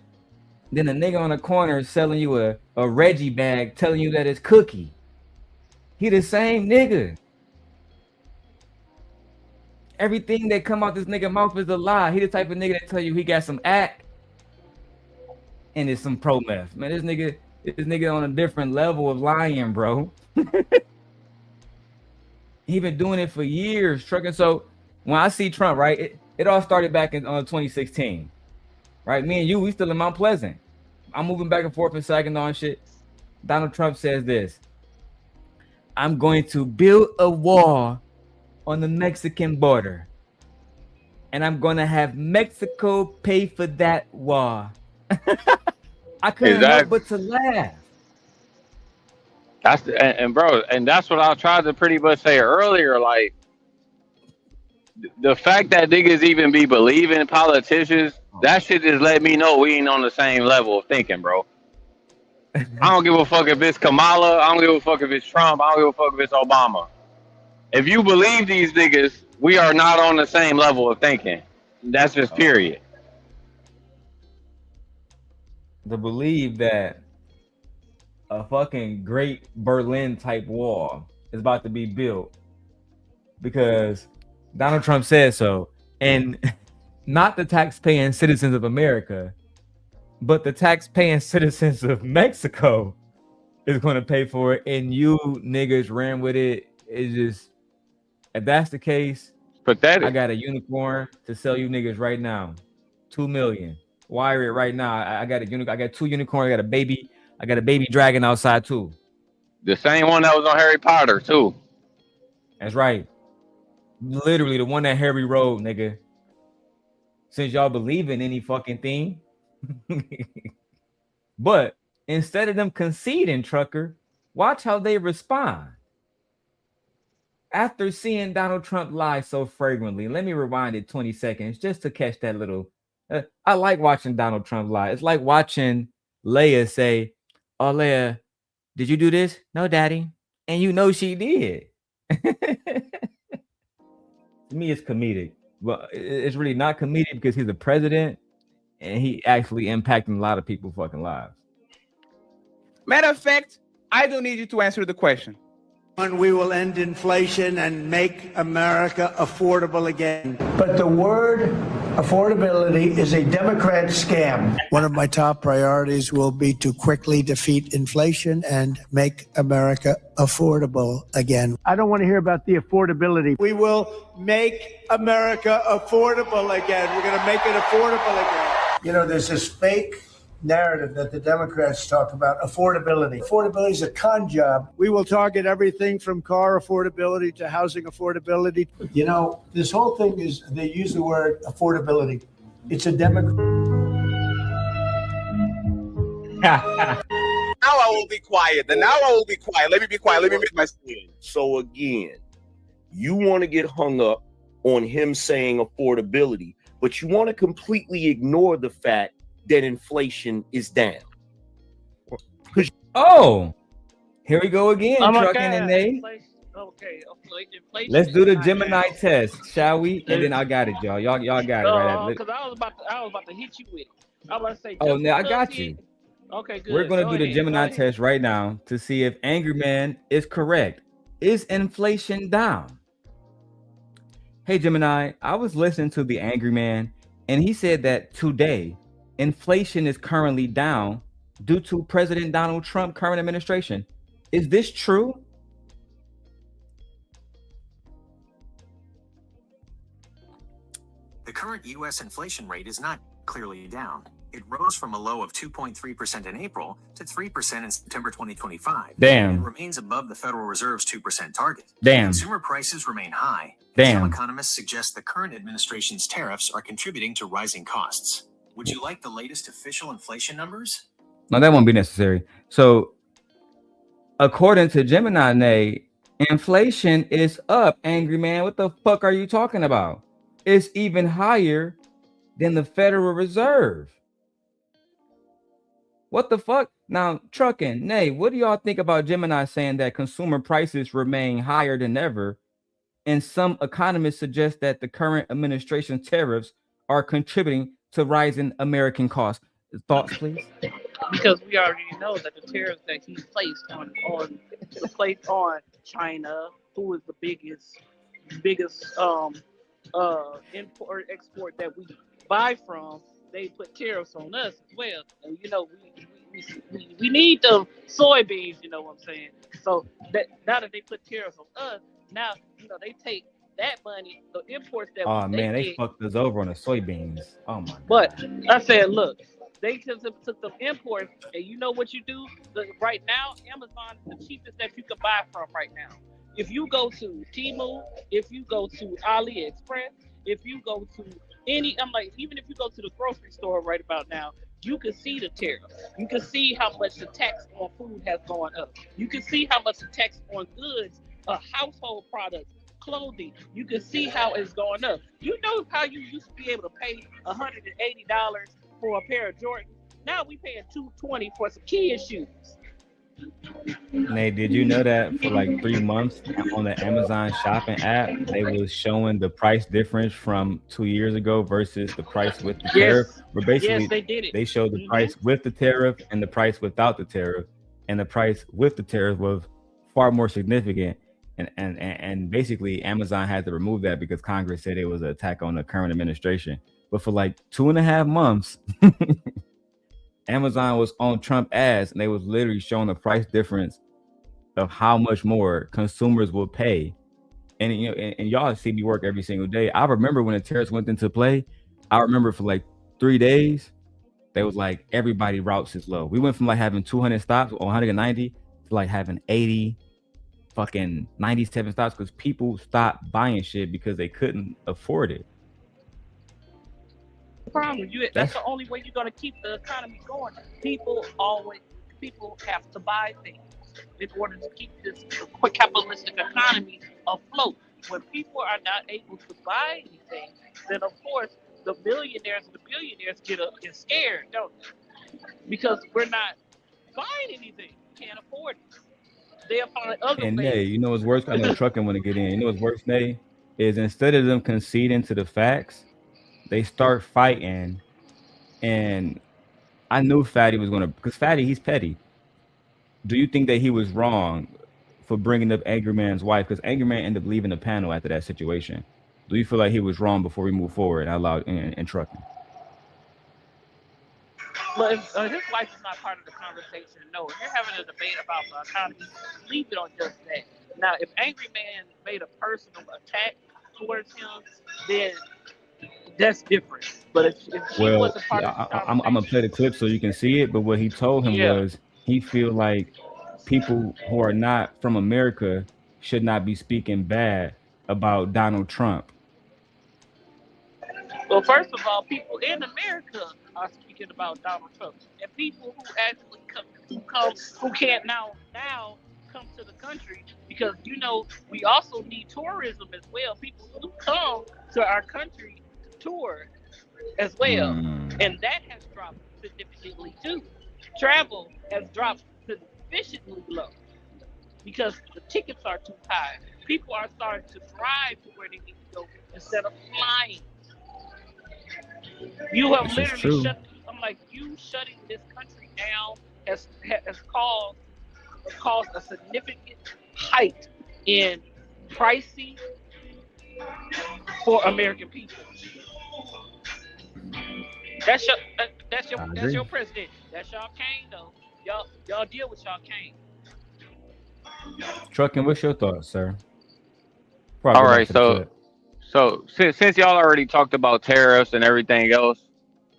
than a nigga on the corner selling you a Reggie bag, telling you that it's cookie. He the same nigga. Everything that come out this nigga mouth is a lie. He the type of nigga that tell you he got some act and it's some pro meth. Man, this nigga on a different level of lying, bro. He been doing it for years, trucking. So when I see Trump, right, it all started back in 2016. Right, me and you, we still in Mount Pleasant. I'm moving back and forth in Saginaw and shit. Donald Trump says this: I'm going to build a wall on the Mexican border, and I'm gonna have Mexico pay for that war. I couldn't help but to laugh. That's and bro, and that's what I tried to pretty much say earlier. Like the fact that niggas even be believing politicians, that shit just let me know we ain't on the same level of thinking, bro. I don't give a fuck if it's Kamala. I don't give a fuck if it's Trump. I don't give a fuck if it's Obama. If you believe these niggas, we are not on the same level of thinking. That's just period. To believe that a fucking great Berlin type wall is about to be built because Donald Trump said so, and not the tax-paying citizens of America, but the tax-paying citizens of Mexico is going to pay for it, and you niggas ran with it. It's just, if that's the case, pathetic. I got a unicorn to sell you niggas right now, $2 million. Wire it right now. I got I got 2 unicorns. I got a baby dragon outside too. The same one that was on Harry Potter too. That's right. Literally the one that Harry rode, nigga. Since y'all believe in any fucking thing. But instead of them conceding, trucker, watch how they respond. After seeing Donald Trump lie so fragrantly, let me rewind it 20 seconds just to catch that little. I like watching Donald Trump lie. It's like watching Leia say, "Oh, Leia, did you do this?" "No, Daddy." And you know she did. To me, it's comedic. Well, it's really not comedic because he's the president and he actually impacting a lot of people's fucking lives. Matter of fact, I don't need you to answer the question. And we will end inflation and make America affordable again. But the word affordability is a Democrat scam. One of my top priorities will be to quickly defeat inflation and make America affordable again. I don't want to hear about the affordability. We will make America affordable again. We're going to make it affordable again. You know, there's this fake narrative that the Democrats talk about, affordability. Affordability is a con job. We will target everything from car affordability to housing affordability. You know, this whole thing is, they use the word affordability. It's a Democrat. Now I will be quiet. Let me be quiet. Let me make my stand. So again, you want to get hung up on him saying affordability, but you want to completely ignore the fact that inflation is down. Oh, here we go again, trucking and they. Okay, inflation. Let's do the Gemini test, shall we? And then I got it, y'all. Y'all got it right. Because I was about to hit you with it. I was about to say. Oh, now I got you. Okay, good. We're gonna do the Gemini test right now to see if Angry Man is correct. Is inflation down? Hey Gemini, I was listening to the Angry Man, and he said that today inflation is currently down due to President Donald Trump current administration. Is this true? The current U.S. inflation rate is not clearly down. It rose from a low of 2.3% in April to 3% in September 2025. Damn. And remains above the Federal Reserve's 2% target. Damn. Consumer prices remain high. Damn. Some economists suggest the current administration's tariffs are contributing to rising costs. Would you like the latest official inflation numbers? No, that won't be necessary. So, according to Gemini, inflation is up, Angry Man. What the fuck are you talking about? It's even higher than the Federal Reserve. What the fuck? Now, trucking, Nay, what do y'all think about Gemini saying that consumer prices remain higher than ever? And some economists suggest that the current administration's tariffs are contributing to rising American costs. Thoughts, please? Because we already know that the tariffs that he placed on China, who is the biggest import export that we buy from, they put tariffs on us as well. And you know, we need the soybeans, you know what I'm saying? So that now that they put tariffs on us, now you know they take that money, the imports that they fucked us over on the soybeans. Oh my god. But I said, look, they just took the imports, and you know what you do? Right now, Amazon is the cheapest that you can buy from right now. If you go to Temu, if you go to AliExpress, if you go to any, I'm like, even if you go to the grocery store right about now, you can see the tariffs. You can see how much the tax on food has gone up. You can see how much the tax on goods, household products, clothing. You can see how it's going up. You know how you used to be able to pay $180 for a pair of Jordans. Now we paying $220 for some kid shoes. Nate, did you know that for like 3 months on the Amazon shopping app, they was showing the price difference from 2 years ago versus the price with the tariff? Where basically Yes, they did it. they showed the price with the tariff and the price without the tariff, and the price with the tariff was far more significant. And basically Amazon had to remove that because Congress said it was an attack on the current administration. But for like 2.5 months, Amazon was on Trump ads, and they was literally showing the price difference of how much more consumers will pay. And you know, and y'all see me work every single day. I remember when the tariffs went into play. I remember for like 3 days, they was like everybody routes is low. We went from like having 200 stops or 190 to like having 80, fucking 97 stops because people stopped buying shit because they couldn't afford it. Problem. That's the only way you're gonna keep the economy going. People have to buy things in order to keep this capitalistic economy afloat. When people are not able to buy anything, then of course the millionaires and the billionaires get scared, don't they? Because we're not buying anything. We can't afford it. They'll find other And ways. Nay, you know what's worse? I know trucking want to get in. You know what's worse, Nay? Is instead of them conceding to the facts, they start fighting. And I knew Fatty was gonna, because Fatty, he's petty. Do you think that he was wrong for bringing up Angry Man's wife? Because Angry Man ended up leaving the panel after that situation. Do you feel like he was wrong before we move forward in trucking? But if his wife is not part of the conversation, no. If you're having a debate about the economy, leave it on just that. Now, if Angry Man made a personal attack towards him, then that's different. But if she wasn't part of the I'm gonna play the clip so you can see it. But what he told him was he feel like people who are not from America should not be speaking bad about Donald Trump. Well, first of all, people in America are speaking about Donald Trump, and people who actually who can't now come to the country, because you know we also need tourism as well. People who come to our country to tour as well, and that has dropped significantly too. Travel has dropped sufficiently low because the tickets are too high. People are starting to drive to where they need to go instead of flying. You have literally shutting this country down has caused a significant hike in pricing for American people. That's your president. That's y'all Kane though. Y'all deal with y'all Kane. Trucking, what's your thoughts, sir? All right, so since y'all already talked about tariffs and everything else,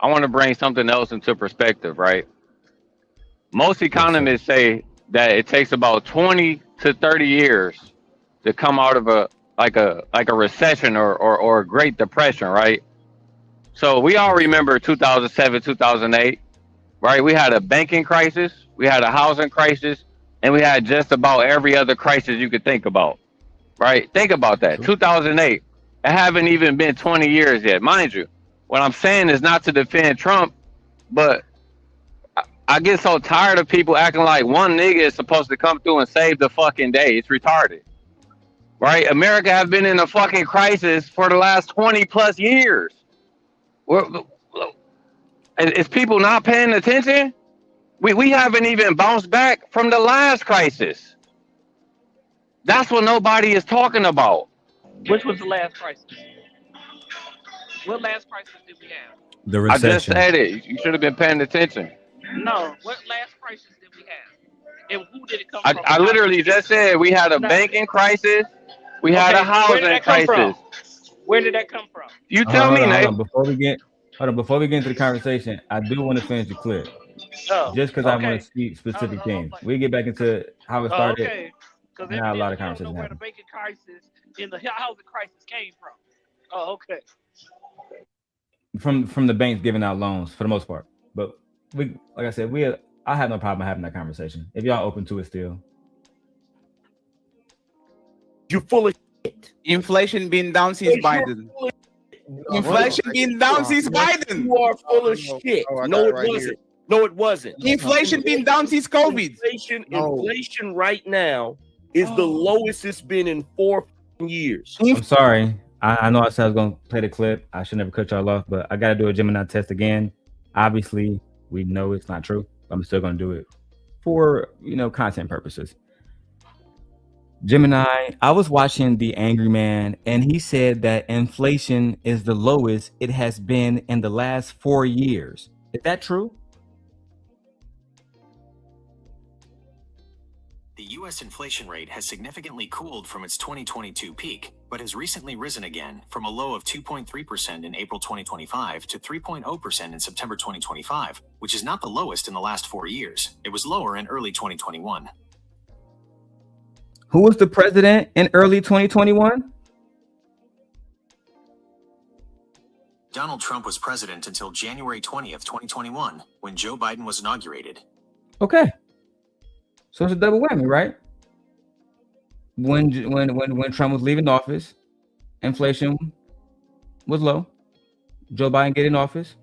I want to bring something else into perspective, right? Most economists say that it takes about 20 to 30 years to come out of a recession or a Great Depression, right? So we all remember 2007, 2008, right? We had a banking crisis, we had a housing crisis, and we had just about every other crisis you could think about, right? Think about that. 2008. It haven't even been 20 years yet. Mind you, what I'm saying is not to defend Trump, but I get so tired of people acting like one nigga is supposed to come through and save the fucking day. It's retarded, right? America has been in a fucking crisis for the last 20 plus years. Is people not paying attention? We haven't even bounced back from the last crisis. That's what nobody is talking about. Which was the last crisis? What last crisis did we have? The recession. I just said it. You should have been paying attention. No. What last crisis did we have? And who did it come from? I literally just said we had a banking crisis. We had a housing crisis. Where did that come from? You tell me, Nate. Before we get into the conversation, I do want to finish the clip. Just because I want to speak specific things. We get back into how it started. Okay. Because now a lot of conversations where the banking crisis and the housing crisis came from. Oh, okay. From the banks giving out loans for the most part. But we, like I said, I have no problem having that conversation if y'all open to it still. You full of shit. Inflation been down since Biden. Inflation been down since Biden. You are full of shit. No, it wasn't. No, it wasn't. Inflation been down since COVID. Inflation right now is the lowest it's been in 4 years. I'm sorry. I know I said I was going to play the clip. I should never cut y'all off, but I got to do a Gemini test again. Obviously, we know it's not true. I'm still going to do it for, content purposes. Gemini, I was watching The Angry Man, and he said that inflation is the lowest it has been in the last 4 years. Is that true? The U.S. inflation rate has significantly cooled from its 2022 peak, but has recently risen again from a low of 2.3% in April 2025 to 3.0% in September 2025, which is not the lowest in the last 4 years. It was lower in early 2021. Who was the president in early 2021? Donald Trump was president until January 20th, 2021, when Joe Biden was inaugurated. Okay. So it's a double whammy, right? When Trump was leaving office, inflation was low. Joe Biden get in office.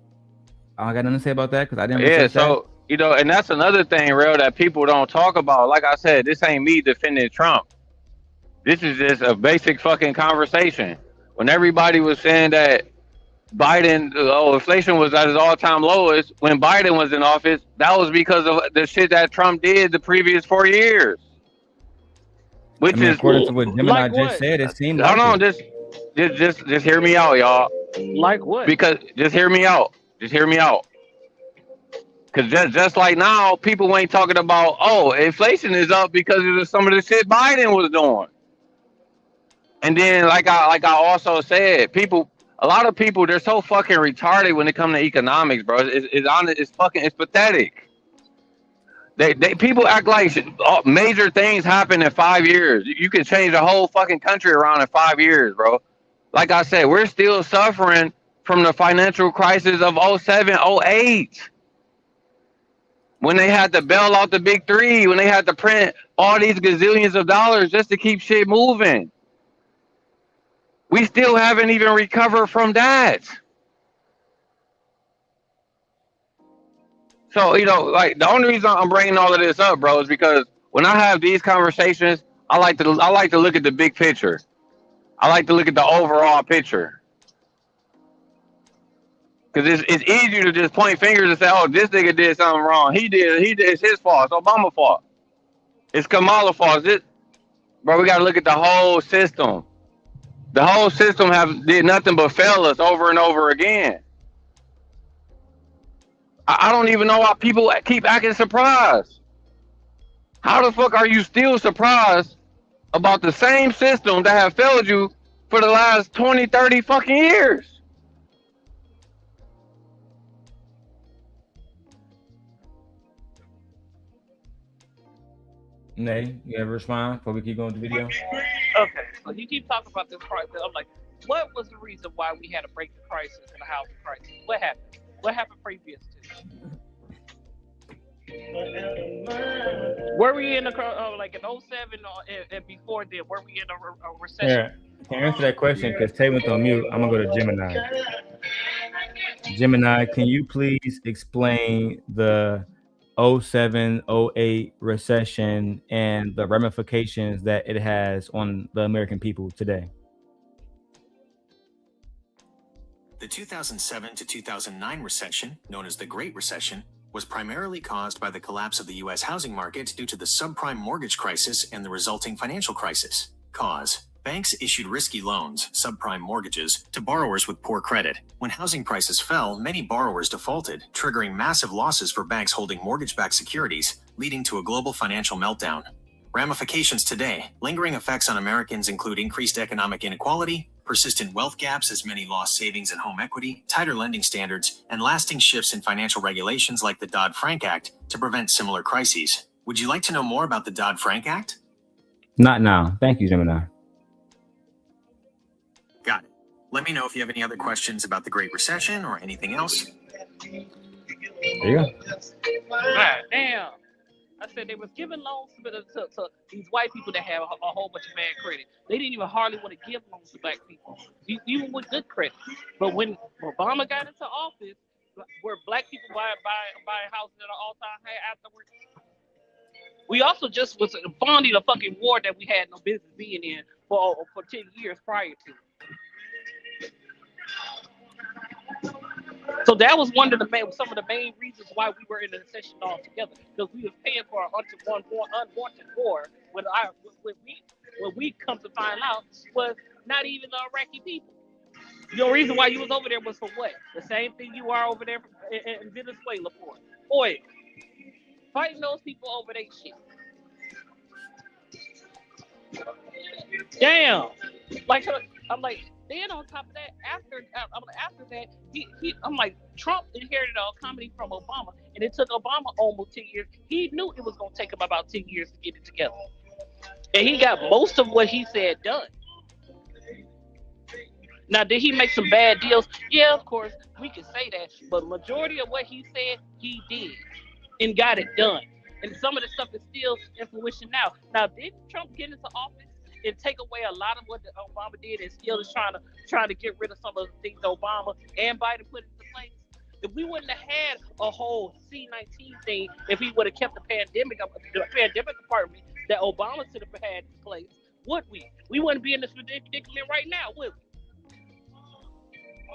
I got nothing to say about that because I didn't. Yeah, so and that's another thing, real, that people don't talk about. Like I said, this ain't me defending Trump. This is just a basic fucking conversation. When everybody was saying that Biden, inflation was at its all-time lowest when Biden was in office, that was because of the shit that Trump did the previous 4 years. Which is according to what Gemini just said, it seemed like. Hold on, just hear me out, y'all. Like what? Because just hear me out. Because just like now, people ain't talking about, inflation is up because of some of the shit Biden was doing. And then, like I also said, a lot of people, they're so fucking retarded when it comes to economics, bro. It's pathetic. People act like major things happen in 5 years. You can change the whole fucking country around in 5 years, bro. Like I said, we're still suffering from the financial crisis of 07, 08. When they had to bail out the big three, when they had to print all these gazillions of dollars just to keep shit moving. We still haven't even recovered from that. So, like the only reason I'm bringing all of this up, bro, is because when I have these conversations, I like to look at the big picture. I like to look at the overall picture. Because it's easier to just point fingers and say, oh, this nigga did something wrong. He did, it's his fault. It's Obama's fault. It's Kamala's fault. Bro, we got to look at the whole system. The whole system did nothing but fail us over and over again. I don't even know why people keep acting surprised. How the fuck are you still surprised about the same system that have failed you for the last 20, 30 fucking years? Nay, you ever respond before we keep going to the video? Okay, so you keep talking about this crisis. I'm like, what was the reason why we had a breaking crisis and a housing crisis? What happened? What happened previous to? Were we in like in 07 and before then? Were we in a recession? Yeah, can you answer that question? Because Tay went on mute. I'm gonna go to Gemini. Gemini, can you please explain the 07, 08 recession and the ramifications that it has on the American people today? The 2007 to 2009 recession, known as the Great Recession, was primarily caused by the collapse of the U.S. housing market due to the subprime mortgage crisis and the resulting financial crisis. Cause: banks issued risky loans, subprime mortgages, to borrowers with poor credit. When housing prices fell, many borrowers defaulted, triggering massive losses for banks holding mortgage-backed securities, leading to a global financial meltdown. Ramifications today: lingering effects on Americans include increased economic inequality, persistent wealth gaps as many lost savings and home equity, tighter lending standards, and lasting shifts in financial regulations like the Dodd-Frank Act to prevent similar crises. Would you like to know more about the Dodd-Frank Act? Not now. Thank you, Gemini. Got it. Let me know if you have any other questions about the Great Recession or anything else. There you go. God damn. I said they was giving loans to these white people that have a whole bunch of bad credit. They didn't even hardly want to give loans to black people, even with good credit. But when Obama got into office, where black people buy houses at an all-time high afterwards, we also just was funding a fucking war that we had no business being in for 10 years prior to. So that was some of the main reasons why we were in a recession altogether, because we was paying for an unwanted war. What we come to find out was not even the Iraqi people. The reason why you was over there was for what? The same thing you are over there in Venezuela for. Oil. Fighting those people over their shit. Damn. Like, I'm like, then on top of that, after that, I'm like, Trump inherited our economy from Obama, and it took Obama almost 10 years. He knew it was going to take him about 10 years to get it together. And he got most of what he said done. Now, did he make some bad deals? Yeah, of course, we can say that. But majority of what he said, he did and got it done. And some of the stuff is still in fruition now. Now, didn't Trump get into office and take away a lot of what Obama did, and still is trying to get rid of some of the things Obama and Biden put into place? If we wouldn't have had a whole C-19 thing, if we would have kept the pandemic department that Obama should have had in place, would we? We wouldn't be in this predicament right now, would we?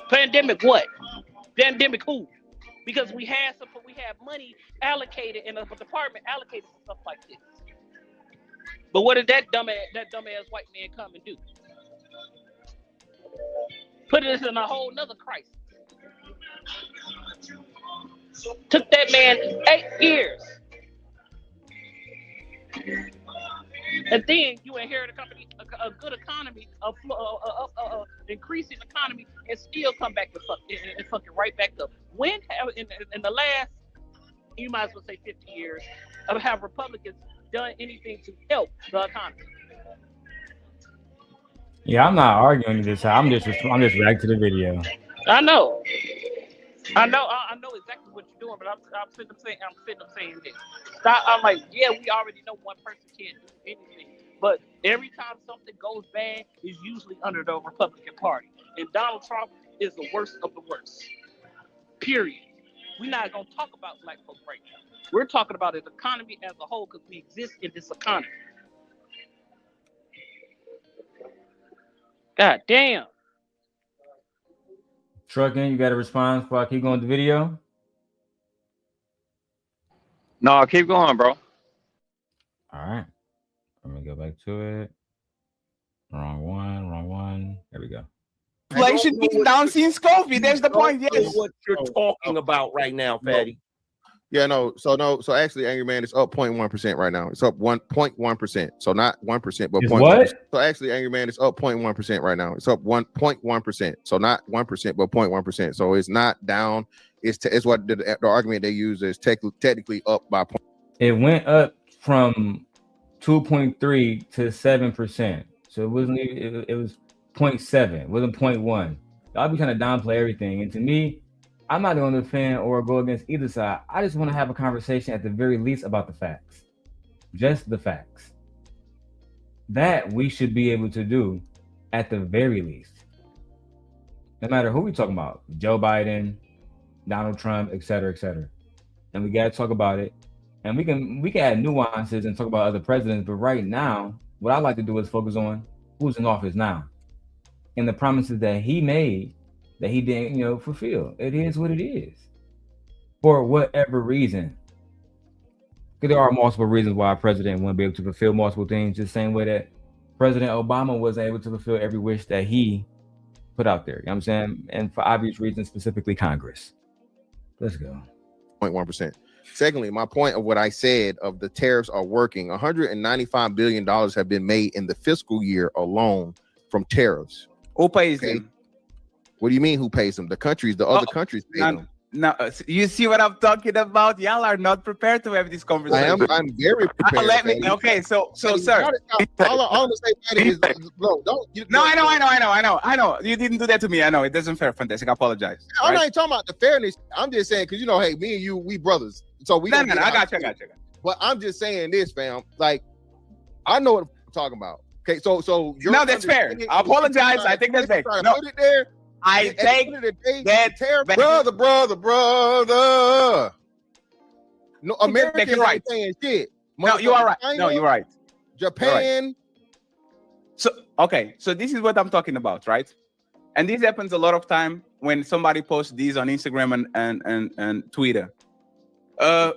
Pandemic what? Pandemic who? Because we had money allocated in a department allocated for stuff like this. But what did that dumbass white man come and do? Put us in a whole nother crisis. Took that man 8 years. And then you inherit a good economy, increasing economy, and still come back to fucking right back up. When in the last, you might as well say 50 years, have Republicans done anything to help the economy? Yeah, I'm not arguing this. I'm just reacting to the video. I know exactly what you're doing, but I'm sitting up saying this. I'm like, yeah, we already know one person can't do anything, but every time something goes bad, it's usually under the Republican Party, and Donald Trump is the worst of the worst. Period. We're not gonna talk about black folks right now. We're talking about the economy as a whole, because we exist in this economy. God damn. Trucking, you got a response before I keep going with the video? No, keep going, bro. All right. Let me go back to it. Wrong one. There we go. Inflation is down since COVID. That's the point. Yes. What you're talking about right now, Fatty. Yeah, no. So actually, Angry Man is up 0.1% right now. It's up 1.1%. So not 1%, but 0.1%. What? So actually, Angry Man is up 0.1% right now. It's up 1.1%. So not 1%, but 0.1%. So it's not down. It's what the argument they use is technically up by . It went up from 2.3 to 7%. So it wasn't even, it was 0.7. It wasn't 0.1. I'll be trying to downplay everything. And to me, I'm not going to defend or go against either side. I just want to have a conversation at the very least about the facts. Just the facts. That we should be able to do at the very least. No matter who we're talking about. Joe Biden, Donald Trump, et cetera, et cetera. And we got to talk about it. And we can add nuances and talk about other presidents. But right now, what I like to do is focus on who's in office now. And the promises that he made that he didn't, fulfill. It is what it is. For whatever reason. Because there are multiple reasons why a president wouldn't be able to fulfill multiple things, the same way that President Obama was able to fulfill every wish that he put out there. You know what I'm saying? And for obvious reasons, specifically Congress. Let's go. 0.1%. Secondly, my point of what I said of the tariffs are working. $195 billion have been made in the fiscal year alone from tariffs. Who pays them? What do you mean who pays them? The other countries pay them. No, you see what I'm talking about? Y'all are not prepared to have this conversation. I'm very prepared. Let me. Okay, so sir. All I'm gonna say, Fatty, is, bro, don't. No, I know. You didn't do that to me. I know it doesn't fair. Fantastic. I apologize. I'm not even talking about the fairness. I'm just saying because hey, me and you, we brothers. So we. No. I got you. But I'm just saying this, fam. Like, I know what I'm talking about. Okay, so no, that's fair. I apologize. I think that's fair. No, put it there. I take that, brother. No, Americans right. ain't saying shit. No, you are right. No, you're right. Japan. Right. So okay, so this is what I'm talking about, right? And this happens a lot of time when somebody posts these on Instagram and Twitter.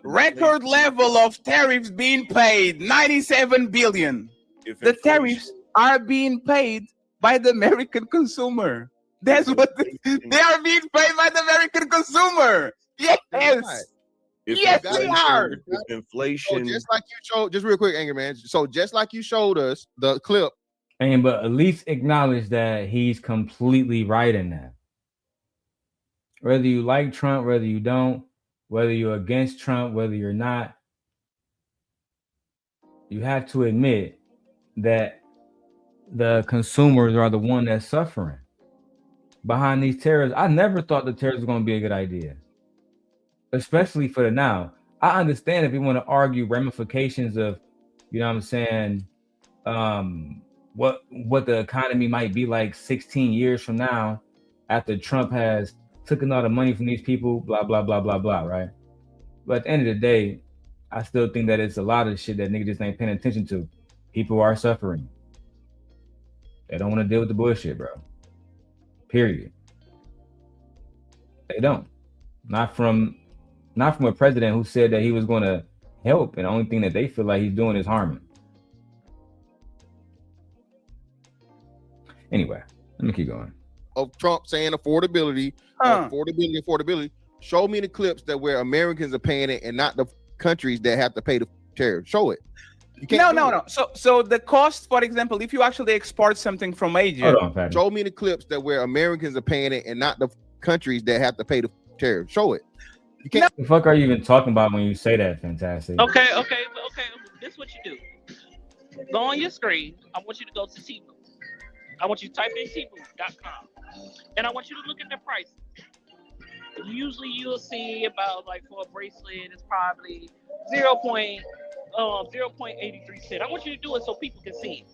Record level of tariffs being paid, 97 billion. The tariffs are being paid by the American consumer. That's what they are being paid by the American consumer. Yes. Yes, they are. Inflation. So just like you showed, just real quick, Angry Man. So just like you showed us the clip. But at least acknowledge that he's completely right in that. Whether you like Trump, whether you don't, whether you're against Trump, whether you're not, you have to admit that the consumers are the one that's suffering behind these tariffs. I never thought the tariffs was going to be a good idea, especially for the now. I understand if you want to argue ramifications of, you know what I'm saying, what the economy might be like 16 years from now after Trump has taken all the money from these people, blah, blah, blah, blah, blah, right? But at the end of the day, I still think that it's a lot of shit that niggas just ain't paying attention to. People are suffering. They don't want to deal with the bullshit, bro. Period. They don't. Not from a president who said that he was going to help, and the only thing that they feel like he's doing is harming. Anyway, let me keep going. Of Trump saying affordability. Show me the clips that where Americans are paying it and not the countries that have to pay the tariff. Show it. No. So the cost, for example, if you actually export something from Asia, show me the clips that where Americans are paying it and not the countries that have to pay the tariff. Show it. You can't. What the fuck are you even talking about when you say that? Fantastic. Okay. This is what you do. Go on your screen. I want you to go to Temu. I want you to type in Temu.com, and I want you to look at the prices. Usually, you'll see about like for a bracelet, it's probably 0.83 cent. I want you to do it so people can see it.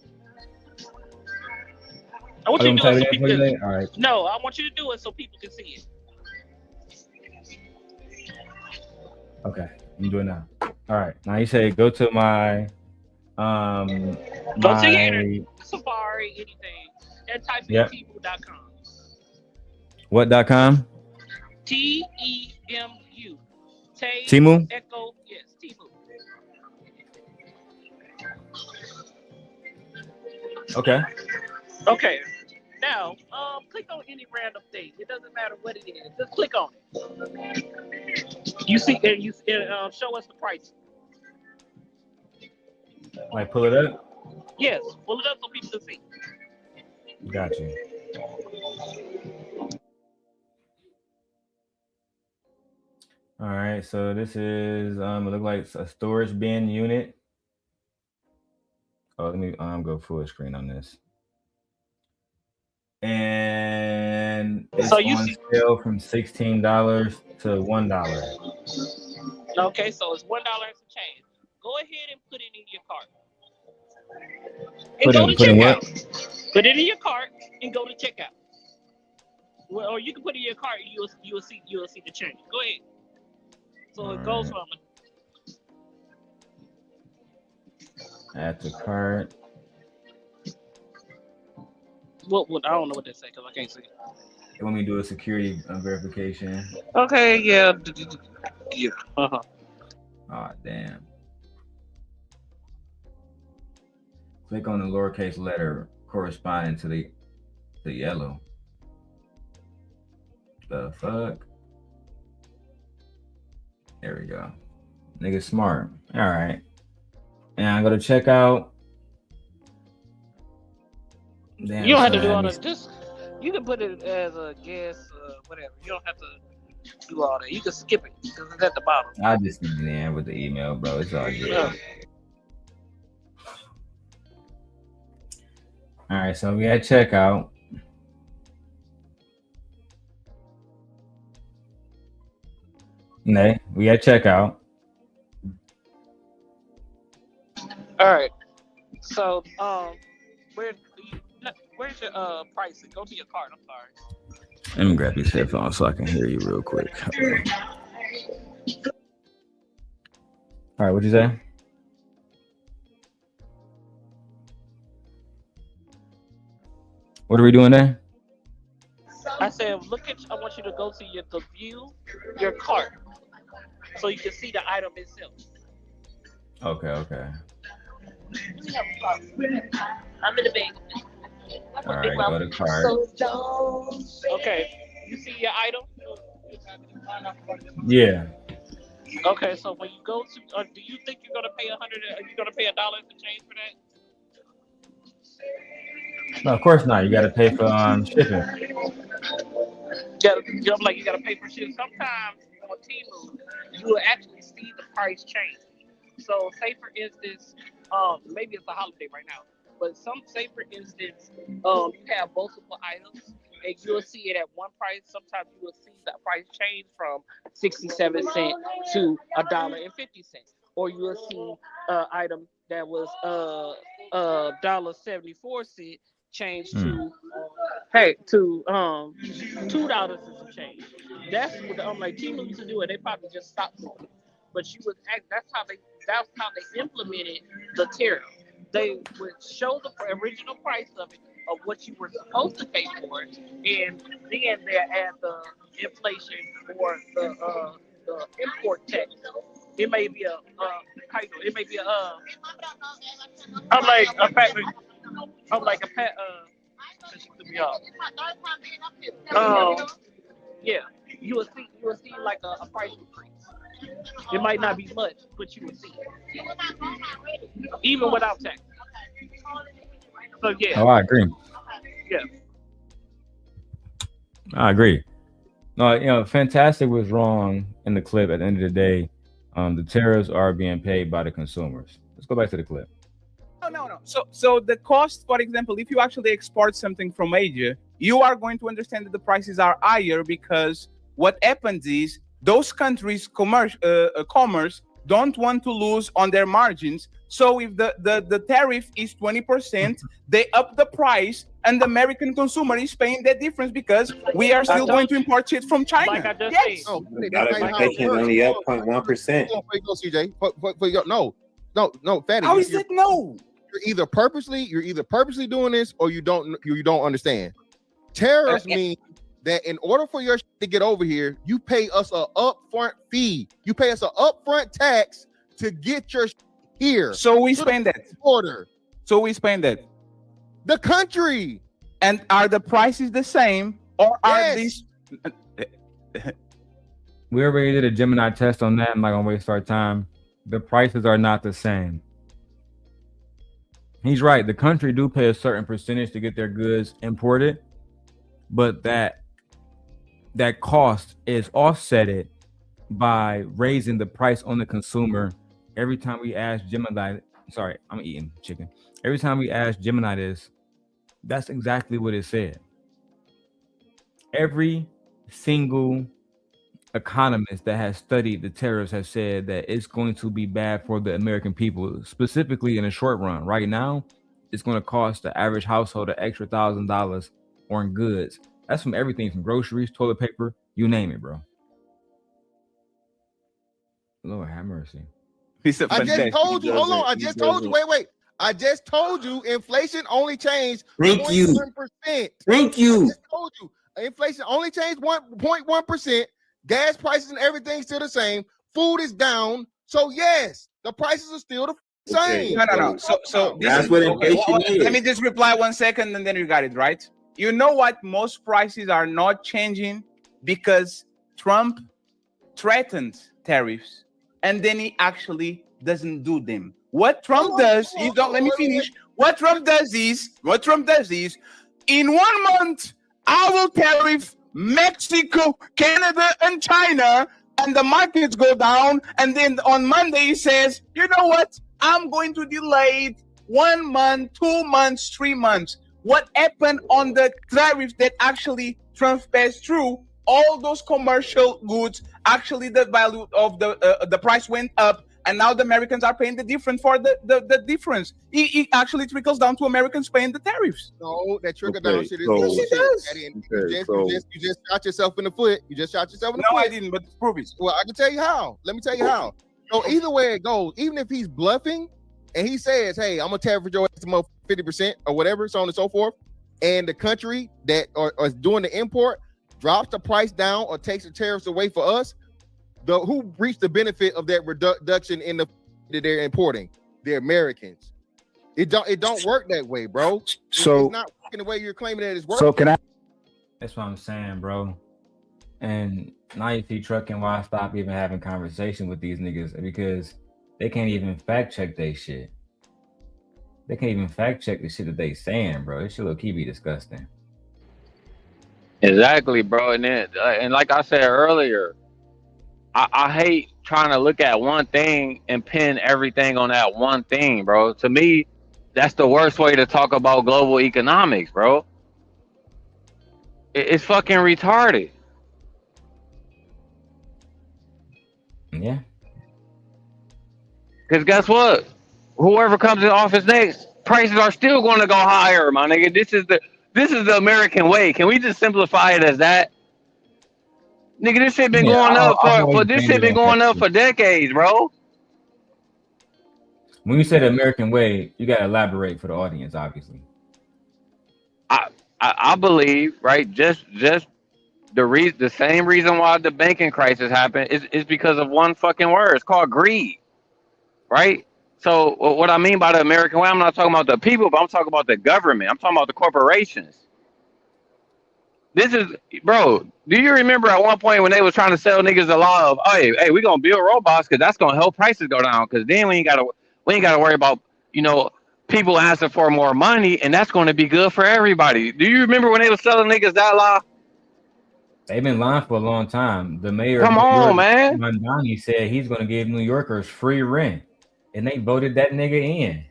I want you to do it so people can see it. All right. No, I want you to do it so people can see it. Okay, I'm doing it now. All right. Now you say go to my go to your internet, Safari, anything, and type in Temu.com. What.com? TEMU. Temu? Echo, yes, Temu. Okay. Okay. Now, click on any random thing. It doesn't matter what it is. Just click on it. You see, and show us the price. Like pull it up? Yes, pull it up so people can see. Got you. All right, so this is it look like a storage bin unit. Oh, let me go full screen on this. And it's on sale from $16 to $1. Okay, so it's $1 and some change. Go ahead and put it in your cart. And go to checkout. Put it in your cart and go to checkout. Well, or you can put it in your cart and you'll see the change. Go ahead. So it goes from add to cart. Well, I don't know what they say because I can't see. They want me to do a security verification. Okay, yeah. Yeah. Uh-huh. Oh, damn. Click on the lowercase letter corresponding to the yellow. The fuck? There we go. Nigga smart. All right. And I go to checkout. Damn, you don't have to do all that. Just you can put it as a guess, whatever. You don't have to do all that. You can skip it because it's at the bottom. I just need to end with the email, bro. It's all good. Yeah. All right, so we at checkout. Nay, we at checkout. All right. So, where's your pricing? Go to your card. I'm sorry. Let me grab these headphones so I can hear you real quick. All right, what'd you say? What are we doing there? I said, I want you to go to the view your cart so you can see the item itself. Okay. I'm in the bagel. All right, go to cart. Okay, you see your item? Yeah. Okay, so when you go to, do you think you're gonna pay $100? Are you gonna pay $1 to change for that? No, of course not. You got to pay for shipping. You gotta pay for shit. Sometimes on Temu, you will actually see the price change. So, say for instance, maybe it's a holiday right now, but say for instance, you have multiple items and you'll see it at one price. Sometimes you will see the price change from 67 cents to $1.50, or you will see an item that was $1.74 change to $2 and some change. That's what I'm like. Temu used to do it. They probably just stopped doing it. But that's how they implemented the tariff. They would show the original price of it, of what you were supposed to pay for it, and then they add the inflation or the import tax. It may be yeah, you will see like a price increase. It might not be much, but you will see it. Even without tax. So yeah. Oh, I agree. Yeah. I agree. No, Fantastic was wrong in the clip. At the end of the day, the tariffs are being paid by the consumers. Let's go back to the clip. No. So the cost, for example, if you actually export something from Asia, you are going to understand that the prices are higher because what happens is those countries' commerce don't want to lose on their margins. So if the tariff is 20%, they up the price, and the American consumer is paying that difference because we are still going to import shit from China. Like I just yes. said. They can only up 0.1%. CJ. No, Fatty. How is it no? You're either purposely doing this, or you don't understand. Tariffs mean that in order for your to get over here, you pay us an upfront fee. You pay us an upfront tax to get your here. So we spend that. So we spend that. The country. And are the prices the same, or are these? We already did a Gemini test on that. I'm not gonna waste our time. The prices are not the same. He's right. The country do pay a certain percentage to get their goods imported, but that cost is offset by raising the price on the consumer. Every time we ask Gemini, sorry, I'm eating chicken. Every time we ask Gemini this, that's exactly what it said. Every single economist that has studied the tariffs has said that it's going to be bad for the American people, specifically in the short run. Right now, it's going to cost the average household an extra $1,000 on goods. That's from everything from groceries, toilet paper, you name it, bro. Lord have mercy. I just told you. Hold on. I just told you. Wait. I just told you inflation only changed 0.1%. Thank you. I just told you inflation only changed 1.1%. Gas prices and everything's still the same. Food is down. So yes, the prices are still the same. No. So that's what inflation is. Let me just reply 1 second, and then you got it right. You know what? Most prices are not changing because Trump threatened tariffs, and then he actually doesn't do them. What Trump does, let me finish. What Trump does is, in 1 month, I will tariff Mexico, Canada, and China, and the markets go down. And then on Monday, he says, you know what? I'm going to delay it 1 month, 2 months, 3 months. What happened on the tariffs that actually Trump passed through? All those commercial goods, actually the value of the price went up. And now the Americans are paying the difference for the difference. It actually trickles down to Americans paying the tariffs. No, that trickle down shit is Yes, bullshit. it does. You just shot yourself in the foot. You just shot yourself in the foot. No, I didn't, but prove it. Well, I can tell you how. Let me tell you how. So either way it goes, even if he's bluffing and he says, hey, I'm gonna tariff your ass to 50% or whatever, so on and so forth, and the country that is doing the import drops the price down or takes the tariffs away for us, who reached the benefit of that reduction in the that they're importing? The Americans. It don't work that way, bro. So it's not working the way you're claiming that it's working. So can I? That's what I'm saying, bro. And now you see trucking why I stop even having conversation with these niggas, because they can't even fact check they shit. They can't even fact check the shit that they saying, bro. This shit look be disgusting. Exactly, bro. And then, and like I said earlier, I hate trying to look at one thing and pin everything on that one thing, bro. To me, that's the worst way to talk about global economics, bro. It's fucking retarded. Yeah. Because guess what? Whoever comes in office next, prices are still going to go higher, my nigga. This is the American way. Can we just simplify it as that? Nigga, this shit been going up for decades, bro. When you say the American way, you gotta elaborate for the audience, obviously. I believe, right? Just the same reason why the banking crisis happened is because of one fucking word. It's called greed, right? So what I mean by the American way, I'm not talking about the people, but I'm talking about the government. I'm talking about the corporations. This is, bro, do you remember at one point when they was trying to sell niggas the law of, hey, we gonna build robots because that's gonna help prices go down, because then we ain't gotta worry about, people asking for more money, and that's gonna be good for everybody. Do you remember when they was selling niggas that law? They've been lying for a long time. The mayor Come of New on, York, man. Mandani, said he's gonna give New Yorkers free rent, and they voted that nigga in.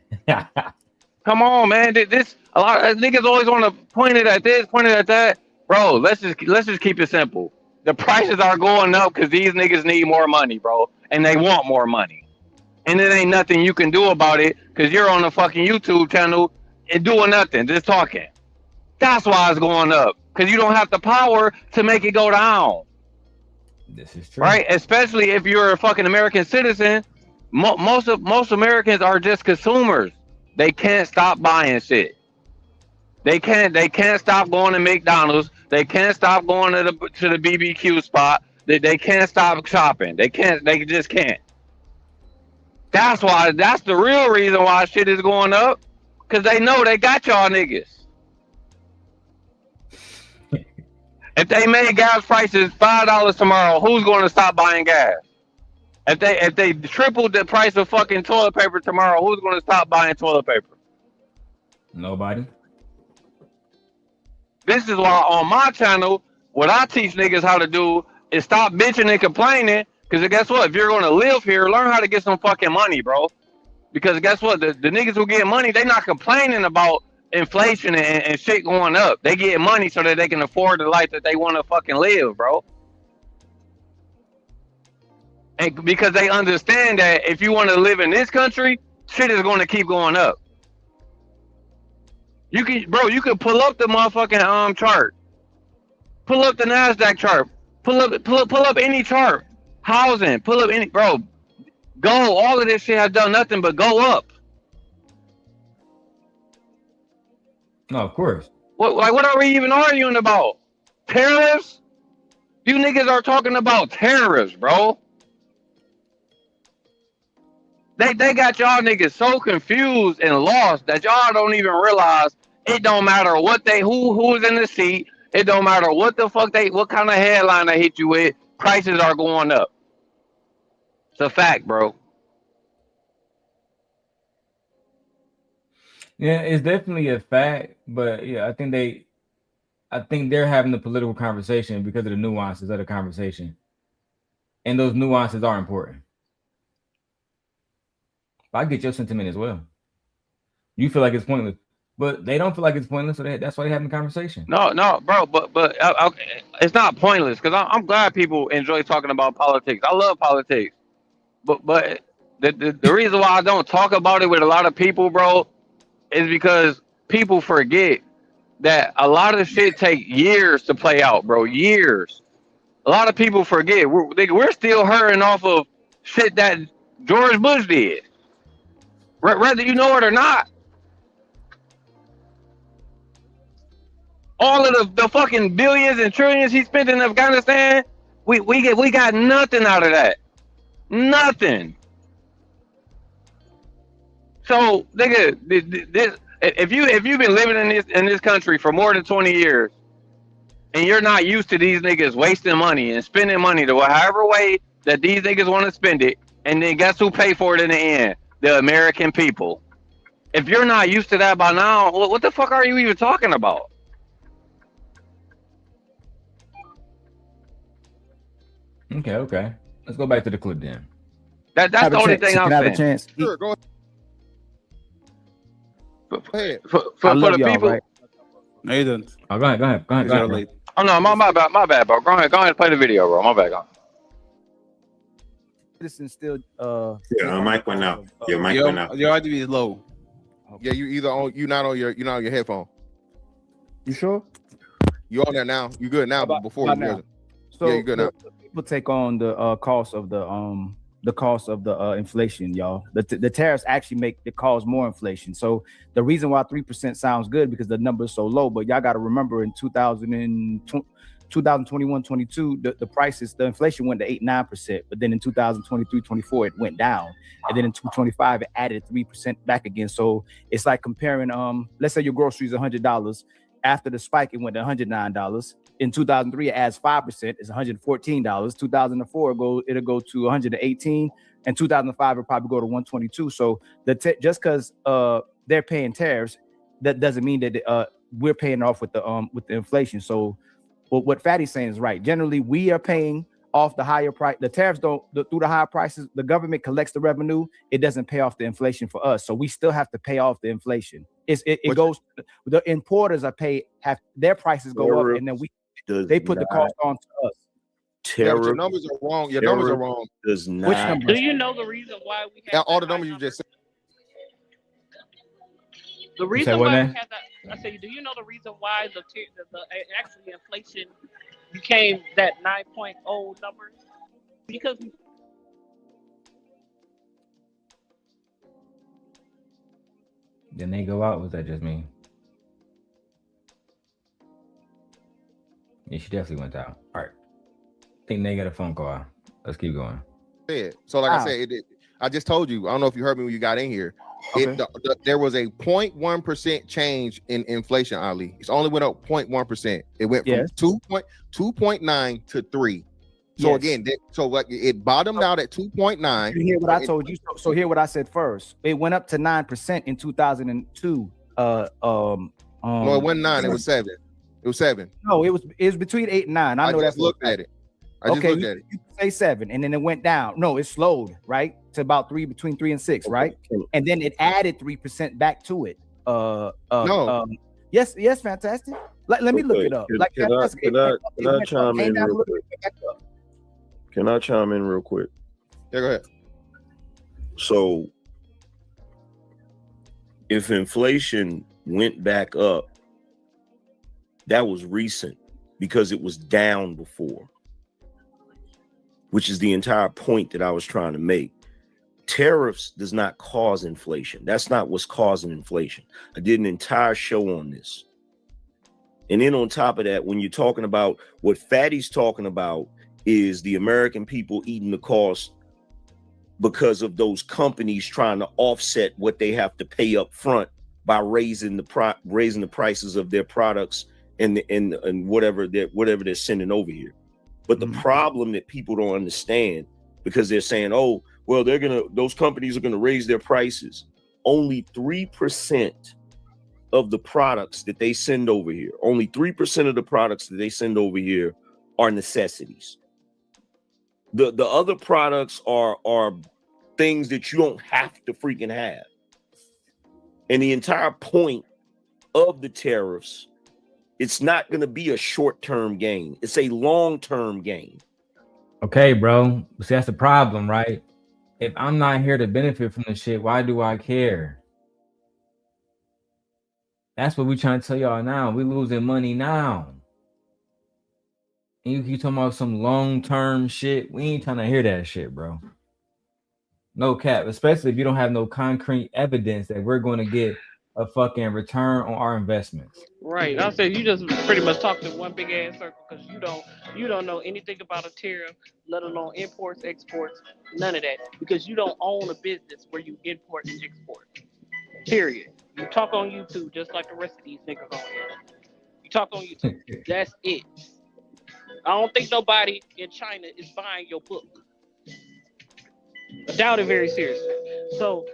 Come on, man. This a lot of niggas always want to point it at this, point it at that. Bro, let's just keep it simple. The prices are going up because these niggas need more money, bro, and they want more money. And it ain't nothing you can do about it because you're on the fucking YouTube channel and doing nothing, just talking. That's why it's going up, because you don't have the power to make it go down. This is true, right? Especially if you're a fucking American citizen. Most Americans are just consumers. They can't stop buying shit. They can't stop going to McDonald's. They can't stop going to the BBQ spot. They can't stop shopping. They just can't. That's the real reason why shit is going up. Cause they know they got y'all niggas. If they made gas prices $5 tomorrow, who's going to stop buying gas? If they tripled the price of fucking toilet paper tomorrow, who's going to stop buying toilet paper? Nobody. This is why on my channel, what I teach niggas how to do is stop bitching and complaining. Because guess what? If you're going to live here, learn how to get some fucking money, bro. Because guess what? The niggas who get money, they not complaining about inflation and shit going up. They get money so that they can afford the life that they want to fucking live, bro. And because they understand that if you want to live in this country, shit is going to keep going up. You can pull up the motherfucking chart. Pull up the NASDAQ chart. Pull up any chart. Housing. Pull up any, bro. Go. All of this shit has done nothing but go up. No, of course. What are we even arguing about? Tariffs? You niggas are talking about tariffs, bro. They got y'all niggas so confused and lost that y'all don't even realize it don't matter what who's in the seat. It don't matter what the fuck what kind of headline they hit you with. Prices are going up. It's a fact, bro. Yeah, it's definitely a fact, but yeah, I think I think they're having the political conversation because of the nuances of the conversation. And those nuances are important. But I get your sentiment as well. You feel like it's pointless, but they don't feel like it's pointless, so that's why they're having the conversation. No, bro, but it's not pointless because I'm glad people enjoy talking about politics. I love politics, but the reason why I don't talk about it with a lot of people, bro, is because people forget that a lot of shit take years to play out, bro. Years. A lot of people forget we're still hurting off of shit that George Bush did, whether you know it or not. All of the fucking billions and trillions he spent in Afghanistan, we got nothing out of that. Nothing. So, nigga, if you've been living in this country for more than 20 years, and you're not used to these niggas wasting money and spending money the however way that these niggas want to spend it, and then guess who pay for it in the end? The American people. If you're not used to that by now, what the fuck are you even talking about? Okay. Let's go back to the clip then. That's the only thing I'm saying. Chance. Sure, go ahead. For the people. Right? No, you don't. Oh, go ahead. Oh no, my bad, bro. Go ahead and play the video, bro. My bad, Citizen still. Your mic went out. Your mic went out. Your audio is low. Yeah, you're not on your headphone. You sure? You on there now? You good now? But before you wasn't. So yeah, you good now. People take on the cost of the inflation, y'all. The tariffs actually make the cause more inflation. So the reason why 3% sounds good because the number is so low, but y'all got to remember in 2021, 22, the inflation went to 8-9%, but then in 2023, 24, it went down, and then in 2025, it added 3% back again. So it's like comparing, let's say your groceries $100. After the spike, it went to $109. In 2003, it adds 5%. It's $114. 2004, it'll go to 118, and 2005 it'll probably go to 122. So just because they're paying tariffs, that doesn't mean that we're paying off with the inflation. So what Fatty's saying is right. Generally, we are paying off the higher price. The tariffs through the higher prices. The government collects the revenue. It doesn't pay off the inflation for us. So we still have to pay off the inflation. It goes. The importers have their prices go up, and then they put the cost on to us. Your numbers are wrong. Your numbers are wrong. Does not. Which numbers? Do you know the reason why we have all the numbers you just said? The reason why we had that, I say, do you know the reason why the actually inflation became that 9.0 number? Because Then they go out. Was that just me? Yeah, she definitely went out. All right. I think they got a phone call. Let's keep going. So like I said, I just told you. I don't know if you heard me when you got in here. Okay. There was a 0.1% change in inflation, Ali. It's only went up 0.1%. It went from 2.9 to 3. So again, it bottomed out at 2.9. You hear what I told you? So hear what I said first. It went up to 9% in 2002. No, it wasn't 9. It was 7. It was 7. No, it was between 8 and 9. I know just looked at it. I just looked at it. You say 7, and then it went down. No, it slowed, right? To about 3, between 3 and 6, right? And then it added 3% back to it. No. Yes, fantastic. Let me look it up. Can I chime in real quick? Can I chime in real quick? Yeah, go ahead. So if inflation went back up, that was recent because it was down before, which is the entire point that I was trying to make. Tariffs does not cause inflation. That's not what's causing inflation. I did an entire show on this. And then on top of that, when you're talking about what Fatty's talking about is the American people eating the cost because of those companies trying to offset what they have to pay up front by raising the prices of their products and whatever they're sending over here. But the problem that people don't understand, because they're saying, oh, well, those companies are gonna raise their prices. Only 3% of the products that they send over here, only 3% of the products that they send over here are necessities. The other products are things that you don't have to freaking have. And the entire point of the tariffs, it's not going to be a short-term gain. It's a long-term gain. Okay, bro. See, that's the problem, right? If I'm not here to benefit from the shit, why do I care? That's what we trying to tell y'all now. We losing money now. And you keep talking about some long-term shit. We ain't trying to hear that shit, bro. No cap, especially if you don't have no concrete evidence that we're going to get a fucking return on our investments. Right. I said you just pretty much talked in one big ass circle because you don't know anything about a tariff, let alone imports, exports, none of that. Because you don't own a business where you import and export. Period. You talk on YouTube just like the rest of these niggas on here. You talk on YouTube. That's it. I don't think nobody in China is buying your book. I doubt it very seriously. So,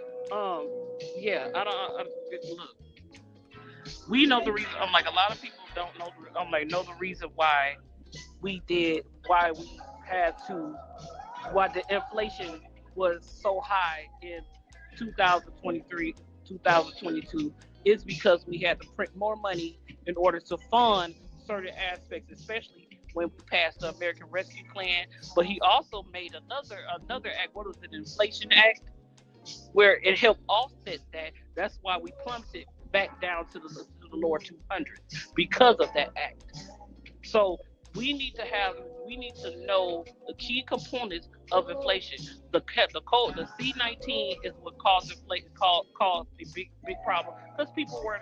yeah, look. We know the reason. I'm like, a lot of people don't know. Know the reason why we had to, why the inflation was so high in 2023, 2022 is because we had to print more money in order to fund certain aspects, especially when we passed the American Rescue Plan. But he also made another act. What was it? Inflation Act, where it helped offset that. That's why we plummeted back down to the lower 200s because of that act. So we need to know the key components of inflation. The C19 is what caused inflation, caused a big problem because people were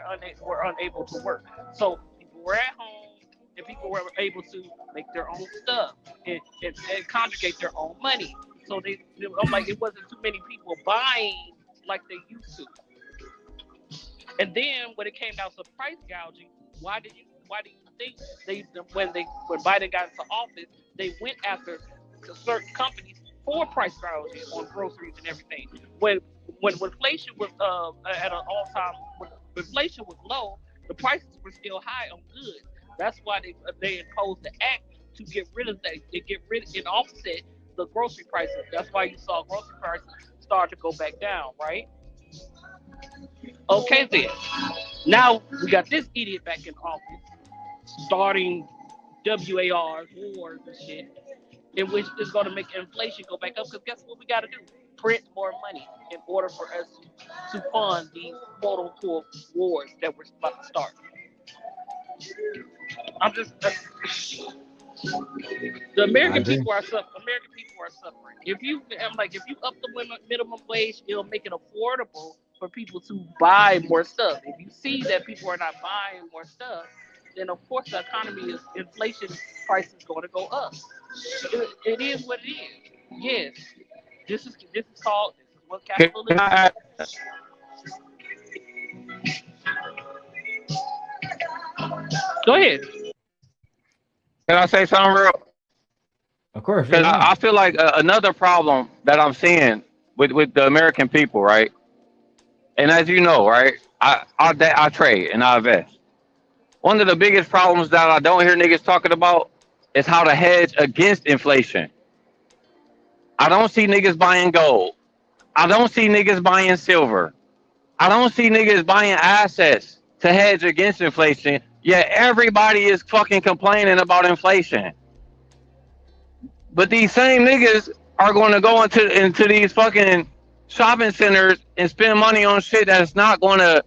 unable to work. So people were at home and people were able to make their own stuff and conjugate their own money. So I'm like, it wasn't too many people buying like they used to. And then when it came down to price gouging, why do you think when Biden got into office, they went after certain companies for price gouging on groceries and everything? When inflation was at an all-time, when inflation was low, the prices were still high on goods. That's why they imposed the act to get rid of that, and offset the grocery prices. That's why you saw grocery prices start to go back down, right? Okay, then. Now we got this idiot back in office, starting WARs, wars and shit, in which is going to make inflation go back up. Because guess what we got to do? Print more money in order for us to fund these quote-unquote wars that we're about to start. The American people are suffering. If you up the minimum wage, it'll make it affordable for people to buy more stuff. If you see that people are not buying more stuff, then of course the economy inflation price is going to go up. It is what it is. Yes, this is what capitalism is. Go ahead. Can I say something real? Of course. Because I feel like another problem that I'm seeing with the American people, right? And as you know, right, I trade and I invest. One of the biggest problems that I don't hear niggas talking about is how to hedge against inflation. I don't see niggas buying gold. I don't see niggas buying silver. I don't see niggas buying assets to hedge against inflation. Yet everybody is fucking complaining about inflation. But these same niggas are going to go into these fucking shopping centers and spend money on shit that's not going to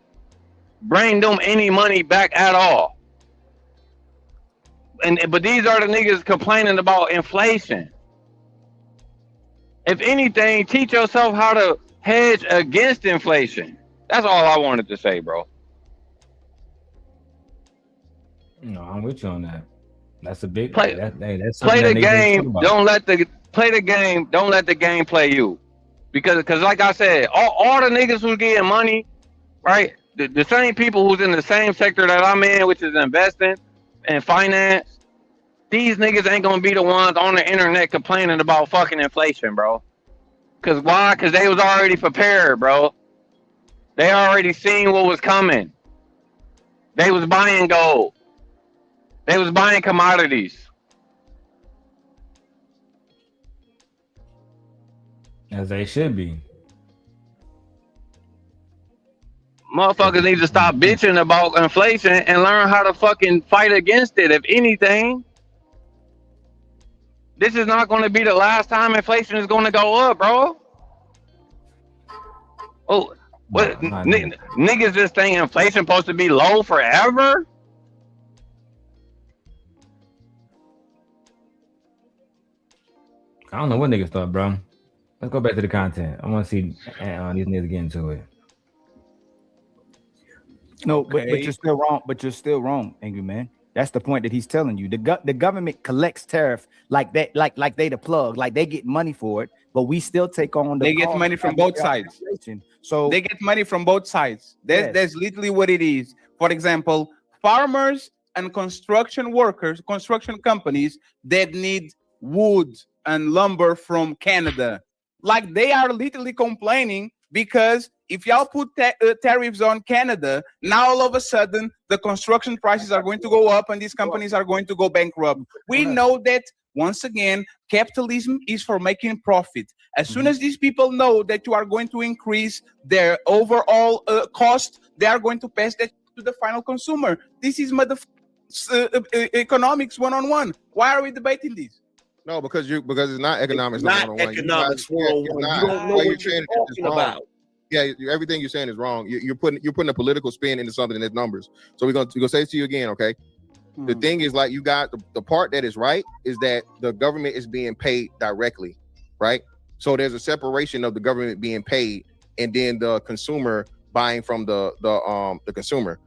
bring them any money back at all. But these are the niggas complaining about inflation. If anything, teach yourself how to hedge against inflation. That's all I wanted to say, bro. No, I'm with you on that. That's a big play. That's play the game. Don't let the game play you. Because like I said, all the niggas who's getting money, right? The same people who's in the same sector that I'm in, which is investing and finance. These niggas ain't gonna be the ones on the internet complaining about fucking inflation, bro. Cause why? Cause they was already prepared, bro. They already seen what was coming. They was buying gold. They was buying commodities. As they should be. Motherfuckers need to stop bitching about inflation and learn how to fucking fight against it. If anything, this is not going to be the last time inflation is going to go up, bro. Oh, what? Niggas just think inflation supposed to be low forever? I don't know what niggas thought, bro. Let's go back to the content. I want to see these niggas get into it. No, but you're still wrong. But you're still wrong, angry man. That's the point that he's telling you. The government collects tariff like that, like they the plug, like they get money for it, but we still take on the. They get money from both sides. So they get money from both sides. That's literally what it is. For example, farmers and construction workers, construction companies that need wood and lumber from Canada, like they are literally complaining because if y'all put tariffs on Canada, now all of a sudden the construction prices are going to go up and these companies are going to go bankrupt. We know that, once again, capitalism is for making profit. As soon as these people know that you are going to increase their overall cost, they are going to pass that to the final consumer. This is economics 101. Why are we debating this? No, because it's not economics. It's not economics 101. You don't know what you're talking about. Yeah, everything you're saying is wrong. You're putting a political spin into something that's numbers. So we're gonna say it to you again, okay? The thing is, like, you got the part that is right is that the government is being paid directly, right? So there's a separation of the government being paid and then the consumer buying from the consumer.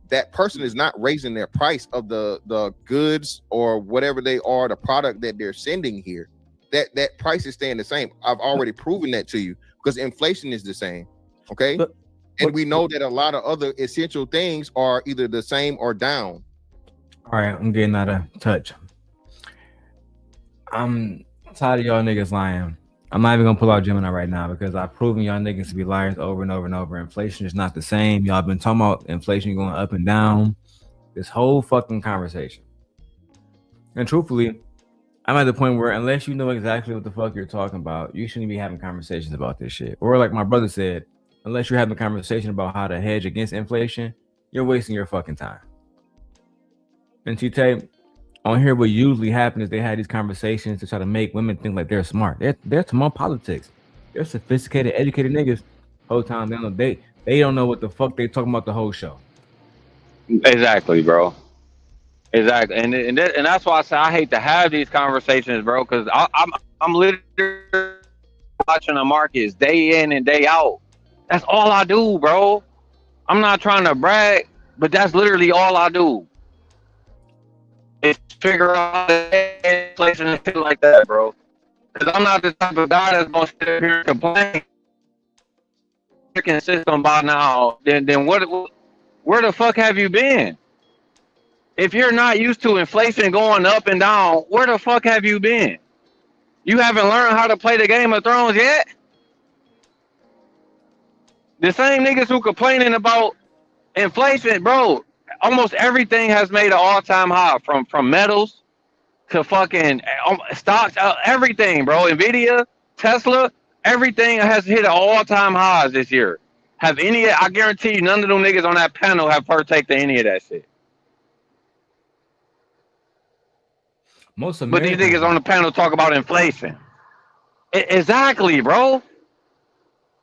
That person is not raising their price of the goods or whatever they are, the product that they're sending here. That price is staying the same. I've already proven that to you because inflation is the same, okay? And we know that a lot of other essential things are either the same or down. All right, I'm getting out of touch. I'm tired of y'all niggas lying. I'm not even gonna pull out Gemini right now because I've proven y'all niggas to be liars over and over and over. Inflation is not the same. Y'all been talking about inflation going up and down this whole fucking conversation. And truthfully, I'm at the point where unless you know exactly what the fuck you're talking about, you shouldn't be having conversations about this shit. Or like my brother said, unless you're having a conversation about how to hedge against inflation, you're wasting your fucking time. And Chite, on here, what usually happens is they have these conversations to try to make women think like they're smart. They're smart politics. They're sophisticated, educated niggas. Whole time they don't know what the fuck they talking about the whole show. Exactly, bro. Exactly, and that's why I say I hate to have these conversations, bro, because I'm literally watching the markets day in and day out. That's all I do, bro. I'm not trying to brag, but that's literally all I do. Is figure out inflation and shit like that, bro. Because I'm not the type of guy that's gonna sit here and complain. Freaking system by now. Then where the fuck have you been? If you're not used to inflation going up and down, where the fuck have you been? You haven't learned how to play the Game of Thrones yet? The same niggas who complaining about inflation, bro, almost everything has made an all-time high, from metals to fucking stocks, everything, bro. Nvidia, Tesla, everything has hit an all-time highs this year. I guarantee you none of them niggas on that panel have partaken in any of that shit. But these niggas on the panel talk about inflation. Exactly, bro.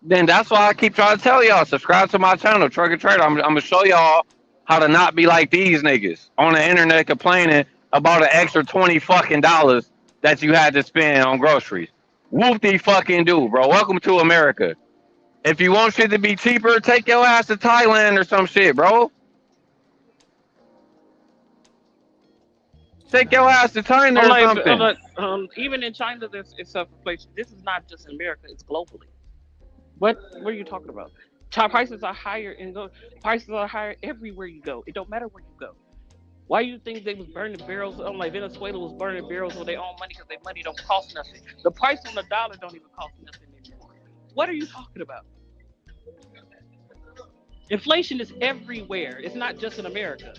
Then that's why I keep trying to tell y'all, subscribe to my channel, Trucker Trader. I'm gonna show y'all how to not be like these niggas on the internet complaining about an extra $20 fucking that you had to spend on groceries. Whoop-de fucking do, bro. Welcome to America. If you want shit to be cheaper, take your ass to Thailand or some shit, bro. Take your ass to China or something. Even in China, it's inflation. This is not just in America; it's globally. What are you talking about? Prices are higher prices are higher everywhere you go. It don't matter where you go. Why you think they was burning barrels? Like Venezuela was burning barrels with their own money because their money don't cost nothing. The price on the dollar don't even cost nothing anymore. What are you talking about? Inflation is everywhere. It's not just in America.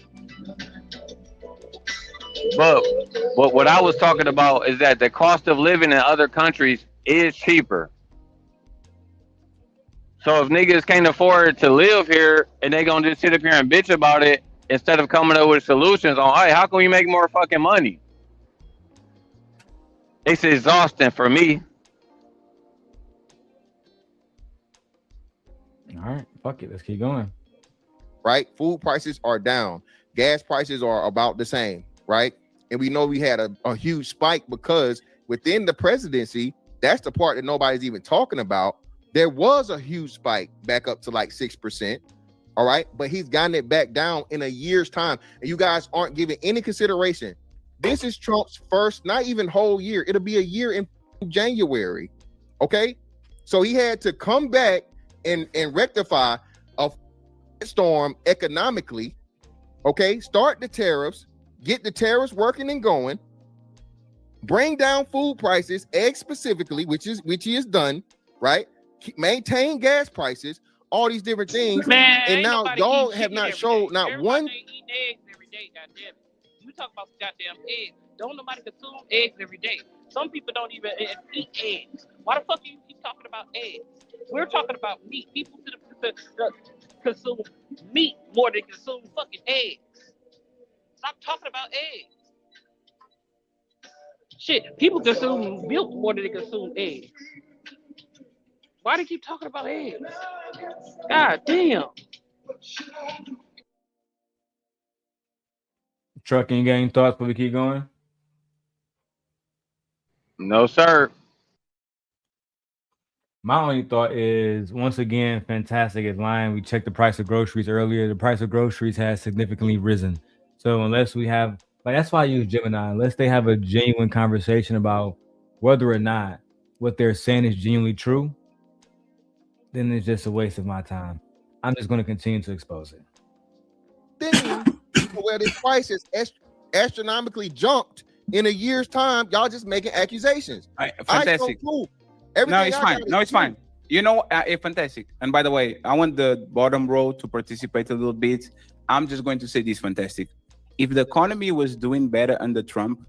But what I was talking about is that the cost of living in other countries is cheaper. So if niggas can't afford to live here and they gonna just sit up here and bitch about it instead of coming up with solutions on, hey, how can we make more fucking money? It's exhausting for me. All right, fuck it. Let's keep going. Right? Food prices are down. Gas prices are about the same, right? And we know we had a huge spike because within the presidency, that's the part that nobody's even talking about. There was a huge spike back up to like 6%. All right. But he's gotten it back down in a year's time. And you guys aren't giving any consideration. This is Trump's first, not even whole year. It'll be a year in January. Okay. So he had to come back and rectify a storm economically. Okay. Start the tariffs, get the tariffs working and going, bring down food prices, eggs specifically, which he has done, right? Maintain gas prices, all these different things. Man, and now y'all have not showed not Everybody one. ain't eating eggs every day, goddamn it. You talk about goddamn eggs. Don't nobody consume eggs every day. Some people don't even eat eggs. Why the fuck do you keep talking about eggs? We're talking about meat. People consume meat more than consume fucking eggs. Stop talking about eggs. Shit, people consume milk more than they consume eggs. Why do you keep talking about eggs? God damn. Trucking gang thoughts before we keep going? No, sir. My only thought is, once again, fantastic is lying. We checked the price of groceries earlier. The price of groceries has significantly risen. So unless we have, like, that's why I use Gemini. Unless they have a genuine conversation about whether or not what they're saying is genuinely true, then it's just a waste of my time. I'm just going to continue to expose it. Where this price is astronomically jumped in a year's time, y'all just making accusations. Fantastic. No, it's fine. No, it's fine. You know, fantastic. And by the way, I want the bottom row to participate a little bit. I'm just going to say this, fantastic. If the economy was doing better under Trump,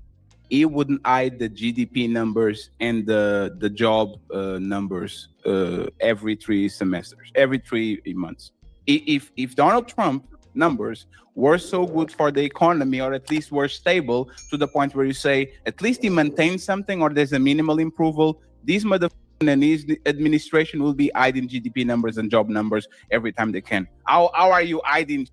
it wouldn't hide the GDP numbers and the job numbers every 3 semesters, every 3 months. If Donald Trump numbers were so good for the economy, or at least were stable to the point where you say at least he maintains something or there's a minimal improvement, these motherfuckers and his administration will be hiding GDP numbers and job numbers every time they can. How are you hiding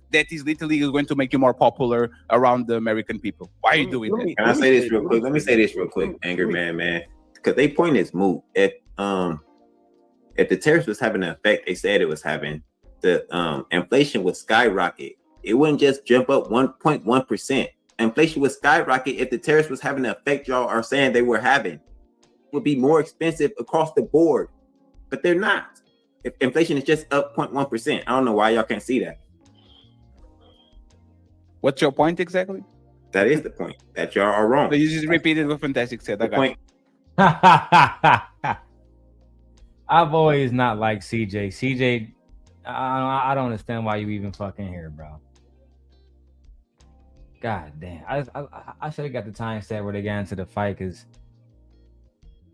that is literally going to make you more popular around the American people? Why are you doing that? Can I say this real quick? Let me say this real quick, Anger Man, because they point is moot. If the tariffs was having an effect they said it was having, the inflation would skyrocket. It wouldn't just jump up 1.1%. Inflation would skyrocket if the tariffs was having the effect y'all are saying they were having. It would be more expensive across the board, but they're not. If inflation is just up 0.1%, I don't know why y'all can't see that. What's your point exactly? That is the point, that y'all are wrong. So you just repeated what Fantastic said. I've always not liked CJ. CJ, I don't understand why you even fucking here, bro. God damn. I should have got the time set where they got into the fight, because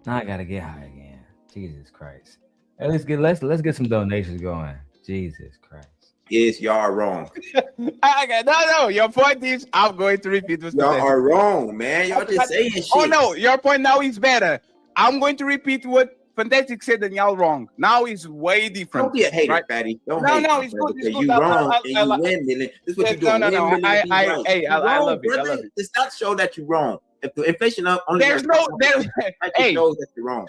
now I gotta get high again. Jesus Christ. Hey, let's get some donations going. Jesus Christ. Yes, y'all are wrong. No. Your point is, I'm going to repeat what y'all are wrong, man. Y'all just saying shit. Oh no, your point now is better. I'm going to repeat what Fantastic said, and y'all wrong. Now is way different. Don't be a hater, right? Fatty. Don't no, hate. No, it's good. Because you wrong and you win, Millie. This is what you do. No. I love it. I love it. It's not show that you're wrong. If the inflation up, only there's hey, shows that you're wrong.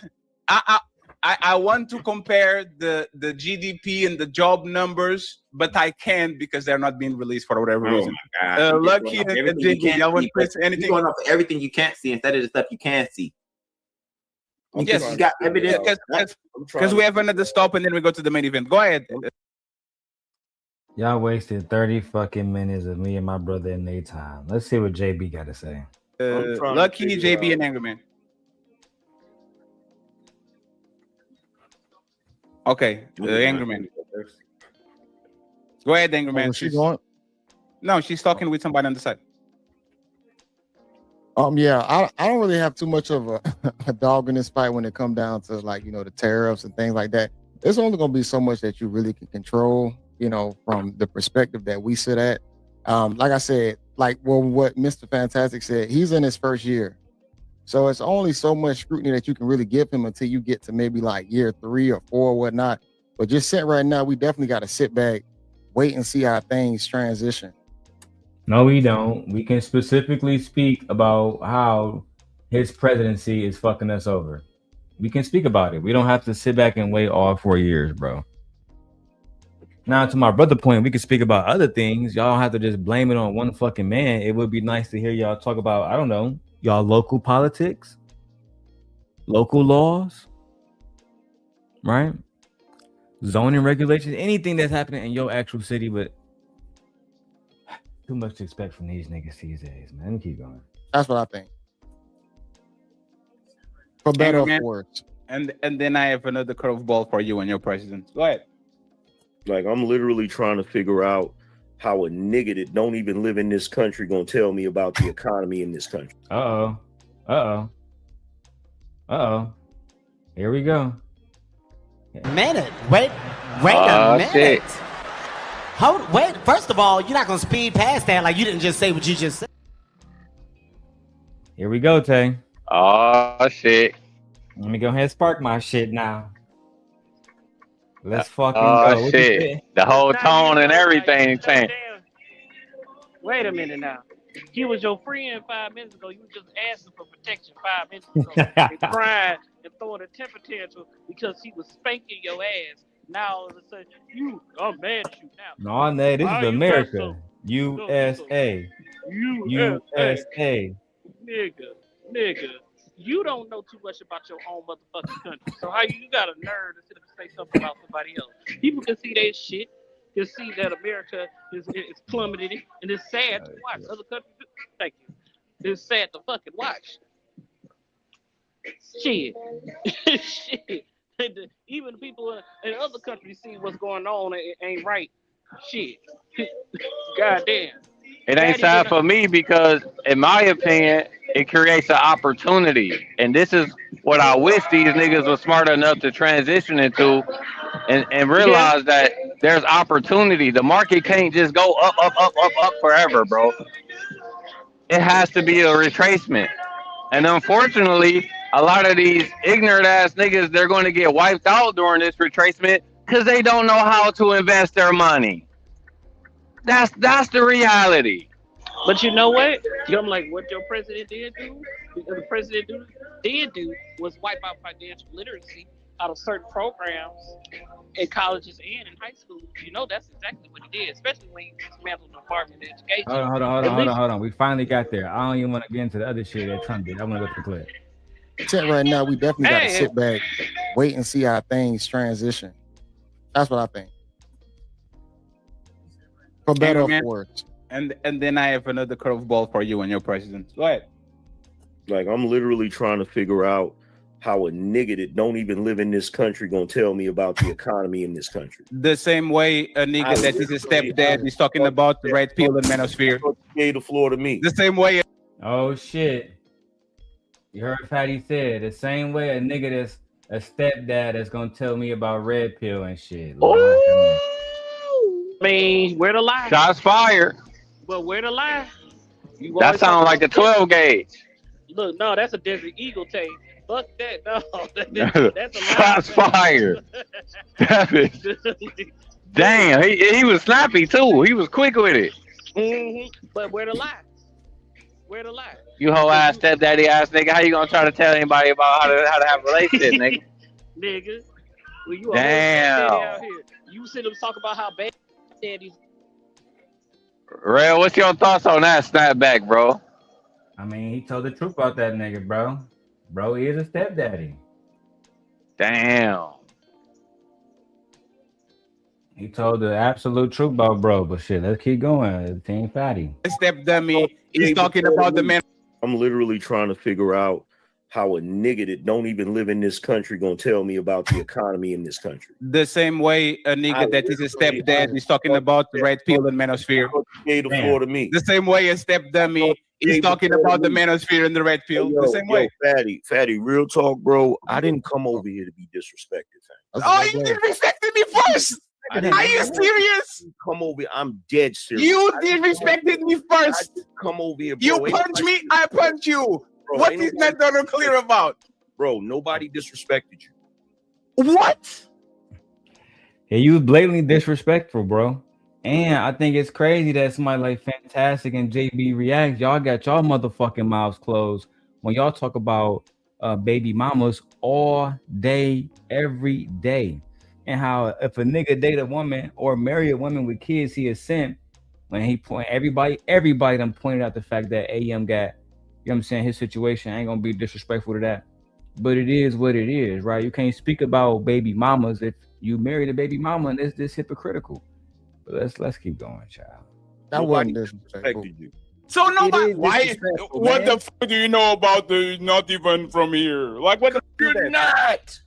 I want to compare the GDP and the job numbers, but I can't because they're not being released for whatever reason. Lucky and JB, y'all want to press anything? You're going off of everything you can't see instead of the stuff you can see. Yes, you got evidence. Because we have another stop and then we go to the main event. Go ahead. Y'all wasted 30 fucking minutes of me and my brother in their time. Let's see what JB got to say. Lucky, JB, and Angerman. Okay, Angerman. Go ahead, Angry Man. Was she going? No, she's talking with somebody on the side. Yeah, I don't really have too much of a dog in this fight when it comes down to like, the tariffs and things like that. There's only going to be so much that you really can control, from the perspective that we sit at. Like I said, what Mr. Fantastic said, he's in his first year. So it's only so much scrutiny that you can really give him until you get to maybe like year 3 or 4 or whatnot. But just sit right now, we definitely got to sit back, wait and see how things transition. No, we don't. We can specifically speak about how his presidency is fucking us over. We can speak about it. We don't have to sit back and wait all 4 years, bro. Now, to my brother point, we can speak about other things. Y'all don't have to just blame it on one fucking man. It would be nice to hear y'all talk about, I don't know, y'all local politics, local laws, right? Zoning regulations, anything that's happening in your actual city, but too much to expect from these niggas these days, man. Let me keep going. That's what I think. For better or for worse. And then I have another curveball for you and your president. Go ahead. Like, I'm literally trying to figure out how a nigga that don't even live in this country gonna tell me about the economy in this country. Uh-oh. Here we go. Minute. Wait a minute. Shit. Wait, first of all, you're not gonna speed past that like you didn't just say what you just said. Here we go, Tay. Oh shit. Let me go ahead and spark my shit now. Let's fucking go. Oh Shit. The whole tone and everything changed. Wait a minute now. He was your friend 5 minutes ago. You were just asking for protection 5 minutes ago. And crying and throwing a temper tantrum because he was spanking your ass. Now all of a sudden, I'm mad at you now. No, this is America. USA. USA. Nigga, you don't know too much about your own motherfucking country. So how you got a nerve to sit up and say something about somebody else? People can see that shit. Can see that America is plummeting, and it's sad to watch. Other countries, thank you. It's sad to fucking watch. Shit. Shit. Even the people in other countries see what's going on. It ain't right. Shit. Goddamn. It ain't sad for me because, in my opinion, it creates an opportunity. And this is what I wish these niggas were smart enough to transition into and realize that there's opportunity. The market can't just go up forever, bro. It has to be a retracement. And unfortunately, a lot of these ignorant ass niggas, they're going to get wiped out during this retracement because they don't know how to invest their money. That's the reality. But you know what? I'm like, what your president did do? Because the president did do was wipe out financial literacy out of certain programs in colleges and in high schools. You know, that's exactly what he did, especially when he dismantled the Department of Education. Hold on. We finally got there. I don't even want to get into the other shit that Trump did. I want to go to the clip. Right now, we definitely got to sit back, wait and see how things transition. That's what I think. For better or for worse. And then I have another curveball for you and your president. Go ahead. Like, I'm literally trying to figure out how a nigga that don't even live in this country gonna tell me about the economy in this country. The same way a nigga that is a stepdad is talking about the red pill and manosphere. Gave the floor to me. The same way. Oh shit. You heard Fatty said the same way a nigga that's a stepdad is gonna tell me about red pill and shit. I mean, where the lie? Shots fired. Well, where the lie? That sounds like a 12 gauge. Look, no, that's a Desert Eagle tape. Fuck that. No, that's a lie. Shots fired. Damn, he was snappy too. He was quick with it. But where the lie? Where the lie? You whole ass stepdaddy ass nigga. How you gonna try to tell anybody about how to have a relationship, nigga? Nigga. Well, you damn. Out here. You sit up talk about how bad daddies. Darrel, what's your thoughts on that snapback, bro? I mean, he told the truth about that nigga, bro. Bro, he is a stepdaddy. Damn. He told the absolute truth about bro, but shit, let's keep going. Team Fatty. Step dummy. He's talking about the man. I'm literally trying to figure out how a nigga that don't even live in this country gonna tell me about the economy in this country. The same way a nigga that is a stepdad is talking about the red pill and manosphere. Gave the floor to me. The same way a stepdummy is talking about the manosphere and the red pill. The same way. Fatty, real talk, bro. I didn't come over here to be disrespected, fam. Oh, you disrespected me first. Are you serious? Come over here. I'm dead serious. You disrespected me first. Come over here, bro. You punch me, I punch you. Bro, what is that not clear about? Bro, nobody disrespected you. What? Yeah, you was blatantly disrespectful, bro. And I think it's crazy that somebody like Fantastic and JB React, y'all got y'all motherfucking mouths closed when y'all talk about baby mamas all day, every day. And how if a nigga date a woman or marry a woman with kids, he is simp. When he point everybody done pointed out the fact that AM got, you know what I'm saying, his situation. I ain't gonna be disrespectful to that. But it is what it is, right? You can't speak about baby mamas if you married a baby mama, and it's hypocritical. But let's keep going, child. That wasn't disrespectful. You. So nobody. Why? What the fuck do you know about the not even from here? Like what the? You're not.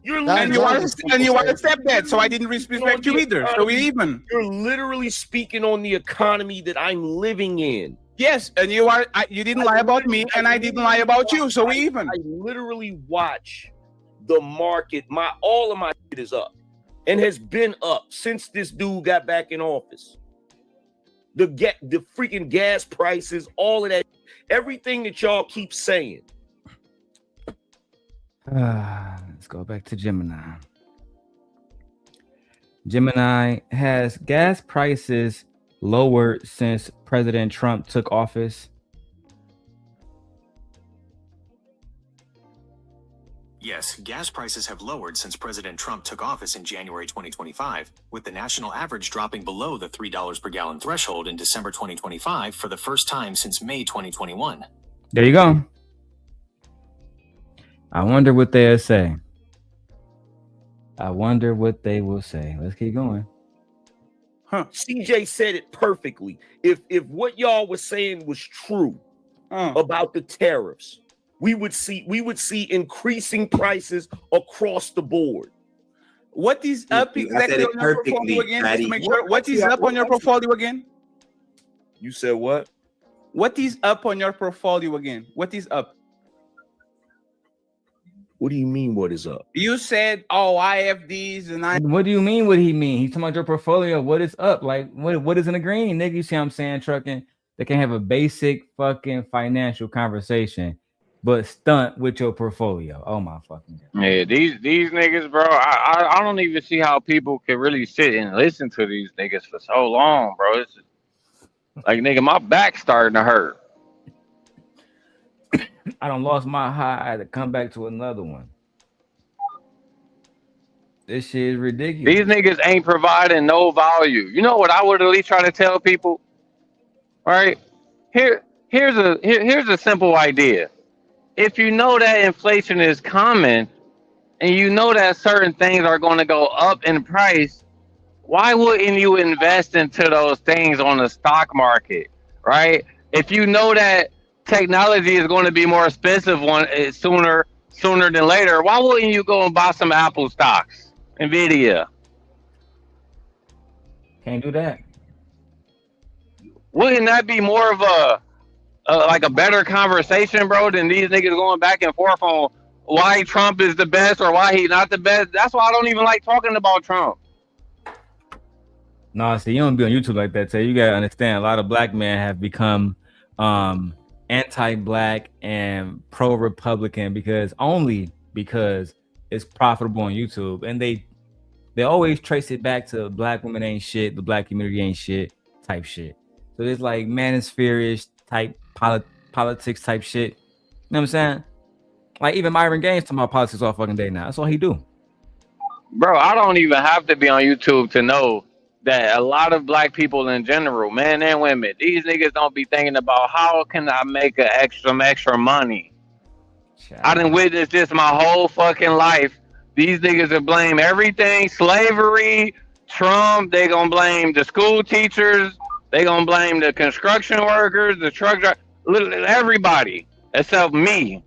You're and you are a stepdad, so I didn't respect you either. So we even. You're literally speaking on the economy that I'm living in. Yes, and you are. You didn't lie about me, and I didn't lie about you. So we even. I literally watch the market. All of my shit is up, and has been up since this dude got back in office. The freaking gas prices, all of that, everything that y'all keep saying. Let's go back to Gemini. Gemini has gas prices lowered since President Trump took office. Yes, gas prices have lowered since President Trump took office in January 2025, with the national average dropping below the $3 per gallon threshold in December 2025 for the first time since May 2021. There you go. I wonder what they'll say. I wonder what they will say. Let's keep going. CJ said it perfectly. If what y'all was saying was true about the tariffs, we would see increasing prices across the board. What is up exactly on your portfolio again? Just to make sure. What is up on your portfolio again? You said what? What is up on your portfolio again? What is up? What do you mean? What is up? You said, "Oh, I have these," and I. What do you mean? What he mean? He's talking about your portfolio. What is up? Like what is in the green, nigga? You see what I'm saying? Trucking. They can have a basic fucking financial conversation, but stunt with your portfolio. Oh my fucking God. Yeah, these niggas, bro. I don't even see how people can really sit and listen to these niggas for so long, bro. It's like, nigga, my back's starting to hurt. I done lost my high. I had to come back to another one. This shit is ridiculous. These niggas ain't providing no value. You know what I would at least try to tell people? All right, here's a simple idea. If you know that inflation is coming, and you know that certain things are going to go up in price, why wouldn't you invest into those things on the stock market, right? If you know that technology is going to be more expensive sooner than later, why wouldn't you go and buy some Apple stocks, Nvidia? Can't do that. Wouldn't that be more of a better conversation, bro, than these niggas going back and forth on why Trump is the best or why he's not the best? That's why I don't even like talking about Trump. No, see, you don't be on YouTube like that. So you gotta understand, a lot of black men have become anti-black and pro-Republican because it's profitable on YouTube, and they always trace it back to black women ain't shit, the black community ain't shit type shit. So it's like manosphere-ish type politics type shit. You know what I'm saying? Like even Myron Gaines talking about politics all fucking day now. That's all he do. Bro, I don't even have to be on YouTube to know that a lot of black people in general, men and women, these niggas don't be thinking about how can I make some extra money. I done witnessed this my whole fucking life. These niggas will blame everything, slavery, Trump. They gonna blame the school teachers. They gonna blame the construction workers, the truck drivers, everybody except me.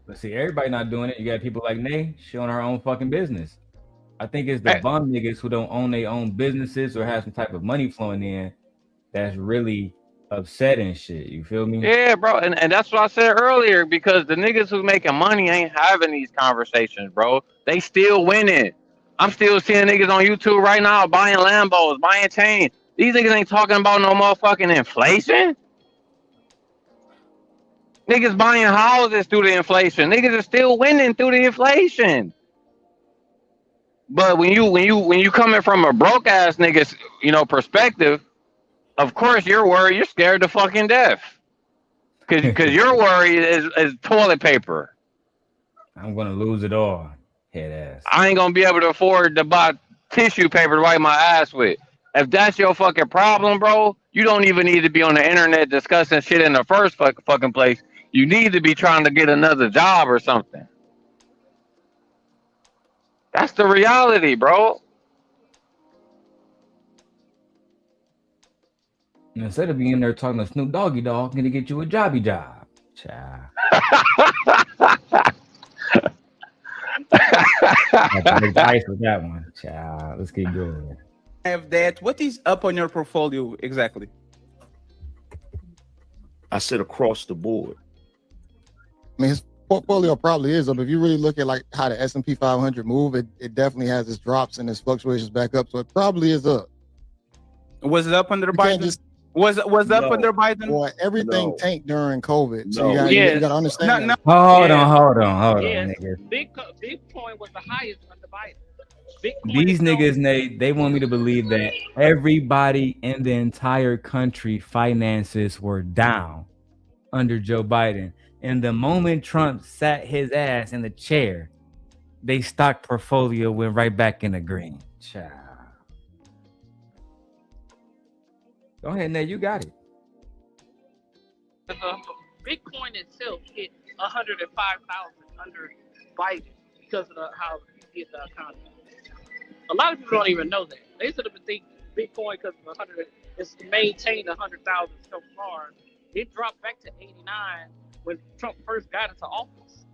But see, everybody not doing it. You got people like Nay, she on her own fucking business. I think it's the bum niggas who don't own their own businesses or have some type of money flowing in that's really upset and shit. You feel me? Yeah, bro, and that's what I said earlier, because the niggas who's making money ain't having these conversations, bro. They still winning. I'm still seeing niggas on YouTube right now buying Lambos, buying chains. These niggas ain't talking about no motherfucking inflation. Niggas buying houses through the inflation. Niggas are still winning through the inflation. But when you coming from a broke ass nigga's, perspective, of course you're worried, you're scared to fucking death. Cause your worry is toilet paper. I'm gonna lose it all. Head ass. I ain't gonna be able to afford to buy tissue paper to wipe my ass with. If that's your fucking problem, bro, you don't even need to be on the internet discussing shit in the first fucking place. You need to be trying to get another job or something. That's the reality, bro. And instead of being there talking to Snoop Doggy Dogg, gonna get you a jobby job. Child. Advice with that one. Child. Let's keep going. Have that. What is up on your portfolio exactly? I said across the board. I mean, his portfolio probably is up. If you really look at like how the S&P 500 move, it definitely has its drops and its fluctuations back up. So it probably is up. Was it up under Biden? Was up under Biden? Boy, everything tanked during COVID. So No. you got to understand. that. Hold on, nigga. Bitcoin was the highest under Biden. These niggas, they want me to believe that everybody in the entire country finances were down under Joe Biden. And the moment Trump sat his ass in the chair, they stock portfolio went right back in the green. Child. Go ahead, Nate. You got it. Bitcoin itself hit 105,000 under Biden because of how he did the economy. A lot of people don't even know that. They should have been thinking Bitcoin because of 100, it's maintained 100,000 so far. It dropped back to 89 when Trump first got into office.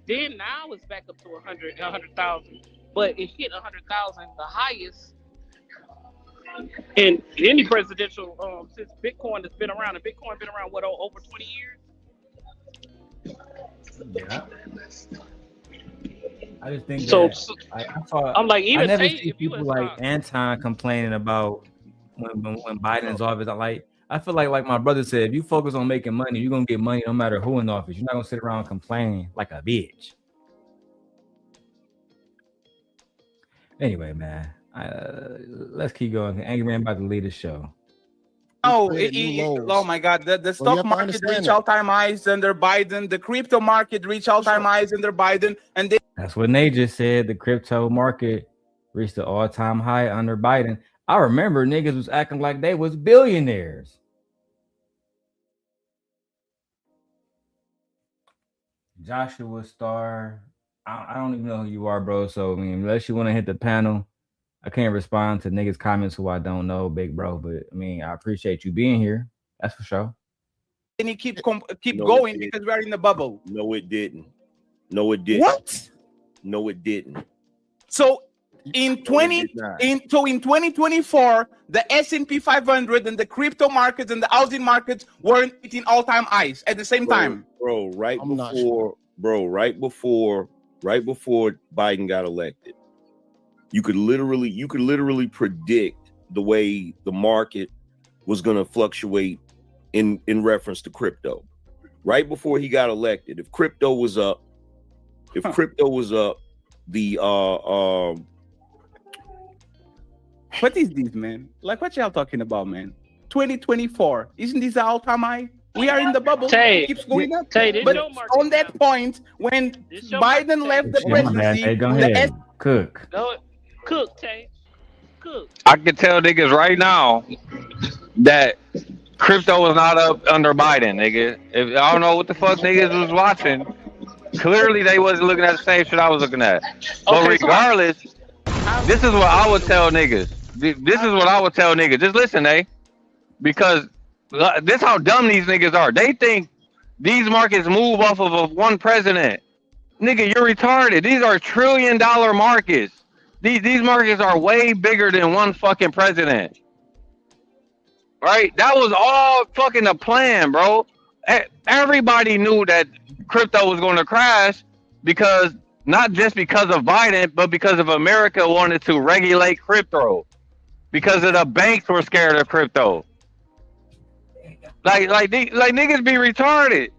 Then now it's back up to 100,000, but it hit 100,000, the highest in any presidential since Bitcoin has been around. And Bitcoin been around over 20 years. Yeah. I just think So- I'm like, I even never say see if you people was, like Anton complaining about when Biden's office. I feel like my brother said, if you focus on making money, you're gonna get money no matter who in office. You're not gonna sit around complaining like a bitch. Anyway, man, let's keep going. Angry Man about to lead the show. Oh, oh my God! The you stock have to market understand reached that. all-time highs under Biden. The crypto market reached all-time highs under Biden, and they That's what Nate just said. The crypto market reached the all-time high under Biden. I remember niggas was acting like they was billionaires. Joshua Starr, I don't even know who you are, bro. So I mean, unless you want to hit the panel, I can't respond to niggas' comments who I don't know, big bro. But I mean, I appreciate you being here. That's for sure. and he keep No, going it because we are in the bubble. No, it didn't. No, it didn't. What? No, it didn't. So in 2024, the S&P 500 and the crypto markets and the housing markets weren't hitting all-time highs at the same time. Bro, right before Biden got elected, you could literally predict the way the market was going to fluctuate in reference to crypto. Right before he got elected, if crypto was up, the What is this, man? Like, what y'all talking about, man? 2024, isn't this an all-time high? We are in the bubble. It keeps going up. But on that point, when Biden left the presidency, Hey, go the ahead. Cook. Cook, Tay. Cook. I can tell niggas right now that crypto was not up under Biden, nigga. If I don't know what the fuck niggas was watching, clearly they wasn't looking at the same shit I was looking at. But regardless, this is what I would tell niggas. Just listen, because this how dumb these niggas are. They think These markets move off of one president. Nigga, you're retarded. These are $1 trillion markets. These markets are way bigger than one fucking president. Right? That was all fucking a plan, bro. Everybody knew that crypto was going to crash because not just because of Biden, but because of America wanted to regulate crypto. Because of the banks were scared of crypto. Like niggas be retarded.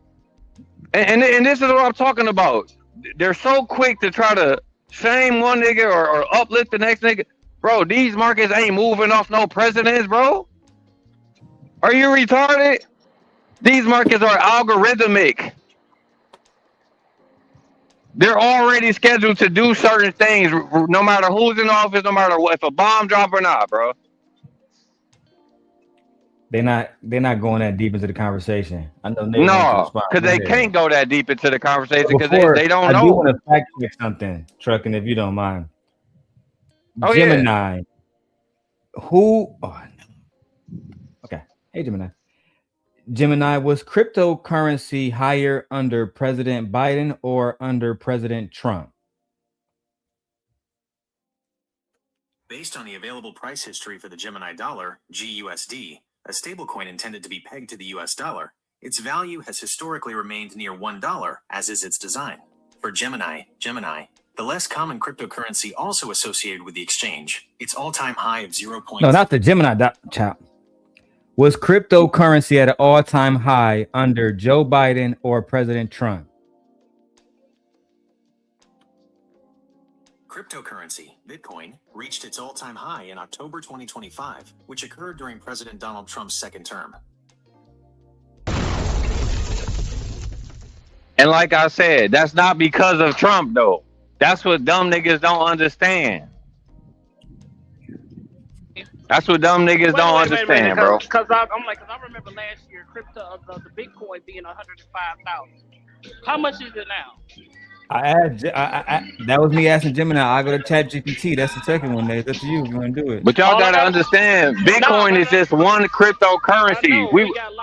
And this is what I'm talking about. They're so quick to try to shame one nigga or uplift the next nigga. Bro, these markets ain't moving off no presidents, bro. Are you retarded? These markets are algorithmic. They're already scheduled to do certain things, no matter who's in office, no matter what, if a bomb drop or not, bro. They're not going that deep into the conversation. I know. No, because they can't go that deep into the conversation because they don't know. I do want to fact check something, Trucking, if you don't mind. Oh, Gemini. yeah. Who? Oh, okay. Hey, Gemini. Gemini, was cryptocurrency higher under President Biden or under President Trump? Based on the available price history for the Gemini dollar, GUSD, a stablecoin intended to be pegged to the US dollar, its value has historically remained near $1, as is its design. For Gemini, the less common cryptocurrency also associated with the exchange, its all-time high of 0. No, not the Gemini. Chap. Was cryptocurrency at an all-time high under Joe Biden or President Trump? Cryptocurrency, Bitcoin, reached its all-time high in October 2025, which occurred during President Donald Trump's second term. And like I said, that's not because of Trump, though. That's what dumb niggas don't understand. That's what dumb niggas don't understand, bro. Because I remember last year, the Bitcoin being 105,000. How much is it now? That was me asking Gemini. I go to ChatGPT. That's the second one. That's up to you if you want to do it. But y'all gotta understand, Bitcoin is just one cryptocurrency.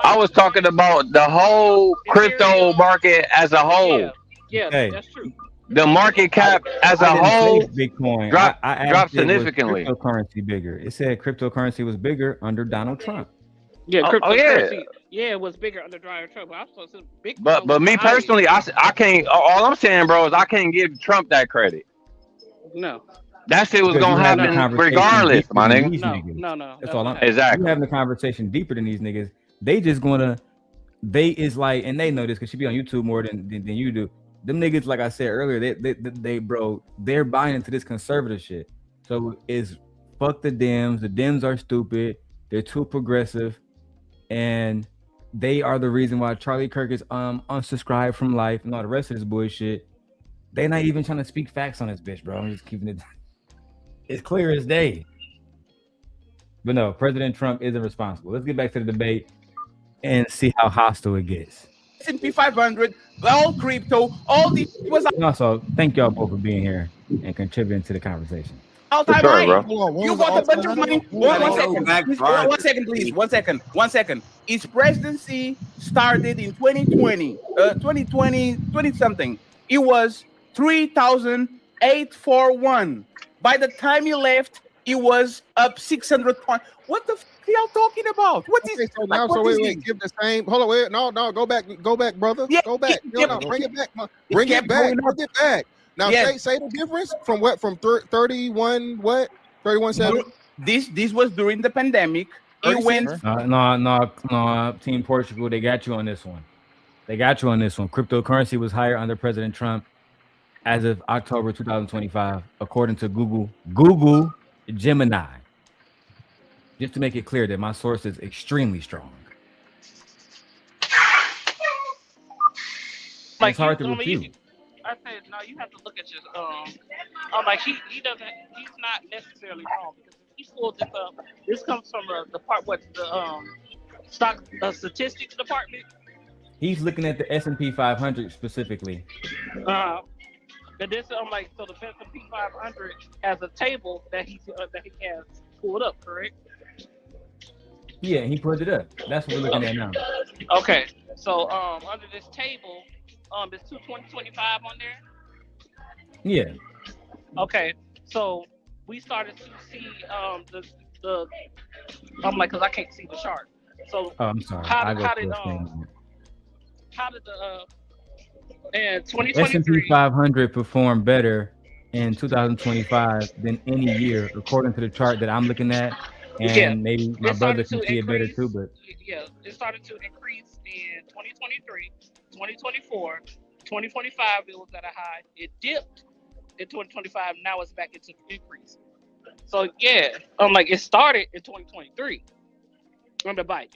I was talking about the whole crypto market as a whole. Yeah, Hey. that's true. The market cap as a whole Bitcoin dropped asked significantly. Was cryptocurrency bigger. It said cryptocurrency was bigger under Donald Trump. Yeah, Oh, cryptocurrency. Yeah, it was bigger under Donald Trump. I was supposed to big. But me personally, I can't. All I'm saying, bro, is I can't give Trump that credit. No. That shit was Because gonna you having a happen conversation regardless, deeper my than nigga. these niggas. No. That's all I'm Exactly. You having a conversation deeper than these niggas. They just gonna. They is like, and they know this because she be on YouTube more than you do. Them niggas, like I said earlier, they bro, they're buying into this conservative shit. So it's fuck the Dems. The Dems are stupid. They're too progressive, and they are the reason why Charlie Kirk is unsubscribed from life and all the rest of this bullshit. They're not even trying to speak facts on this bitch, bro. I'm just keeping it. It's clear as day. But no, President Trump isn't responsible. Let's get back to the debate and see how hostile it gets. S&P 500, all crypto, all these was And also, thank y'all both for being here and contributing to the conversation. all-time For sure, high. bro. You got a bunch of money. One second, please. 1 second. 1 second. His presidency started in 2020, 20 something. It was 3,841. By the time he left, it was up 600 points. What the f are y'all talking about? What is So now, so wait, give the same. Hold on, wait, no, go back, brother. Yeah, Go back. No, bring it back. Bring it back. Bring it back. Now say the difference from what? From 31 what? 31.7. This was during the pandemic. It went. No, Team Portugal, they got you on this one. Cryptocurrency was higher under President Trump as of October 2025, according to Google Gemini. Just to make it clear that my source is extremely strong. Like it's hard to refute. I said no. You have to look at your I'm like he doesn't. He's not necessarily wrong because if he pulled this up. This comes from the part what the stock statistics department. He's looking at the S&P 500 specifically. But this I'm like so the S&P 500 has a table that he has pulled up, correct? Yeah, he put it up. That's what we're looking at now. Okay. So under this table, there's 2025 on there. Yeah. Okay, so we started to see the I'm like, cause I can't see the chart. So Oh, I'm sorry. how I did go how to did a thing. how did the in S&P 2023 500 performed better in 2025 than any year, according to the chart that I'm looking at. yeah, And maybe my it brother started can to see it better increase. too, but Yeah, it started to increase in 2023, 2024, 2025. It was at a high. It dipped in 2025. Now it's back into increase. So yeah, like it started in 2023 under Biden.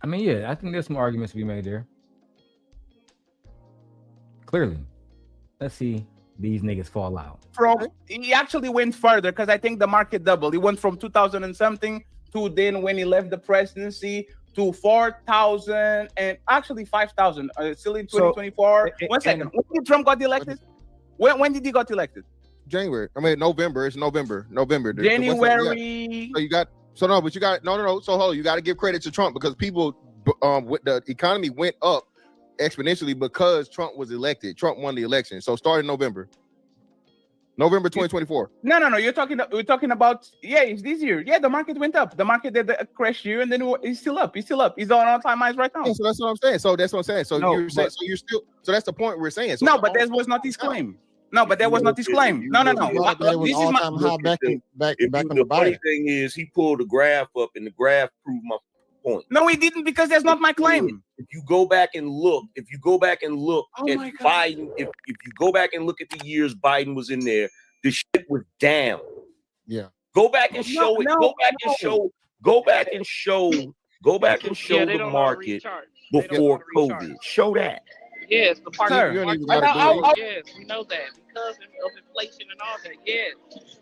I mean, yeah, I think there's some arguments to be made there. Clearly. Let's see these niggas fall out. He actually went further because I think the market doubled. He went from 2000 and something to then when he left the presidency to 4,000 and actually 5,000. Still in 2024. 1 second. When did Trump got elected? When did he got elected? January. I mean November. It's November. January. So you got but you got no. So hold on, you got to give credit to Trump because people with the economy went up exponentially because Trump was elected. Trump won the election. So starting November 2024. No. We're talking about it's this year. Yeah, the market went up. The market did a crash year, and then it's still up. He's on all-time highs right now. Yeah, so that's what I'm saying. So that's the point we're saying. So no, but that was not his claim. No, but that was not his claim. No. This is back in the funny thing is he pulled a graph up, and the graph proved my point. No, he didn't because that's not my claim. If you go back and look, at Biden, if you go back and look at the years Biden was in there, the shit was down. Yeah. Go back and show it. Go back and show the market before COVID. Show that. Yes, the party. Yes, we know that because of inflation and all that. Yes,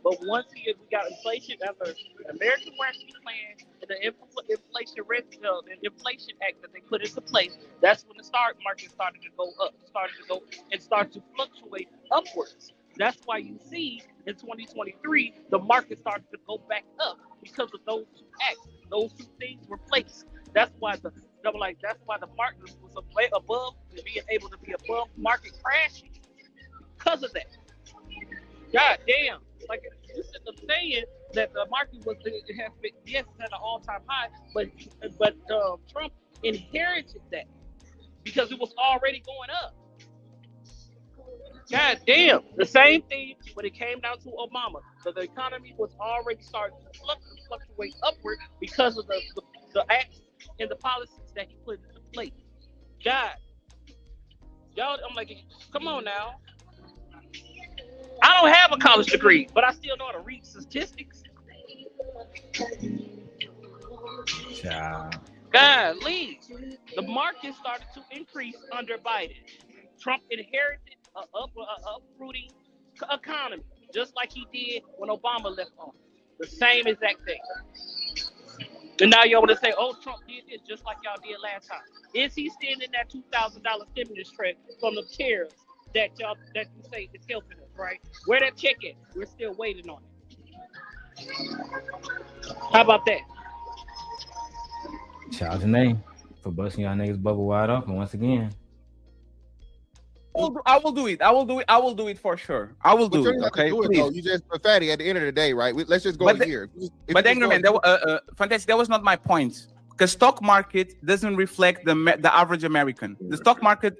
but once we got inflation after the American Rescue Plan and the Inflation Act that they put into place, that's when the stock market started to go up, started to fluctuate upwards. That's why you see in 2023 the market started to go back up because of those two acts. Those two things were placed. That's why the market was way above, being able to be above market crashing because of that. God damn! Like you said, I'm saying that the market it's at an all-time high, but Trump inherited that because it was already going up. God damn! The same thing when it came down to Obama, that the economy was already starting to fluctuate upward because of the acts and the policies that he put into place. God, y'all, I'm like, come on now. I don't have a college degree, but I still know how to read statistics. Golly, the market started to increase under Biden. Trump inherited an uprooting economy, just like he did when Obama left office. The same exact thing. And now y'all want to say, oh, Trump did this just like y'all did last time. Is he still in that $2,000 stimulus check from the tariffs that you say is helping us, right? Where that check at? We're still waiting on it. How about that? Shout out to name for busting y'all niggas bubble wide open once again. I will do it. I will do it for sure. I will do it. Okay, you just Fatty. At the end of the day, right? Let's just go here. But Angry Man, fantastic. That was not my point. Because stock market doesn't reflect the average American. The stock market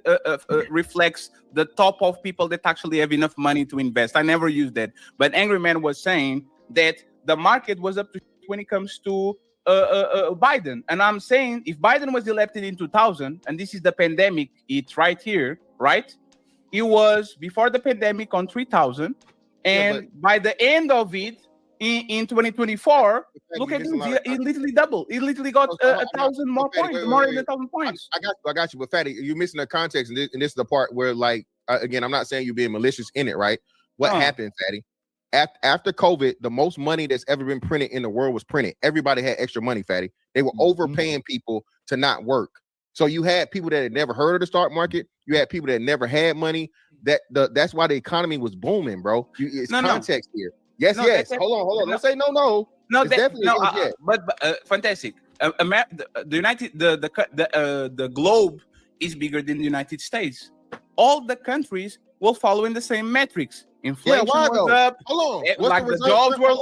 reflects the top of people that actually have enough money to invest. I never use that. But Angry Man was saying that the market was up to when it comes to Biden. And I'm saying if Biden was elected in 2000, and this is the pandemic, it's right here, right? It was before the pandemic on 3,000. And by the end of it, in 2024, look at him. He literally doubled. He literally got 1,000 more points, more than 1,000 points. I got you. But Fatty, you're missing the context. And this is the part where, like, again, I'm not saying you're being malicious in it, right? What happened, Fatty? After COVID, the most money that's ever been printed in the world was printed. Everybody had extra money, Fatty. They were overpaying people to not work. So you had people that had never heard of the stock market. You had people that never had money. That's why the economy was booming, bro. It's context here. Yes. Hold on. Don't say no. No, definitely but fantastic. the globe is bigger than the United States. All the countries will follow in the same metrics. Inflation why was though? up. Hold on. Like the jobs were.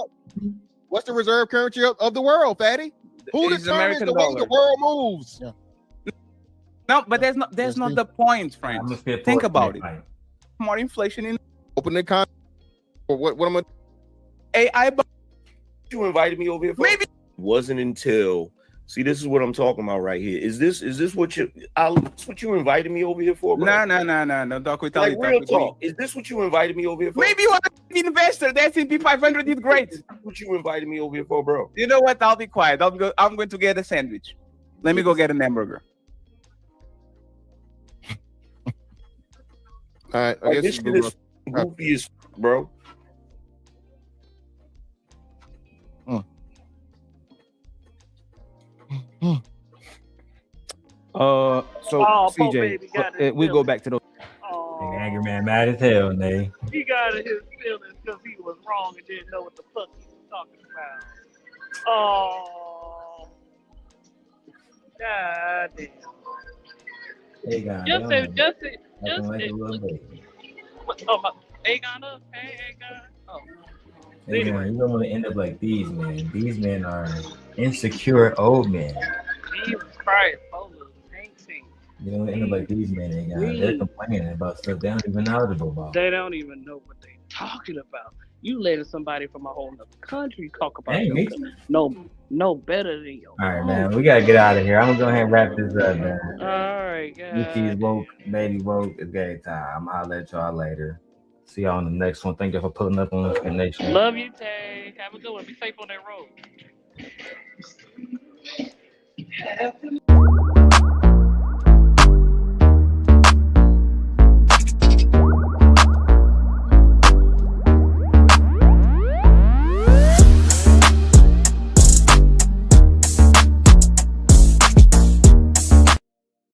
What's the reserve currency of the world, Fatty? Who It's determines American the way dollar. the world moves? No, but that's not the point, friends. Think about it. More inflation in open the economy. What am I? AI. You invited me over here for? Maybe it wasn't until. See, this is what I'm talking about right here. Is this what you? This what you invited me over here for, bro? No. Doc, we tell Like you, real Doc, talk. Is this what you invited me over here for? Maybe you are an investor. The S&P 500 did great. What you invited me over here for, bro? You know what? I'll be quiet. I'm going to get a sandwich. Let me go get an hamburger. All right, Like, this shit is goofy as bro. So Oh, poor CJ, baby got his we go back to those. Angry man, mad as hell, Nay. He got in his feelings because he was wrong and didn't know what the fuck he was talking about. Oh, god damn. Hey, guys. Just like a little baby. Aegon up? Hey, Aegon. Oh. Hey, man, you don't want to end up like these men. These men are insecure old men. Jesus Christ, hold up. You don't want to end up like these men. They're complaining about stuff they don't even knowledgeable about. They don't even know what they're talking about. You letting somebody from a whole other country talk about no better than you. All right, man. We gotta get out of here. I'm gonna go ahead and wrap this up, man. All right, guys. She's woke, baby woke. It's game time. I'll let y'all later. See y'all on the next one. Thank you for pulling up on the nation. Love you, Tay. Have a good one. Be safe on that road.